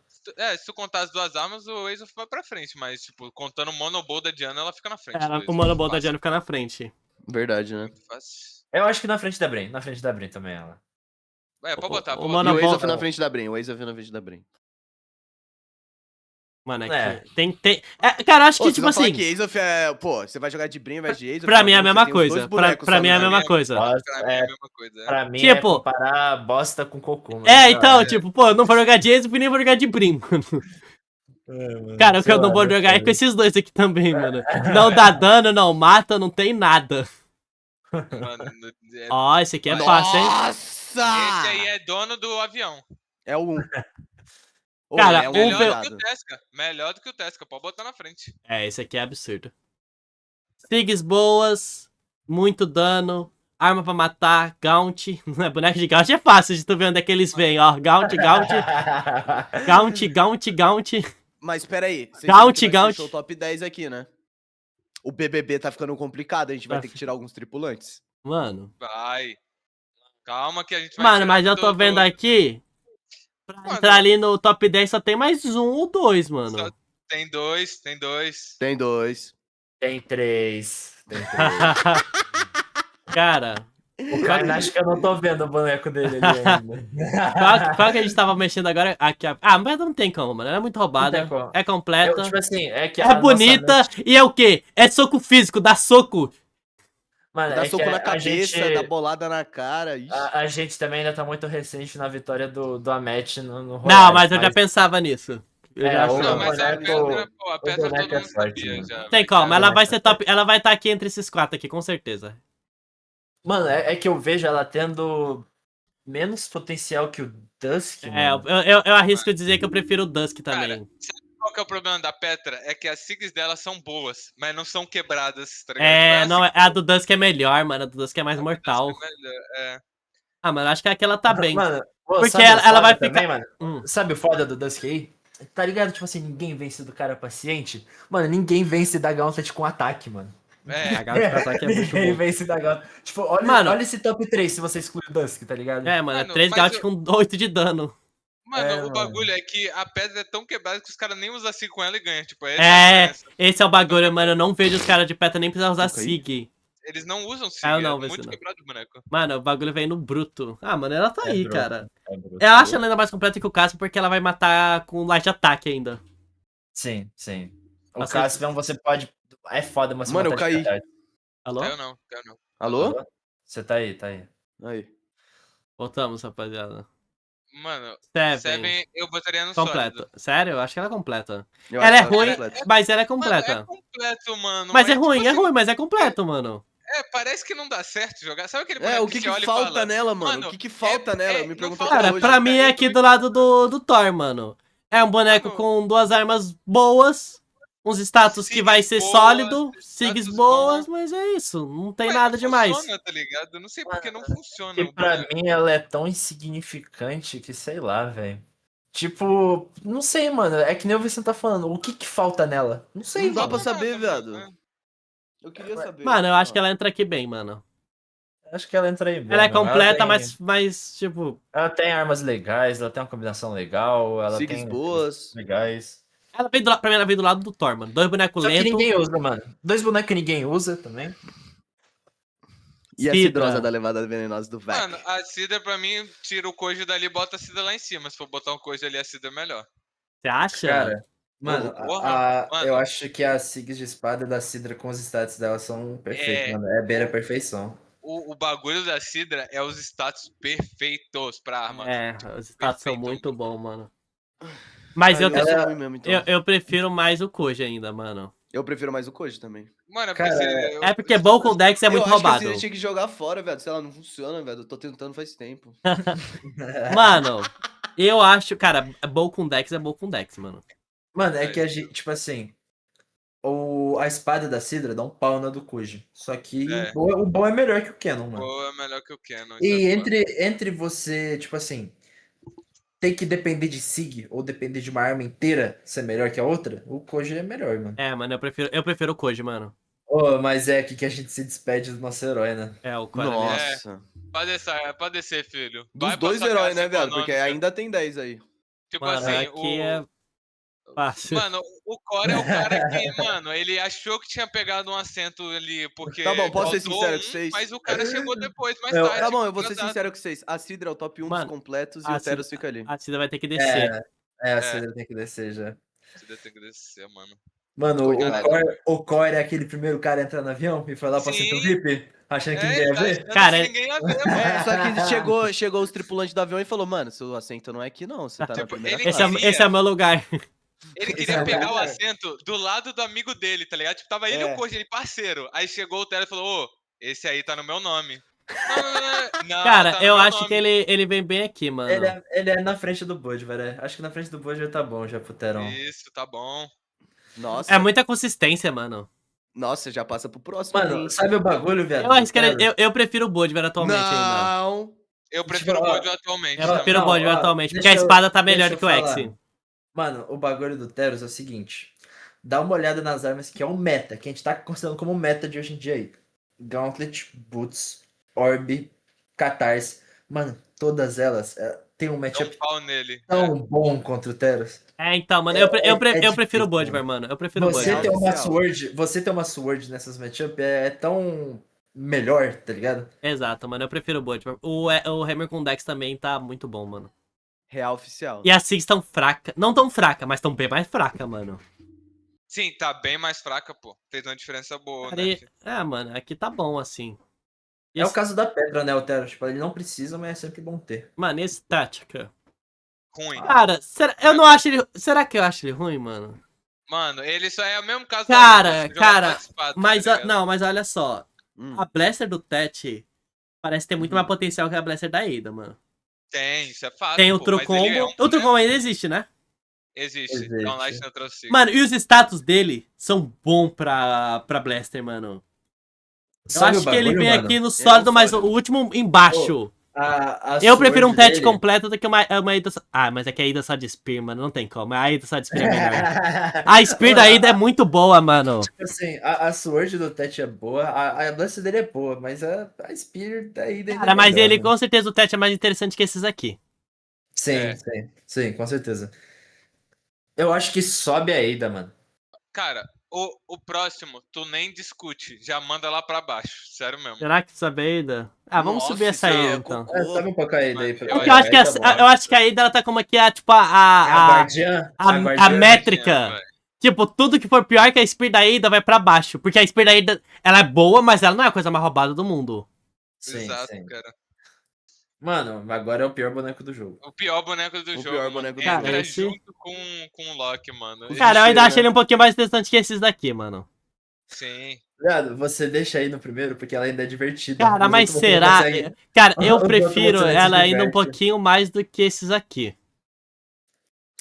se tu contar as duas armas, o Ace vai pra frente. Mas, tipo, contando o mono bowl da Diana, ela fica na frente. do O Ace. Mono Bowl da Fácil, Diana fica na frente. Verdade, né? muito fácil. Eu acho que na frente da Bren. Na frente da Bren também ela. Pode botar, o pode Mono E botar. o Ace Bowl- of na frente da Bren. O Ace of na frente da Bren. Mano, é É. que tem... cara, eu acho Ô, que, vocês tipo vão falar assim... que Ace of é... Pô, você vai jogar de Bren ao invés de Ace of? Pra mim é a você mesma tem os dois coisa. bonecos Pra só mim é a no mesma jogo. coisa. Pra mim é a mesma coisa. Pra mim Tipo- é comparar bosta com cocô, mano. É, Sei então, lá. tipo, pô, eu não vou jogar de Ace e nem vou jogar de Brim, mano. Cara, o que Sei eu não lá, vou não jogar é sei. com esses dois aqui também, mano. Não dá dano, não mata, não tem nada. Mano, Ó, esse aqui é Nossa! fácil, hein? Nossa! esse aí é dono do avião. É o 1. Cara, é um Melhor do viado. que o Tesca. Melhor do que o Tesca. Pode botar na frente. É, esse aqui é absurdo. Sigs boas, muito dano, arma pra matar, Gaunt. Boneco de Gaunt é fácil de tu ver onde é que eles vêm, ó. Gaunt, Gaunt. Mas pera aí. Vocês Gaunt, sabem que nós Gaunt. fechou o top 10 aqui, né? O BBB tá ficando complicado. A gente vai Tá ter que tirar alguns tripulantes. Mano. Vai. Calma que a gente vai Mano, tirar mas eu tô vendo aqui. Pra Mano. entrar ali no top 10 só tem mais um ou dois, mano. Só- Tem dois. Tem dois. Tem 3. Cara, O Caio acho que eu não tô vendo o boneco dele ali ainda. qual que a gente tava mexendo agora? Aqui, mas não tem como, mano. Ela é muito roubada. Não tem como. É completa. Tipo assim, é que É bonita e é o quê? É soco físico, dá soco. Mano, Dá é soco que na a cabeça, gente, dá bolada na cara. Ixi. a gente também ainda tá muito recente na vitória do Amet no Royale. Não, mas eu já pensava nisso. Eu É, já o- achava. Não, mas a boneco- Petra, pô, a Petra boneco todo é mundo forte, sabia mano. já. Tem como, Mas, ela cara, vai ser top. Ela vai estar aqui entre esses quatro aqui, com certeza. Mano, é que eu vejo ela tendo menos potencial que o Dusk, É, mano. eu arrisco dizer que eu prefiro o Dusk também. Cara, sabe qual que é o problema da Petra? É que as SIGs dela são boas, mas não são quebradas, tá ligado? É, Tipo, não, a a do Dusk é melhor, mano. A do Dusk é mais SIG mortal. é melhor, é. Ah, mano, acho que aquela tá bem. Mano, pô, Porque sabe o ela foda vai também, ficar- mano? Hum. Sabe o foda do Dusk aí? Tá ligado? Tipo assim, ninguém vence do cara paciente. Mano, ninguém vence da Gauntlet com ataque, mano. A Gauntlet com ataque é muito Ninguém bom. vence da Gauntlet. Tipo, olha, Mano. olha esse top 3 se você exclui o Dusk, tá ligado? É, mano, Mano, 3 mas Gaunt eu- com 8 de dano. Mano, É, o mano. bagulho é que a pedra é tão quebrada que os caras nem usam SIG com ela e ganham. Tipo, essa a É, diferença. esse é o bagulho, mano. Eu não vejo os caras de peta nem precisar usar Fica aí. Sig. Eles não usam SIG, Ah, eu não, é vê muito se não. quebrado o boneco. Mano, o bagulho vem no bruto. Ah, mano, ela tá aí, bruto, cara. é bruto. Eu acho ela ainda mais completa que o Casper porque ela vai matar com light ataque ainda. Sim, sim. O Assim- Caspian você pode... É foda você Mano, eu matar de caí. verdade. Alô? Caiu não, caiu não. Alô? Alô? Você tá aí, tá aí. Aí. Voltamos, rapaziada. Mano, Seven. Seven eu botaria no Completa. sólido. Sério? Eu acho que ela é completa. Eu Ela é acho ela ruim, completa. mas ela é Mano, completa. é completo, mano. Mas é tipo ruim, assim, mas é completo, mano. parece que não dá certo jogar. Sabe aquele É, boneco o que você que olha e falta fala, nela, mano? O mano, que que falta nela? Eu me não pergunto falta até Cara, hoje. pra mim é aqui do lado do Thor, mano. É um boneco Mano, com 2 armas boas, uns status que vai Sigs ser boas, sólido, Sigs status boas, bom. mas é isso. Não tem Mas não nada demais. funciona, tá ligado? Eu não sei porque não Mano, funciona E o pra boneco. mim ela é tão insignificante que sei lá, velho. Tipo, não sei, mano. É que nem o Vicente tá falando. O que que falta nela? Não sei, Não dá pra mano. saber, Nada, mano, viado. Eu queria saber. Mano, eu acho Ó. que ela entra aqui bem, mano. Acho que ela entra aí Ela bem, é mano. Ela completa, tem, mas tipo. ela tem armas legais, ela tem uma combinação legal, ela Sigs tem boas. legais. Ela vem pra mim, ela vem do lado do Thor, mano. 2 bonecos Só que lentos. ninguém usa, mano. Dois bonecos que ninguém usa também. E a Sidra. Cidrosa da levada venenosa do Vec. Mano, a Cida pra mim, tira o Koji dali e bota a Cida lá em cima. Se for botar um Koji ali, a Cida é melhor. Você acha? Cara, mano, Porra, eu mano, acho que as Sigs de espada da Sidra com os stats dela são perfeitos, é. mano. É beira a perfeição. O bagulho da Sidra é os status perfeitos pra arma. É, os status são Perfeito, muito mano. bons, mano. Mas Aí eu, eu sou ruim mesmo, então. eu prefiro mais o Koji ainda, mano. Eu prefiro mais o Koji também. Mano, Cara, É porque bom com Dex é muito eu acho que a roubado. Cid tinha que jogar fora, velho. Se ela não funciona, velho. Eu tô tentando faz tempo. Mano, eu acho, cara, bom com Dex é bom com Dex, mano. Mano, é que a gente, tipo assim, a espada da Sidra dá um pau na do Kuji. Só que É. o bom é melhor que o Canon, mano. Boa é melhor que o Canon. isso E é foda. entre você, tipo assim, ter que depender de Sig ou depender de uma arma inteira ser melhor que a outra, o Koji é melhor, mano. É, mano, eu prefiro o Koji, mano. Oh, mas é aqui que a gente se despede do nosso herói, né? É, o Koji é melhor. Nossa. Pode descer, filho. Dos Vai pra dois sua heróis, casa né, viado? Porque econômica. ainda tem 10 aí. Tipo Mano, assim, aqui é fácil. Mano, o Core é o cara que, mano, ele achou que tinha pegado um assento ali porque Tá bom, posso ser faltou sincero com vocês? mas o cara chegou depois, mais Eu- tarde. Tá bom, eu vou ser atrasado. sincero com vocês. A Sidra é o top 1 dos Mano, completos e a o Teros Cida- fica ali. A Cida vai ter que descer. a É. Sidra tem que descer já. Você tem que descer, mano. Mano, Coitado. o Core é aquele primeiro cara a entrar no avião e foi lá pra Sim. assento VIP, achando que ninguém ele ia tá ver? achando Cara, que ninguém ia ver, mano. É, só que chegou os tripulantes do avião e falou, mano, seu assento não é aqui não, você tá na Tipo, primeira ele Esse é, classe. esse é o meu lugar. Ele Esse queria é o pegar o cara. assento do lado do amigo dele, tá ligado? Tipo, tava ele e É. o Koji, ele parceiro. Aí chegou o Teles e falou, ô, esse aí tá no meu nome. Não, Cara, tá no eu meu acho nome. que ele vem bem aqui, mano. Ele é na frente do Bud, velho. Acho que na frente do Bud já tá bom, já pro Terão. Isso, tá bom. Nossa, É muita consistência, mano. nossa, já passa pro próximo aí, Mano, hein? sabe o bagulho, viado? Eu acho que do Terror? eu prefiro o Bodvar atualmente ainda. Não! Eu Tipo, prefiro o ó, Bojo atualmente Eu Ó, prefiro o não, Bodvar ó, atualmente, porque deixa a eu- espada tá melhor deixa do que o eu falar. X. Mano, o bagulho do Teros é o seguinte. Dá uma olhada nas armas que é um meta, que a gente tá considerando como meta de hoje em dia aí. Gauntlet, Boots, Orb, Catarse. Mano, todas elas tem um Dá um matchup pau nele. tão bom contra o Teros. É, então, mano, eu prefiro difícil, o Bodvar, mano. Eu prefiro o Você Bodvar. ter uma Sword nessas matchups é tão melhor, tá ligado? Exato, mano, eu prefiro o Bodvar. O Hammer com Dex também tá muito bom, mano. Real oficial. E as Sigs tão fraca. Não tão fraca, mas tão bem mais fraca, mano. Sim, tá bem mais fraca, pô. Fez uma diferença boa, Cara, né? mano, aqui tá bom, assim. E É o esse- caso da Pedra, né, o Teros? Tipo, ele não precisa, mas é sempre bom ter. Mano, e esse tática? Ruim. Cara, eu não acho ele. Será que eu acho ele ruim, mano? Mano, ele só é o mesmo caso Cara, da Ida, você joga cara, quatro espadas, Mas, tá ligado? não, mas olha só. Hum. A Blaster do Tet parece ter muito mais potencial que a Blaster da Ada, mano. Tem, isso é fácil, Tem o pô, True mas ele Combo. é um O True boneco. Combo ainda existe, né? Existe. Existe. Downlight Neutral Sig. Mano, e os status dele são bons pra Blaster, mano. Eu Sabe acho o que ele bagulho, vem mano? aqui no sólido, mas o sólido. último embaixo. Eu prefiro um Tet completo do que uma Ada. Ah, mas é que a Ada só de Spear, mano. Não tem como. A Ada só de Spear é melhor. A Spear da Ada é muito boa, mano. Tipo assim, a Sword do Tet é boa, a Blast dele é boa, mas a Spear da Ida ainda Cara, é mas melhor, ele, né? com certeza, o Tet é mais interessante que esses aqui. Sim, É. sim, sim, com certeza. Eu acho que sobe a Ada, mano. Cara, O próximo, tu nem discute. Já manda lá pra baixo. Sério mesmo. Será que sobe a Ada? Ah, vamos Nossa, subir essa isso aí Ada, é então. cocô. Sobe um pouco a Ada aí. Mano, É que eu acho que, eu acho que a Ada, ela tá como aqui, tipo, É a guardiã. a métrica. velho. Tipo, tudo que for pior que a Spear da Ada vai pra baixo. Porque a Spear da Ada, ela é boa, mas ela não é a coisa mais roubada do mundo. Sim, Exato, sim. cara. Mano, agora é o pior boneco do jogo. O pior boneco do O jogo. pior mano. boneco do Entra jogo. Esse- junto com o Loki, mano. Com os Cara, eu ainda bicheiros, acho né? ele um pouquinho mais interessante que esses daqui, mano. Sim. Viado, você deixa aí no primeiro porque ela ainda é divertida. Cara, Os mas outros você não será? consegue- Cara, Os eu outros prefiro você não se ela ainda um diverte. pouquinho mais do que esses aqui.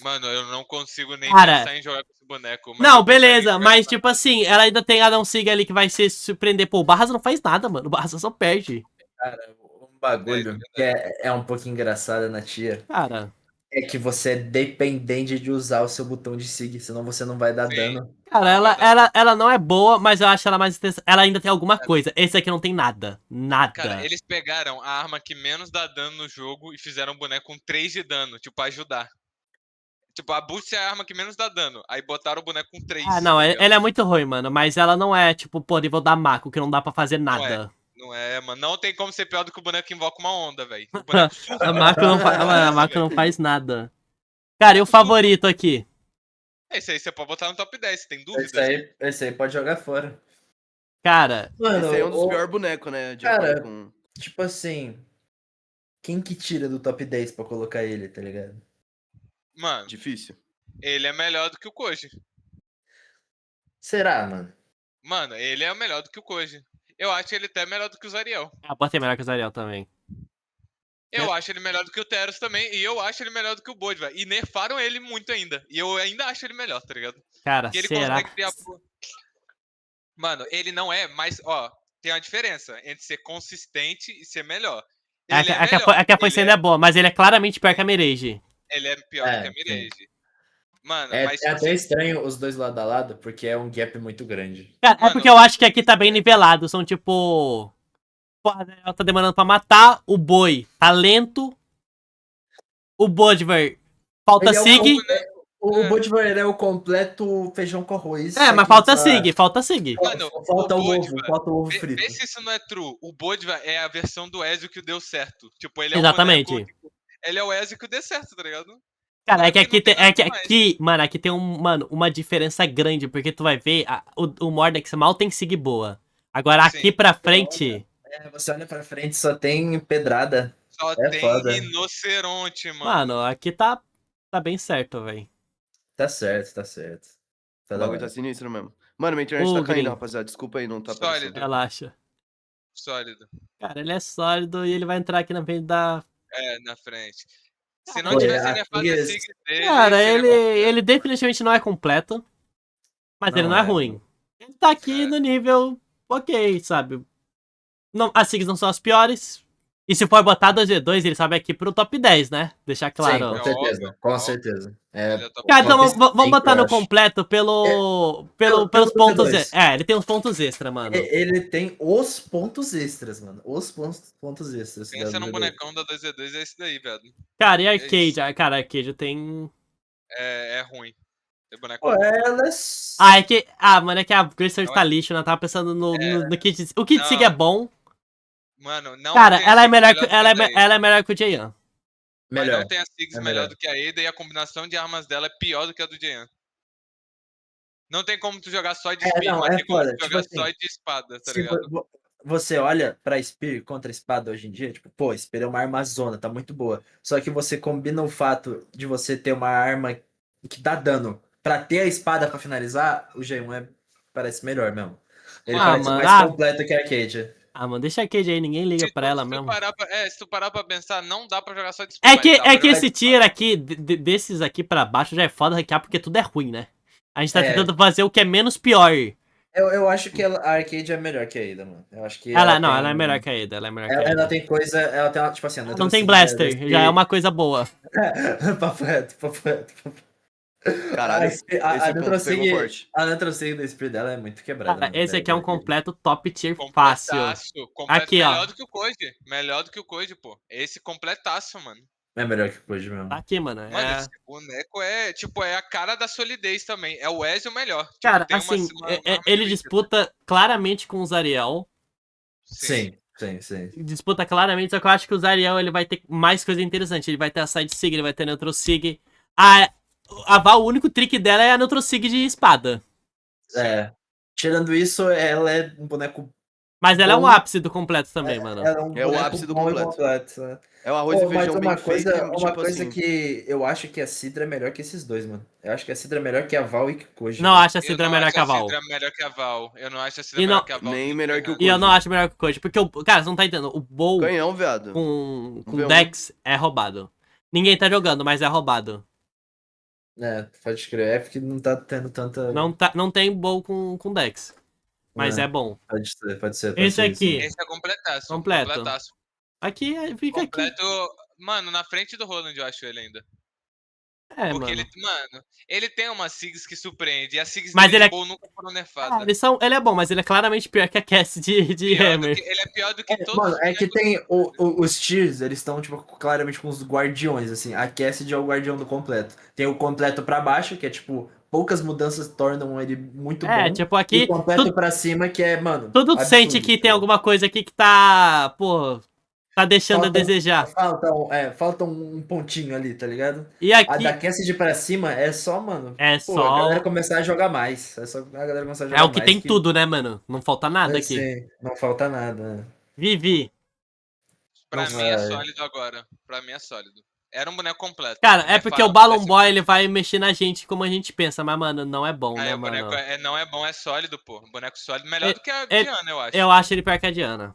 Mano, eu não consigo nem Cara, pensar em jogar com esse boneco. Mas Não, eu pensaria em beleza, jogar mas com- tipo assim, ela ainda tem Adam Sig ali que vai se surpreender. Pô, o Barras não faz nada, mano. O Barras só perde. Cara, um bagulho que é um pouco engraçado na tia Cara, é que você é dependente de usar o seu botão de sig, senão você não vai dar Sim. dano. cara, Não, ela, vai dar. ela não é boa, mas eu acho ela mais interessante. Ela ainda tem alguma coisa. Esse aqui não tem nada. Nada. Cara, eles pegaram a arma que menos dá dano no jogo e fizeram um boneco com 3 de dano, tipo, pra ajudar. Tipo, a Boost é a arma que menos dá dano. Aí botaram o boneco com 3. Ah, não, ela é muito ruim, mano. Mas ela não é, tipo, pô, nível da Mako, que não dá pra fazer nada. Não é, mano. Não tem como ser pior do que o boneco que invoca uma onda, velho. O boneco surfa. A Mako não, a Mako não velho. faz nada. Cara, e o favorito aqui? Esse aí você pode botar no top 10, você tem dúvida? Esse aí pode jogar fora. Cara, Mano, Esse aí é um dos o- piores bonecos, né? De Cara, acordo com... tipo assim, quem que tira do top 10 pra colocar ele, tá ligado? Mano, Difícil. ele é melhor do que o Koji. Será, mano? Mano, ele é melhor do que o Koji. Eu acho ele até melhor do que o Zariel. eu botei melhor que o Zariel também. Eu acho ele melhor do que o Teros também. E eu acho ele melhor do que o Bode, velho. E nerfaram ele muito ainda. E eu ainda acho ele melhor, tá ligado? Cara, Porque ele será? consegue criar. Mano, ele não é mais. Ó, tem uma diferença entre ser consistente e ser melhor. Ele é melhor. É que a Poison ainda é boa, mas ele é claramente pior que a Mirage. Ele é pior do que a sim. Mirage. Mano, É, mas é tipo até assim, estranho os dois lado a lado, porque é um gap muito grande. Cara, é Mano, porque eu acho que aqui tá bem nivelado. São tipo. Porra, ela tá demorando pra matar. O boi tá lento. O Bodver falta Ele é o Sig. O Butcher ele é o completo feijão com arroz. É, só mas que falta só- Sig, falta Sig. Mano, Falta o Bodva, ovo, falta o ovo vê frito. se isso não é true. O Bodva é a versão do Ezio que deu certo. Tipo, ele é Exatamente. um boneco. Tipo, ele é o Ezio que deu certo, tá ligado? Cara, é que Boneco aqui não tem. nada É que demais. aqui, mano, aqui tem uma diferença grande, porque tu vai ver, o Mordex mal tem Sig boa. Agora aqui Sim. pra frente. É, você olha pra frente só tem pedrada. Só É tem foda. rinoceronte, mano. Mano, aqui tá bem certo, velho. Tá certo, tá certo. Tá O da bagulho hora. tá sinistro mesmo. Mano, minha internet Ô, tá caindo, Green. rapaziada. Desculpa aí, não tá Sólido. aparecendo. Relaxa. Sólido. Cara, ele é sólido e ele vai entrar aqui na frente da. É, na frente. Se não Ele- tivesse a nerfado a Sig- Sig dele, Cara, seria ele definitivamente não é completo. Mas ele não é ruim. Ele tá aqui É. no nível ok, sabe? Não, as SIGs não são as piores. E se for botar 2v2, ele sobe aqui pro top 10, né? Deixar claro. Sim, ó. com certeza. óbvio, Com óbvio. certeza. Ele é top Cara, então top vamos 5, botar eu no acho. completo pelos pelo pontos. 2v2. Ele tem uns pontos extra, mano. Ele tem os pontos extras, mano. Os pontos extras. Pensa da num 2v2. bonecão da 2v2, é esse daí, velho. Cara, e isso. Arcade? Cara, Arcade tem. É ruim. Tem boneco Pô, ruim. ela é... É que. Mano, é que a Gracer Não tá lixo, né? Eu tava pensando no kit. O kit Não. Sig é bom. Mano, não Cara, tem ela é Sig melhor que, do que a da Ada. ela é melhor que o Jayan. Mas melhor. não tem a Sigs É melhor melhor. do que a Ada e a combinação de armas dela é pior do que a do Jayan. Não tem como tu jogar só de Spear, não, mas é tem como foda, tu tipo jogar assim, só de espada, tá Se ligado? você olha pra Spear contra espada hoje em dia, tipo, pô, Spear é uma arma zona, tá muito boa. Só que você combina o fato de você ter uma arma que dá dano pra ter a espada pra finalizar, o G1 parece melhor mesmo. Ele parece mano, mais completo que a Arcade. Mano, deixa a Arcade aí, ninguém liga pra ela Se tu mesmo. se tu parar pra pensar, não dá pra jogar só de Spear. É que, mas dá pra jogar esse de tier aqui, desses aqui pra baixo, já é foda rankear porque tudo é ruim, né? A gente tá É. tentando fazer o que é menos pior. Eu acho que a Arcade é melhor que a Ada, mano. Eu acho que Ela tem... é melhor que a Ada, ela é melhor que a Ela Ada. tem coisa, ela tem, tipo assim, a Ela não Neutrocinha, tem Blaster, da já é Spear- uma coisa boa. papo reto, papo reto. Caralho, esse ponto pegou forte. A Neutrosig da Spear dela é muito quebrada. Cara, mano, esse aqui é um velho. completo top tier fácil. Completaço. Completo, Aqui, ó. melhor do que o Koji. Melhor do que o Koji, pô. Esse completaço, mano. É melhor que o Koji Tá mesmo. aqui, mano. Mano, esse boneco é, tipo, é a cara da solidez também. É o Ezio melhor. Tipo, Cara, tem assim, uma arma ele de Witcher. disputa claramente com o Zariel. Sim. Sim. Disputa claramente, só que eu acho que o Zariel ele vai ter mais coisa interessante. Ele vai ter a Side Sig, ele vai ter a Neutral Sig. A Val, o único trick dela é a Neutral Sig de espada. Sim. É. Tirando isso, ela é um boneco Mas ela é um bom. ápice do completo também, mano. Ela é um É o boneco ápice do bom e completo. completo. Né? É o arroz e Mas feijão bem feito e, uma tipo coisa assim... que eu acho que a Sidra é melhor que esses dois, mano. Eu acho que a Sidra é melhor que a Val e que o Koji. Não velho. acho a Eu Sidra não melhor acho que a a Val. Sidra melhor que a Val. Eu não acho a Sidra E melhor não, que a Val. Nem nem melhor que o e eu Koji. não acho melhor que o Koji. Porque, cara, você não tá entendendo. O Bow Canhão, viado. com V1. Dex é roubado. Ninguém tá jogando, mas é roubado. É, pode crer. É porque não tá tendo tanta. Não tem Bow com Dex. Mas é bom. Pode ser. Esse isso, aqui, né? Esse é completaço. completo. Completaço. Aqui, fica aqui. Completo. Mano, na frente do Roland eu acho ele ainda. É, Porque mano. ele tem umas SIGs que surpreende. E as SIGs Mas dele ele de é. boa nunca foram nerfadas. Ele é bom, mas ele é claramente pior que a Cassie de Hammer. Ele é pior do que todos Mano, os é que bonecos. tem os tiers, eles estão, tipo, claramente com os guardiões, assim. A Cassidy é o guardião do completo. Tem o completo pra baixo, que é, tipo, poucas mudanças tornam ele muito É, bom. tipo, E o aqui. completo pra cima, que é, mano, Tudo sente absurdo. que Tá tem ligado? alguma coisa aqui que tá. Pô. Tá deixando a desejar. Falta um pontinho ali, tá ligado? E A da aqui Cassidy pra cima é só, mano. é Pô, a galera só. começar a jogar mais. É só a galera começar a É jogar o que mais tem que. tudo, né, mano? Não falta nada Eu aqui. sei, não falta nada. Né? Vivi. Pra Não. mim é Vai. sólido agora. Pra mim é sólido. Era um boneco completo. Cara, é porque o Nerfaram Balloon péssimo. Boy ele vai mexer na gente como a gente pensa, mas, mano, não é bom, Aí né, o boneco mano? não é bom, é sólido, pô. Um boneco sólido. Melhor E- do que a e- Diana, eu acho. Eu acho ele pior que a Diana.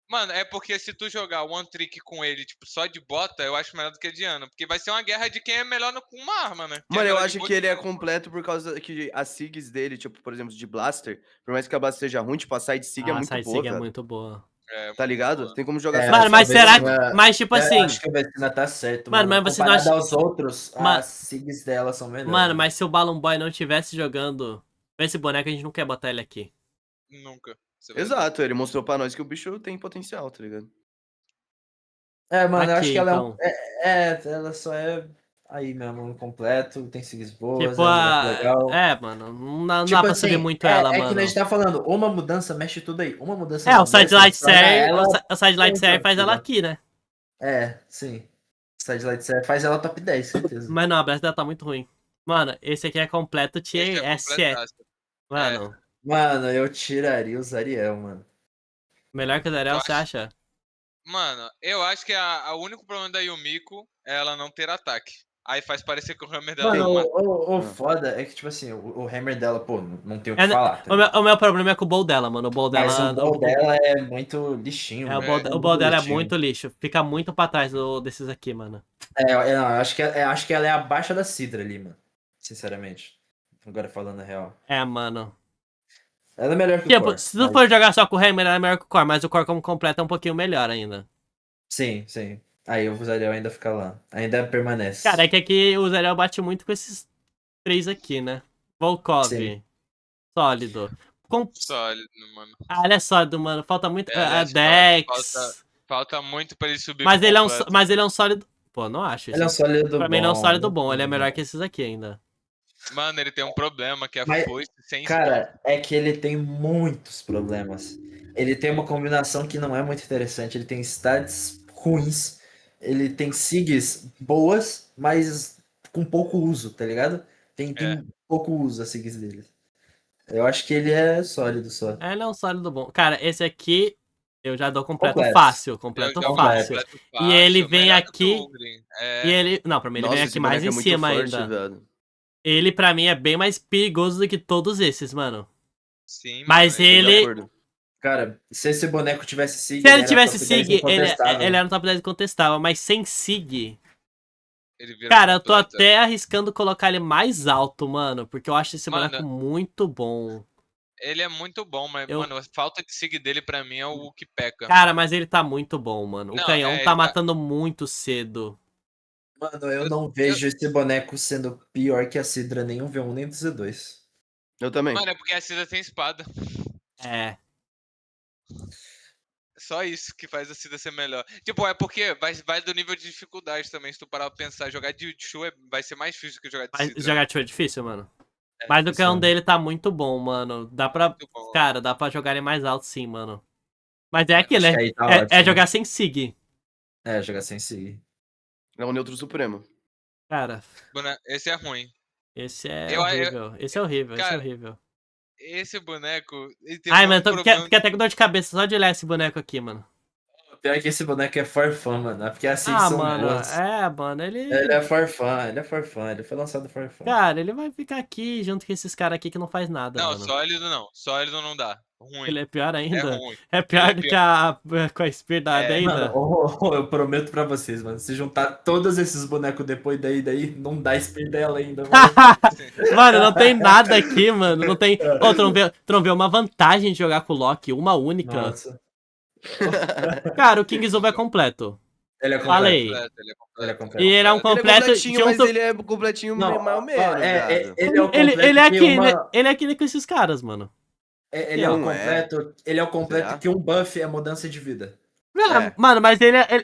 Mano, é porque se tu jogar One Trick com ele, tipo, só de bota, eu acho melhor do que a Diana. Porque vai ser uma guerra de quem é melhor com uma arma, né? Quem é Mano, eu melhor de acho boa, que ele é quem completo por causa que as SIGs dele, tipo, por exemplo, de Blaster, por mais que a Blaster seja ruim, tipo, a Side SIG é A muito Side boa, Sig é velho. muito boa. é Tá muito ligado? boa. Tem como jogar É, Side Mano, acho que mas a SIG será boa, que. mano. vacina. Mas, tipo Eu assim. acho que a vacina tá certo, Mano, mano. mas você não Comparado acha. aos outros, Ma- as SIGs dela são melhores. Mano, mas se o Balloon Boy não tivesse jogando com esse boneco, a gente não quer botar ele aqui. Nunca. Isso é verdade. Exato, ele mostrou pra nós que o bicho tem potencial, tá ligado? É, mano, eu acho Aqui, que ela então. ela só é aí mesmo, completo, tem SIGs boas, Tipo, é um boneco legal. mano, não dá Tipo pra saber assim, muito ela, é que a gente mano. tá falando, uma mudança mexe tudo aí. Uma mudança É, o dessa Sidelight torna Sarah. ela O Sidelight Sarah faz ela ultra. aqui, né? É, sim. Sidelight Sarah faz ela top 10, certeza. Mas não, a Blast dela tá muito ruim. Mano, esse aqui é completo Esse Tier é SE. completaço. Mano, Mano, eu tiraria o Zariel, mano. melhor que o Tu Zariel, você acha? acha? Mano, eu acho que o único problema da Yumiko é ela não ter ataque. Aí faz parecer que o hammer dela Mano, não mata. o Ah. foda é que, tipo assim, o hammer dela, pô, não tem o que É, falar, tá o, meu, ligado? o meu problema é com o bowl dela, mano. O bowl Mas dela. o ball dela é muito lixinho, O mano. bowl, É o bowl muito dela é lixinho. muito lixo. Fica muito pra trás desses aqui, mano. Não, eu acho que ela é abaixo da Sidra ali, mano. Sinceramente. Agora falando a real. É, mano. Ela é melhor que o Tipo, Core. se tu for jogar só com o Hammer, ela é melhor que o Core, mas o Core como completo é um pouquinho melhor ainda. Sim. Aí o Zariel ainda fica lá. Ainda permanece. Cara, é que aqui o Zerial bate muito com esses três aqui, né? Volkov, Sim. sólido. Sólido, mano. Ele é sólido, mano. Falta muito. Ele A é sólido. Dex. Falta muito pra ele subir Mas pro ele, completo. mas ele é um sólido. Pô, não acho Ele é um isso. sólido Pra mim, ele é um bom. sólido bom. Ele é melhor que esses aqui ainda. Mano, ele tem um problema que é Mas, foice sem spawn. cara, é que ele tem muitos problemas. Ele tem uma combinação que não é muito interessante. Ele tem stats ruins. Ele tem SIGs boas, mas com pouco uso, tá ligado? Tem É. pouco uso as SIGs dele. Eu acho que ele é sólido só. Ele é um sólido bom. Cara, esse aqui eu já dou completo Completo. fácil. Eu Completo jogo fácil. completo E ele fácil, vem melhor do que o aqui. Ugrin. E ele. Não, pra mim ele Nossa, vem esse aqui mais boneco em é muito cima forte, ainda. velho. Ele, pra mim, é bem mais perigoso do que todos esses, mano. Sim, Mas mano, Tô de ele. acordo. Cara, se esse boneco tivesse SIG, Se ele era tivesse top 10 SIG, ele incontestável. era no top 10 incontestável, mas sem SIG. ele vira Cara, eu tô completo. até arriscando colocar ele mais alto, mano. Porque eu acho esse Mano, boneco muito bom. Ele é muito bom, mas, Eu- mano, a falta de sig dele pra mim é o que peca. Cara, mas ele tá muito bom, mano. O Não, canhão é, tá ele tá- matando muito cedo. Mano, eu não vejo esse boneco sendo pior que a Sidra nem o V1 nem o Z2. Eu também. Mano, é porque a Cida tem espada. É. Só isso que faz a Cida ser melhor. Tipo, é porque vai do nível de dificuldade também. Se tu parar pra pensar, jogar de Chu vai ser mais difícil que jogar de Mas Cida. jogar Tio é difícil, mano. É Mas o difícil, canhão mano. dele tá muito bom, mano. Dá pra. Muito bom. Cara, dá pra jogar ele mais alto sim, mano. Mas é aquilo, Acho que aí tá ótimo. jogar sem Sig. É, jogar sem seguir. É o neutro supremo. Cara, Esse é ruim. esse é Eu- horrível. Esse é horrível, esse é cara, horrível. Esse boneco, ele tem Ai, o mano, mesmo problema. fiquei até com dor de cabeça só de olhar esse boneco aqui, mano. Pior que esse boneco é for fun, mano. É porque assim Ah, são mano, boas. mano, Ele é for fun, ele é for fun. Ele foi lançado for fun. Cara, ele vai ficar aqui junto com esses caras aqui que não faz nada, Não, mano. sólido não. Sólido não dá. Ruim. Ele é pior É ainda. ruim. É pior Ele é do que pior. com a Spear da É, ainda. Mano, eu prometo pra vocês, mano. Se juntar todos esses bonecos depois daí, não dá speed dela ainda, mano. Mano, não tem nada aqui, mano. Não tem. Ô, tu não vê uma vantagem de jogar com o Loki, uma única. Nossa. Cara, o Kingzova é completo. Ele é Falei. completo. Ele é completo. Ele é E completo. ele é um Ele é completo completinho, mas junto. ele é completinho Não, mais ou menos, viado. ele é o completo Ele é que aqui, uma... ele é aqui com esses caras, mano. Ele é o Não é. completo, ele é o completo Será? que um buff é mudança de vida. Ah, É. mano, mas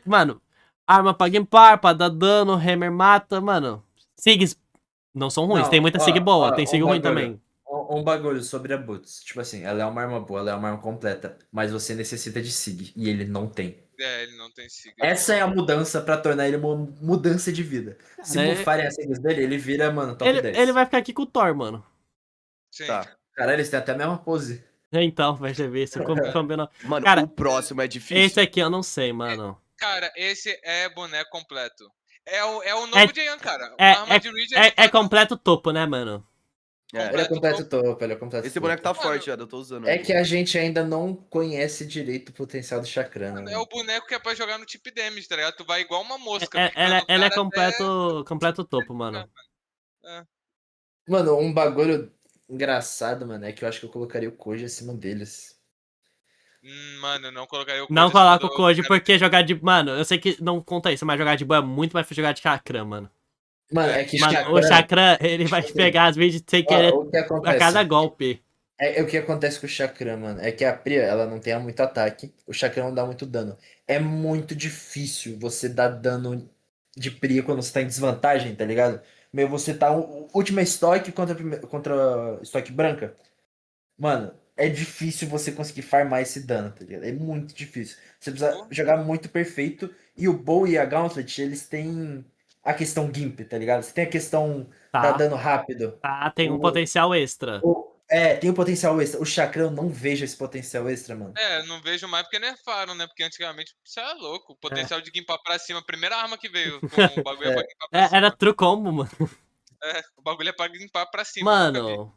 mano, arma pra gimpar, pra dar dano, hammer mata, mano. Sigs não são ruins, Não, tem muita sig boa, tem um sig ruim também. Um bagulho sobre a Boots. Tipo assim, ela é uma arma boa, ela é uma arma completa, mas você necessita de Sig e ele não tem. É, ele não tem sig. Essa é a mudança pra tornar ele uma mudança de vida. Se Cara, bufarem as sigas dele, ele vira, mano, top 10. ele vai ficar aqui com o Thor, mano. Sim. Tá. Cara, eles têm até a mesma pose. Então, vai ver se combina. Mano, Cara, o próximo é difícil. esse aqui eu não sei, mano. Cara, esse é boneco completo. É o novo Jayan, cara. Uma É, arma de Reed é completo topo, né, mano? É. Ele é completo topo, ele é completo Esse topo. boneco tá Mano, forte, velho. Eu tô usando. É ele. que a gente ainda não conhece direito o potencial do Chakra, né? É o boneco que é pra jogar no tip damage, tá ligado? Tu vai igual uma mosca. Ele picando o é cara completo topo, mano. É. Mano, um bagulho engraçado, mano, é que eu acho que eu colocaria o Koji acima deles. Mano, eu não colocaria o Não Koji acima coloca o do Koji cara. porque jogar de. Mano, eu sei que não conta isso, mas jogar de boa é muito mais pra jogar de chakra, mano. Mano, é que Mano, Chakra... o chakra, ele vai pegar as vezes sem querer O que a acontece? cada golpe. O que acontece com o Chakra, mano, é que a Priya, ela não tem muito ataque, o Chakra não dá muito dano. É muito difícil você dar dano de Priya quando você tá em desvantagem, tá ligado? Meu, você tá última estoque contra estoque branca. Mano, é difícil você conseguir farmar esse dano, tá ligado? É muito difícil. Você precisa jogar muito perfeito. E o Bow e a Gauntlet, eles têm a questão Gimp, tá ligado? Você tem a questão dar Tá, dano rápido. tá, tem um potencial extra. Tem o potencial extra. O Chakra eu não vejo esse potencial extra, mano. É, não vejo mais porque nerfaram, né? Porque antigamente, você é louco. O potencial de gimpar pra cima, a primeira arma que veio com o bagulho é pra gimpar pra cima. Era true combo, mano. É, o bagulho é pra gimpar pra cima. nunca vi. Mano,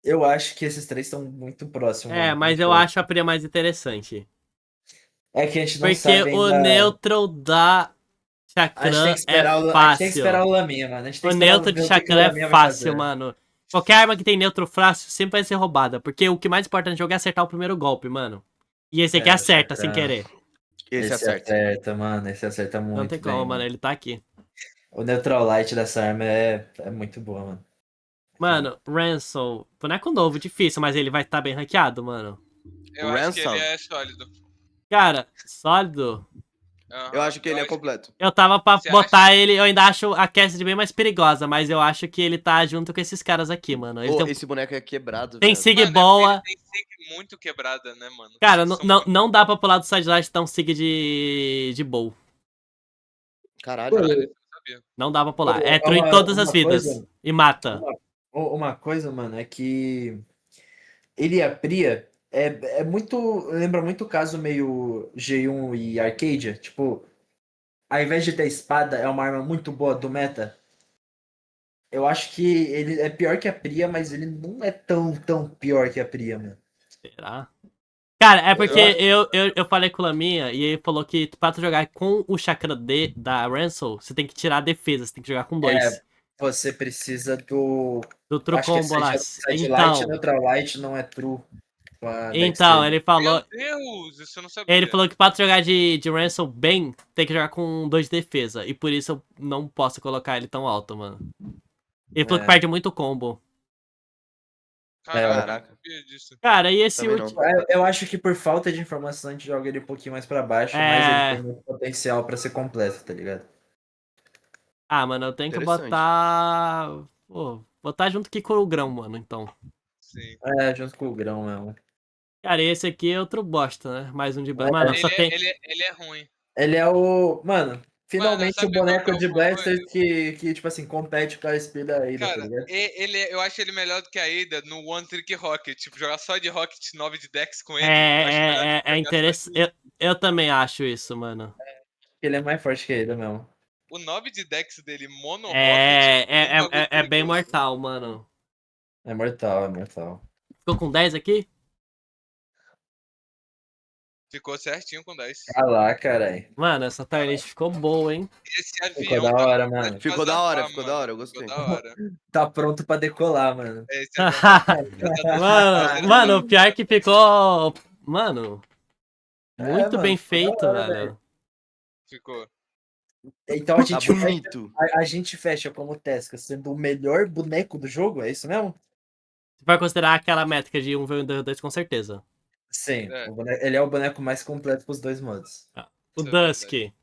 Eu acho que esses três estão muito próximos, mano. mas Muito eu próximos. acho a Priya mais interessante. É que a gente não Porque sabe o ainda. neutral da A gente tem chakra que esperar, é a gente tem que fácil. esperar o Laminha, mano. A gente tem O que esperar neutro ver de o que que o chakra Laminha é vai fácil, fazer. mano. Qualquer arma que tem neutro fácil sempre vai ser roubada. Porque o que mais importa no jogo é acertar o primeiro golpe, mano. E esse aqui É, acerta chakra. sem querer. Esse acerta. acerta, mano. Esse acerta muito Não tem bem, como, mano. Ele tá aqui. O Neutral Light dessa arma é muito boa, mano. Mano, Ransom, boneco novo, difícil, mas ele vai estar bem ranqueado, mano. Eu acho que Ransom. ele é sólido. Cara, sólido. Eu acho que ele é completo. Eu tava pra Você botar ele, eu ainda acho a Cassidy bem mais perigosa, mas eu acho que ele tá junto com esses caras aqui, mano. Ele Pô, tem, esse boneco é quebrado, tem velho. sig Mano, boa. Ele tem sig muito quebrada, né, mano? Cara, Eles são não dá pra pular do sidelight tão sig de bow. Caralho. Caralho, eu não sabia. Não dá pra pular. É Uma- true em todas as uma vidas. coisa- E mata. Uma coisa, mano, é que ele e a Priya é muito. Lembra muito o caso meio G1 e Arcadia. Tipo, ao invés de ter espada, é uma arma muito boa do meta. Eu acho que ele é pior que a Priya, mas ele não é tão pior que a Priya, mano. Será? Cara, é porque Eu- eu falei com o Laminha e ele falou que pra tu jogar com o chakra D da Ransel, você tem que tirar a defesa, você tem que jogar com dois. Você precisa do. Do true Acho que é combo lá. Side Light, Neutral Light não é true. Com a Então, Dexter. ele falou. Meu Deus, isso eu não sabia. Ele falou que pra tu jogar de Ransel bem, tem que jogar com 2 de defesa. E por isso eu não posso colocar ele tão alto, mano. Ele falou que perde muito combo. Caraca, Caraca. não sabia disso. Cara, e esse Também não. último... Eu acho que por falta de informação a gente joga ele um pouquinho mais pra baixo, mas ele tem muito potencial pra ser completo, tá ligado? Ah, mano, eu tenho que Interessante. botar... Pô, botar junto aqui com o grão, mano, então. Sim. É, junto com o grão mesmo. Cara, esse aqui é outro bosta, né? Mais um de... Mano, só tem... Ele é ruim. Ele é o. Mano, finalmente o sabe qual que boneco é o de bagulho? Blaster que, tipo assim, compete com a Speed da Ada, tá Cara, ligado? eu acho ele melhor do que a Ada no One Trick Rocket. Tipo, jogar só de Rocket 9 de Dex com ele. Eu acho melhor do que É jogar só interessante. de... Eu também acho isso, mano. Ele é mais forte que a Ada mesmo. O 9 de Dex dele, Mono Rocket, é um bagulho É bem perigoso. mortal, mano. É mortal, é mortal. Ficou com 10 aqui? Ficou certinho com 10. Ah lá, caralho. Mano, essa tier list ficou boa, hein? Esse Ficou avião da tá hora, completo mano. pra Ficou da hora, zarpar, ficou da mano. hora, eu Ficou gostei. da hora. Tá pronto pra decolar, mano. Esse avião tá completo. Mano, o pior que ficou. Mano, muito Mano, bem ficou da feito, hora, velho. Ficou. Então a Tá gente, bonito. a gente fecha como Tesca sendo o melhor boneco do jogo, é isso mesmo? Você vai considerar aquela métrica de 1v1 e 2 com certeza. Sim, É, ele é o boneco mais completo pros dois modos. O isso é verdade. Dusk.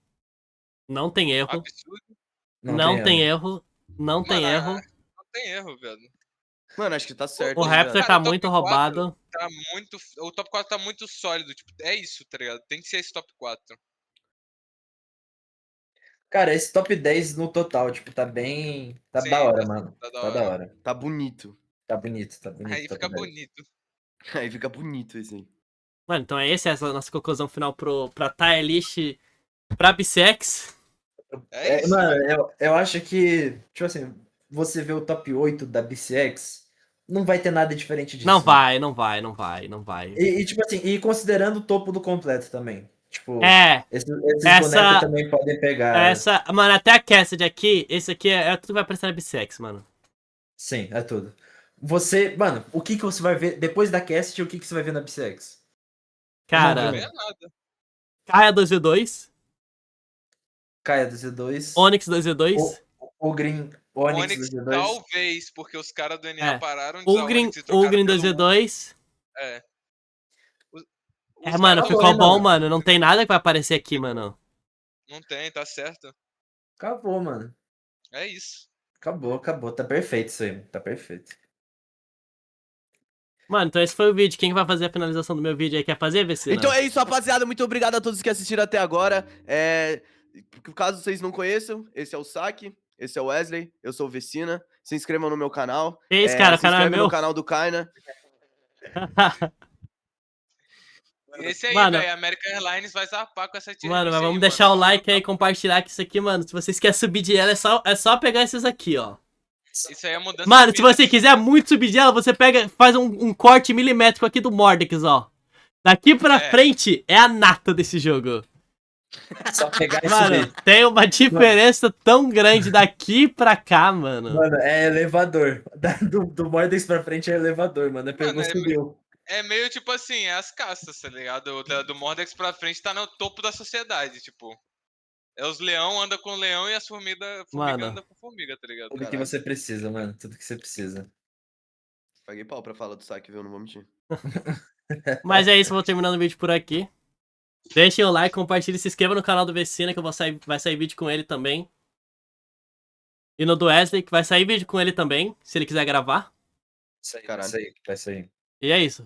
Não tem erro. Absurdo. Não tem erro. Não tem Mano, erro. não tem erro, velho. Mano, acho que tá certo, O hein, Raptor velho. tá o top muito 4 roubado. tá muito. O top 4 tá muito sólido. Tipo, é isso, tá ligado? Tem que ser esse top 4. Cara, esse top 10 no total, tipo, tá bem. Tá da Sim, hora, mano. tá da Tá da hora. hora. Tá bonito. Tá bonito, tá bonito, Aí tá fica bonito. bonito. Aí fica bonito esse aí. Mano, então essa é a nossa conclusão final pra tier list pra Bissex. É isso, Mano, velho. eu acho que, tipo assim, você vê o top 8 da BCX, não vai ter nada diferente disso. Não mano. vai, não vai, não vai, não vai. Tipo assim, e considerando o topo do completo também. Tipo, É, esses bonecos essa. também podem pegar. Essa. Mano, até a Cassidy aqui, esse aqui é tudo que vai aparecer na Bissex, mano. Sim, é tudo. Você, mano, o que você vai ver depois da cast, o que você vai ver na BCX? Uma de Cara, Não é uma. nada. Kaia 2v2, Kaia do Z2, Onyx 2v2. o Green Onyx do Onyx, Z2. talvez, porque os caras do NA É. pararam de usar Ugrin, Onyx e trocaram Ugrin pelo Ugin. 2v2. É. Os, É, os mano, caras do Acabou, ficou hein, NA bom, mano? mano. Não tem nada que vai aparecer aqui, mano. não tem, tá certo. Acabou, mano. É isso. Acabou. Tá perfeito isso aí. Tá perfeito. Mano, então esse foi o vídeo. Quem vai fazer a finalização do meu vídeo aí? Quer fazer, Vecina? Então é isso, rapaziada. Muito obrigado a todos que assistiram até agora. Caso vocês não conheçam, esse é o Saki, esse é o Wesley, eu sou o Vecina. Se inscrevam no meu canal. Que isso, cara? O Se canal é inscreve meu? no canal do Kaina. Esse aí, Mano, velho. American Airlines vai zarpar com essa tier mano, list mas aí, vamos deixar o mano. like aí, compartilhar que isso aqui, mano. Se vocês querem subir de ela, é só pegar esses aqui, ó. Isso aí é mudança Mano, de se vida. você quiser muito subir de ela, você pega, faz um corte milimétrico aqui do Mordex, ó. Daqui pra frente é a nata desse jogo. Só pegar e Mano, subir. tem uma diferença tão grande daqui pra cá, mano. Mano, é elevador. Do Mordex pra frente é elevador, mano. Pegou, Mano, subiu. é meio tipo assim, é as castas, tá ligado? Do Mordex pra frente tá no topo da sociedade, tipo. É os leão anda com leão e as formiga Mano. anda com formiga, tá ligado? Tudo que Caralho. você precisa, mano. Tudo que você precisa. Paguei pau pra falar do Saki, viu? Não vou mentir. Mas é isso, vou terminando o vídeo por aqui. Deixem o like, compartilhem, se inscrevam no canal do Vecina, que vai sair vídeo com ele também. E no do Wesley, que vai sair vídeo com ele também, se ele quiser gravar. Isso aí, Caralho. vai sair. E é isso.